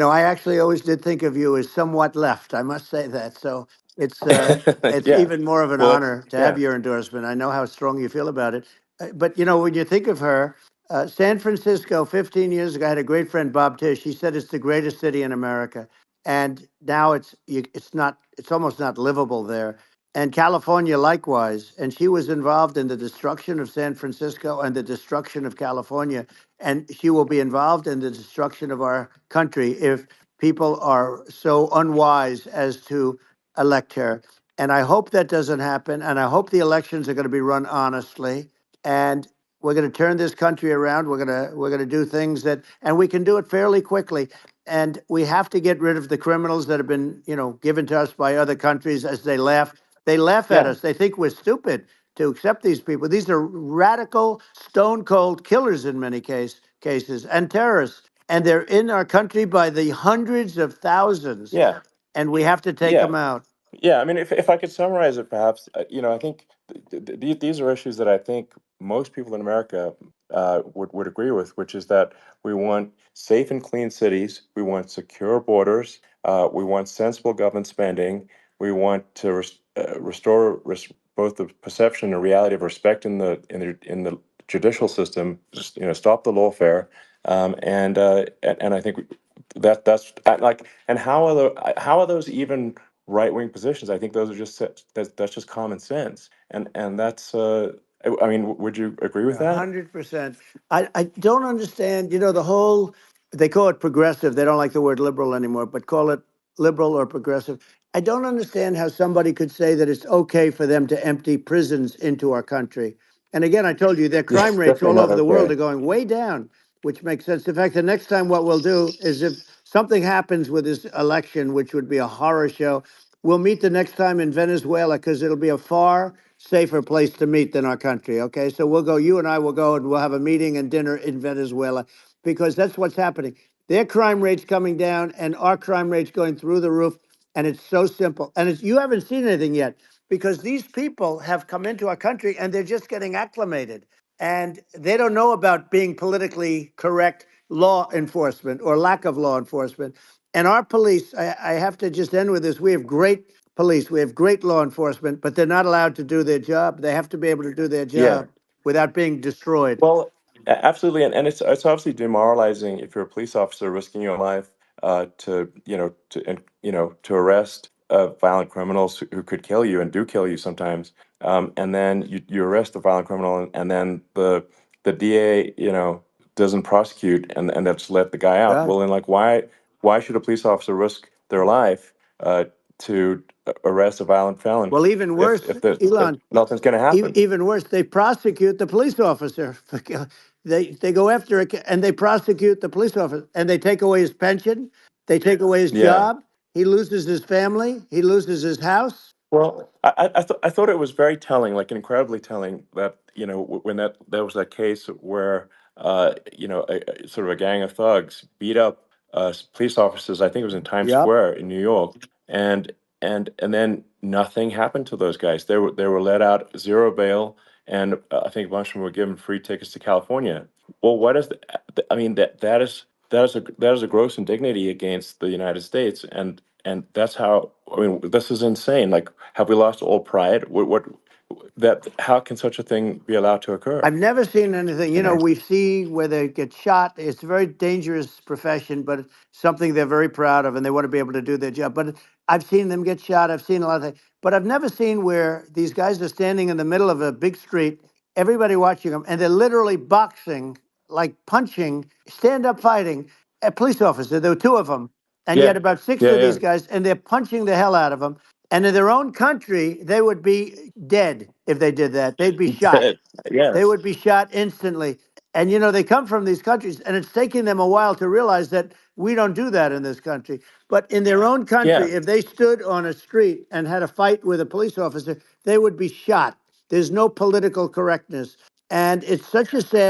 I actually always did think of you as somewhat left. I must say that. So it's Yeah. even more of an Well, that's honor to have yeah. your endorsement. I know how strong you feel about it. But when you think of her, San Francisco, 15 years ago, I had a great friend, Bob Tish. He said it's the greatest city in America, and now it's not. It's almost not livable there. And California likewise. And she was involved in the destruction of San Francisco and the destruction of California, and she will be involved in the destruction of our country if people are so unwise as to elect her. And I hope that doesn't happen. And I hope the elections are going to be run honestly. And we're going to turn this country around. We're going to do things and we can do it fairly quickly. And we have to get rid of the criminals that have been, given to us by other countries as they laugh. They laugh at Yeah. us. They think we're stupid to accept these people. These are radical, stone cold killers in many cases and terrorists. And they're in our country by the hundreds of thousands. Yeah. And we have to take Yeah. them out. Yeah, I mean, if I could summarize it, perhaps, I think these are issues that I think most people in America would agree with, which is that we want safe and clean cities, we want secure borders, we want sensible government spending, we want to restore both the perception and reality of respect in the judicial system, just stop the lawfare, and I think that's like, and how are those even right wing positions? I think those are that's just common sense, and that's I mean, would you agree with that? 100%. I don't understand, the whole, they call it progressive. They don't like the word liberal anymore, but call it liberal or progressive. I don't understand how somebody could say that it's okay for them to empty prisons into our country. And again, I told you their Yeah, crime rates definitely all not over the world are okay. going way down, which makes sense. In fact, the next time what we'll do is if something happens with this election, which would be a horror show, we'll meet the next time in Venezuela because it'll be a far safer place to meet than our country. Okay, so you and I will go and we'll have a meeting and dinner in Venezuela because that's what's happening. Their crime rates coming down and our crime rates going through the roof. And it's so simple. And you haven't seen anything yet because these people have come into our country and they're just getting acclimated. And they don't know about being politically correct law enforcement or lack of law enforcement. And our police, I have to just end with this. We have great police, we have great law enforcement, but they're not allowed to do their job. They have to be able to do their Yeah. job without being destroyed. Well, absolutely, and it's obviously demoralizing if you're a police officer risking your life to to arrest violent criminals who could kill you and do kill you sometimes, and then you arrest the violent criminal and then the DA doesn't prosecute and that's let the guy out. Yeah. Well, then like why should a police officer risk their life to arrest a violent felon Well, even worse, if Elon, nothing's going to happen? even worse, they prosecute the police officer. They go after it and they prosecute the police officer and they take away his pension, they take away his Yeah. job, he loses his family, he loses his house. Well, I thought it was very telling, like incredibly telling, that when there was that case where sort of a gang of thugs beat up police officers. I think it was in Times Yep. Square in New York, and and then nothing happened to those guys. They were let out zero bail, and I think a bunch of them were given free tickets to California. Well, what is I mean that is a gross indignity against the United States, and that's how I mean this is insane. Like, have we lost all pride? What that how can such a thing be allowed to occur? I've never seen anything. You know? We see where they get shot. It's a very dangerous profession, but it's something they're very proud of and they want to be able to do their job. But I've seen them get shot. I've seen a lot of things. But I've never seen where these guys are standing in the middle of a big street, everybody watching them, and they're literally boxing, like punching, stand up fighting a police officer. There were two of them. And Yeah, yet about six yeah, of these yeah. guys, and they're punching the hell out of them. And in their own country, they would be dead if they did that. They'd be shot. They Yes. would be shot instantly. And they come from these countries, and it's taking them a while to realize that we don't do that in this country. But in their own Yeah, country, if they stood on a street and had a fight with a police officer, they would be shot. There's no political correctness, and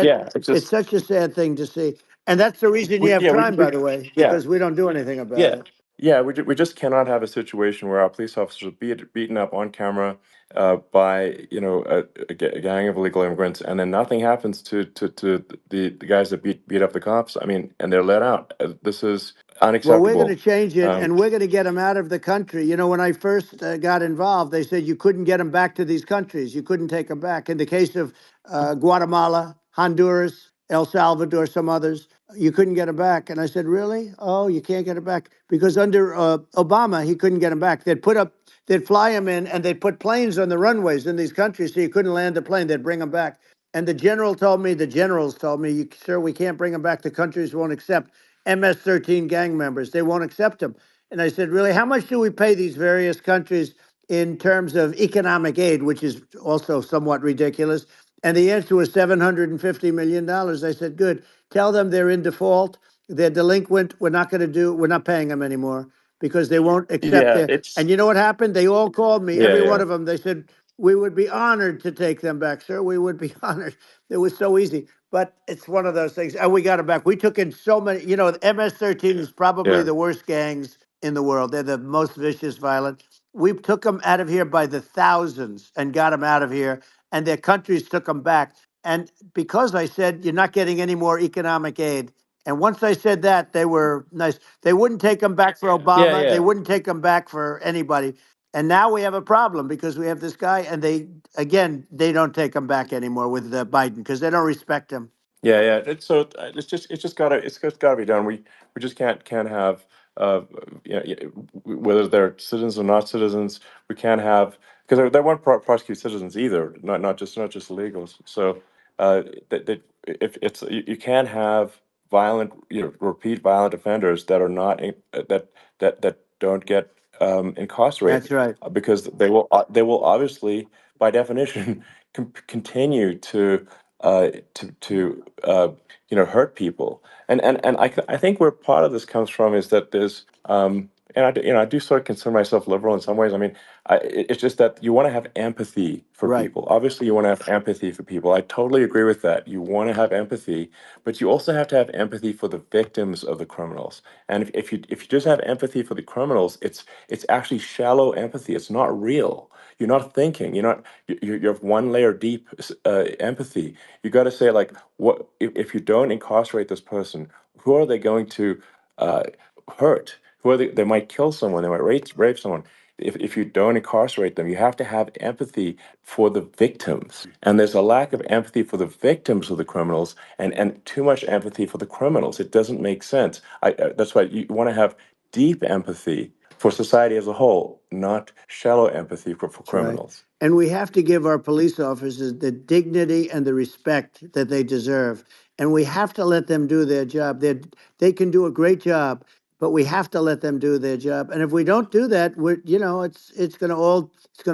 yeah. It's it's just such a sad thing to see. And that's the reason you have crime, by the way, yeah. because we don't do anything about Yeah, it. yeah, we just cannot have a situation where our police officers are beaten up on camera by a gang of illegal immigrants, and then nothing happens to the guys that beat up the cops. I mean, and they're let out. This is Well, we're going to unacceptable. change it, Um, and we're going to get them out of the country. When I first got involved, they said you couldn't get them back to these countries. You couldn't take them back. In the case of Guatemala, Honduras, El Salvador, some others, you couldn't get them back. And I said, really? Oh, you can't get them back because under Obama, he couldn't get them back. They'd fly them in, and they'd put planes on the runways in these countries, so you couldn't land the plane. They'd bring them back. And the generals told me, sir, we can't bring them back. The countries won't accept MS-13 gang members. They won't accept them. And I said, really, how much do we pay these various countries in terms of economic aid, which is also somewhat ridiculous? And the answer was $750 million. I said, good. Tell them they're in default. They're delinquent. We're not paying them anymore because they won't accept yeah, it. And it's you know what happened? They all called me, yeah, every one yeah, of them. They said, we would be honored to take them back, sir. We would be honored. It was so easy. But it's one of those things. And we got it back. We took in so many, the MS-13 is probably yeah, the worst gangs in the world. They're the most vicious, violent. We took them out of here by the thousands and got them out of here. And their countries took them back. And because I said, you're not getting any more economic aid. And once I said that, they were nice. They wouldn't take them back for yeah, Obama. They yeah. wouldn't take them back for anybody. And now we have a problem because we have this guy, and they don't take him back anymore with Biden because they don't respect him. Yeah, yeah. It's just gotta be done. We just can't have whether they're citizens or not citizens. We can't have because they won't prosecute citizens either. Not just illegals. So that if you can't have violent repeat violent offenders that are not that don't get That's incarcerated right. because they will obviously by definition continue to hurt people. And I think where part of this comes from is that there's I do sort of consider myself liberal in some ways. I mean, it's just that you want to have empathy for Right. people. Obviously, you want to have empathy for people. I totally agree with that. You want to have empathy, but you also have to have empathy for the victims of the criminals. And if you just have empathy for the criminals, it's actually shallow empathy. It's not real. You're not thinking. You're one layer deep empathy. You got to say, like, what if you don't incarcerate this person? Who are they going to hurt? Who are they might kill someone. They might rape someone. If you don't incarcerate them, you have to have empathy for the victims. And there's a lack of empathy for the victims of the criminals, and too much empathy for the criminals. It doesn't make sense. That's why you want to have deep empathy for society as a whole, not shallow empathy for That's right. criminals. And we have to give our police officers the dignity and the respect that they deserve. And we have to let them do their job. They can do a great job, but we have to let them do their job. And if we don't do that, it's going to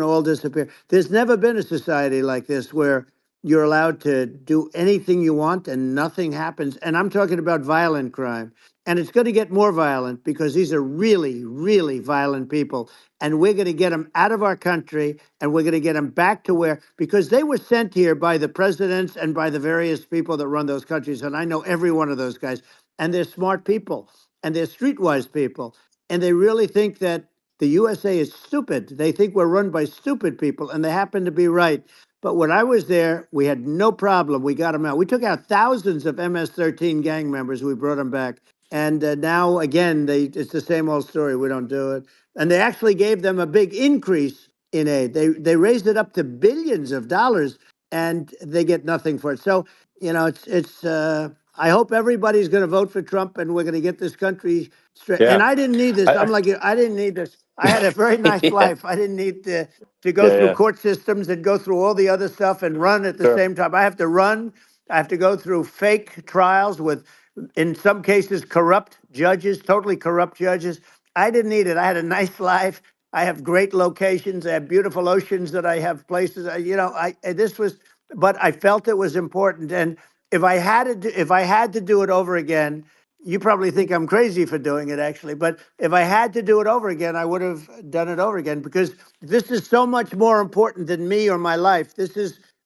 all disappear. There's never been a society like this where you're allowed to do anything you want and nothing happens. And I'm talking about violent crime. And it's going to get more violent because these are really, really violent people. And we're going to get them out of our country, and we're going to get them back to because they were sent here by the presidents and by the various people that run those countries. And I know every one of those guys. And they're smart people, and they're streetwise people. And they really think that the USA is stupid. They think we're run by stupid people, and they happen to be right. But when I was there, we had no problem. We got them out. We took out thousands of MS-13 gang members. We brought them back. And now, again, it's the same old story. We don't do it. And they actually gave them a big increase in aid. They raised it up to billions of dollars, and they get nothing for it. So, it's I hope everybody's going to vote for Trump, and we're going to get this country straight. And Yeah. I didn't need this. I, I'm I, like you. I didn't need this. I had a very nice yeah. life. I didn't need to go Yeah. through Yeah. court systems and go through all the other stuff and run at the Sure. same time. I have to run. I have to go through fake trials with, in some cases, corrupt judges, totally corrupt judges. I didn't need it. I had a nice life. I have great locations. I have beautiful oceans that I have places. This was, but I felt it was important. And if I had to do it over again, you probably think I'm crazy for doing it, actually. But if I had to do it over again, I would have done it over again, because this is so much more important than me or my life.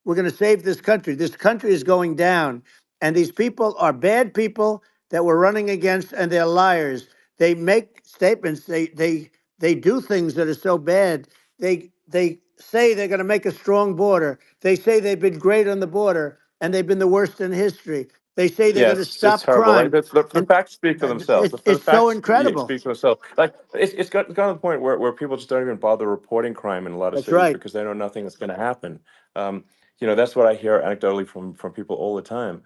We're going to save this country. This country is going down. And these people are bad people that we're running against, and they're liars. They make statements. They do things that are so bad. They say they're going to make a strong border. They say they've been great on the border, and they've been the worst in history. They say they're Yeah, going to it's stop horrible. Like crime, the and facts speak for themselves. The it's so facts incredible. speak for themselves. Like it's gotten to the point where people just don't even bother reporting crime in a lot of That's cities right. because they know nothing is going to happen. Um, that's what I hear anecdotally from people all the time.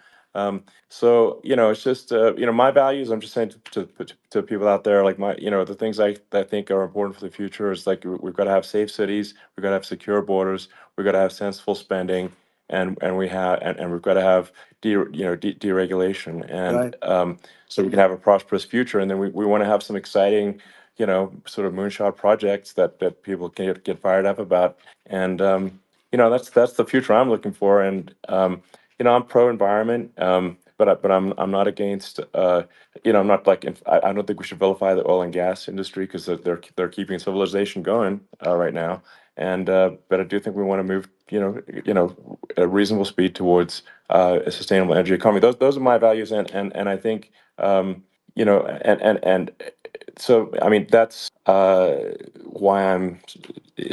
So it's just my values. I'm just saying to people out there, like the things I think are important for the future is, like, we've got to have safe cities, we've got to have secure borders, we've got to have sensible spending, and we've got to have deregulation, and Right. so we can have a prosperous future. And then we want to have some exciting, sort of moonshot projects that people can get fired up about. And that's the future I'm looking for. And I'm pro environment, but I'm not against. I'm not like I don't think we should vilify the oil and gas industry because they're keeping civilization going right now. And but I do think we want to move, a reasonable speed towards a sustainable energy economy. Those are my values, and I think, and so, I mean, that's why I'm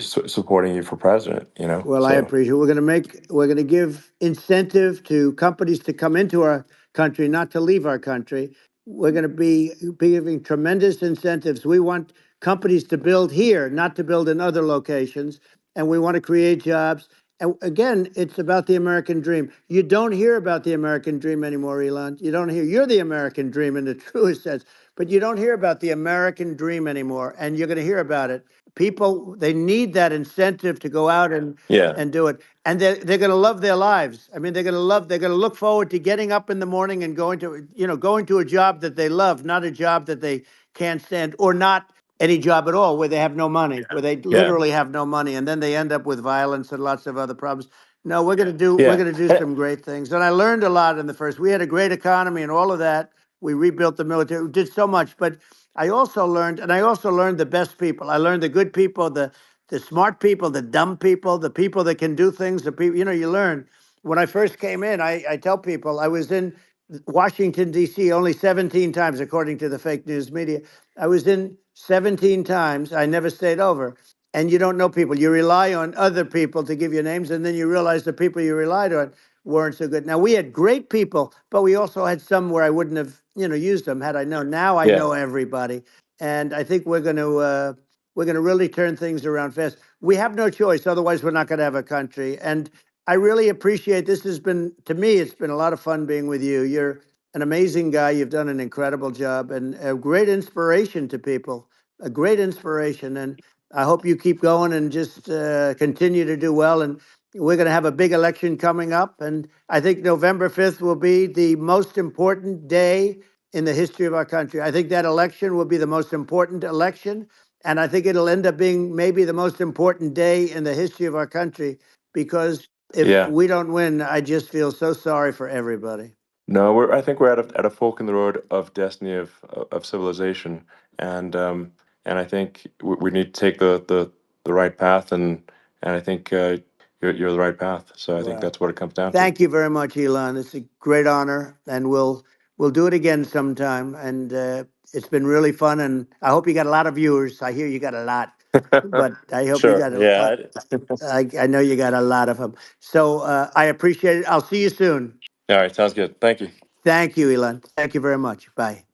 supporting you for president. Well, I So appreciate. We're going to give incentive to companies to come into our country, not to leave our country. We're going to be giving tremendous incentives. We want companies to build here, not to build in other locations, and we want to create jobs. And again, it's about the American dream. You don't hear about the American dream anymore, Elon. You don't hear. You're the American dream in the truest sense, but you don't hear about the American dream anymore, and you're going to hear about it. People, they need that incentive to go out yeah, and do it. And they're going to love their lives. I mean, they're going to look forward to getting up in the morning and going to a job that they love, not a job that they can't stand, or not any job at all where they have no money, where they yeah, literally have no money. And then they end up with violence and lots of other problems. No, we're yeah. going to do some great things. And I learned a lot in the first. We had a great economy and all of that. We rebuilt the military, we did so much, but I also learned, and I also learned the best people. I learned the good people, the smart people, the dumb people, the people that can do things. The people, you learn. When I first came in, I tell people I was in Washington D.C. only 17 times, according to the fake news media. I was in 17 times. I never stayed over. And you don't know people. You rely on other people to give you names, and then you realize the people you relied on weren't so good. Now we had great people, but we also had some where I wouldn't have, used them had I known. Now I Yeah. know everybody, and I think we're going to really turn things around fast. We have no choice, otherwise we're not going to have a country. And I really appreciate this. Has been, to me, it's been a lot of fun being with you. You're an amazing guy. You've done an incredible job and a great inspiration to people. A great inspiration, and I hope you keep going and just continue to do well. And we're going to have a big election coming up, and I think November 5th will be the most important day in the history of our country. I think that election will be the most important election, and I think it'll end up being maybe the most important day in the history of our country, because if Yeah. we don't win, I just feel so sorry for everybody. No, I think we're at a fork in the road of destiny of civilization, and I think we need to take the right path, and I think you're the right path. So I think Well, that's what it comes down to. thank you very much, Elon. It's a great honor, and we'll do it again sometime. And it's been really fun, and I hope you got a lot of viewers. I hear you got a lot, but I hope you Sure. got Yeah. I know you got a lot of them. So I appreciate it. I'll see you soon. All right. Sounds good. Thank you. Thank you, Elon. Thank you very much. Bye.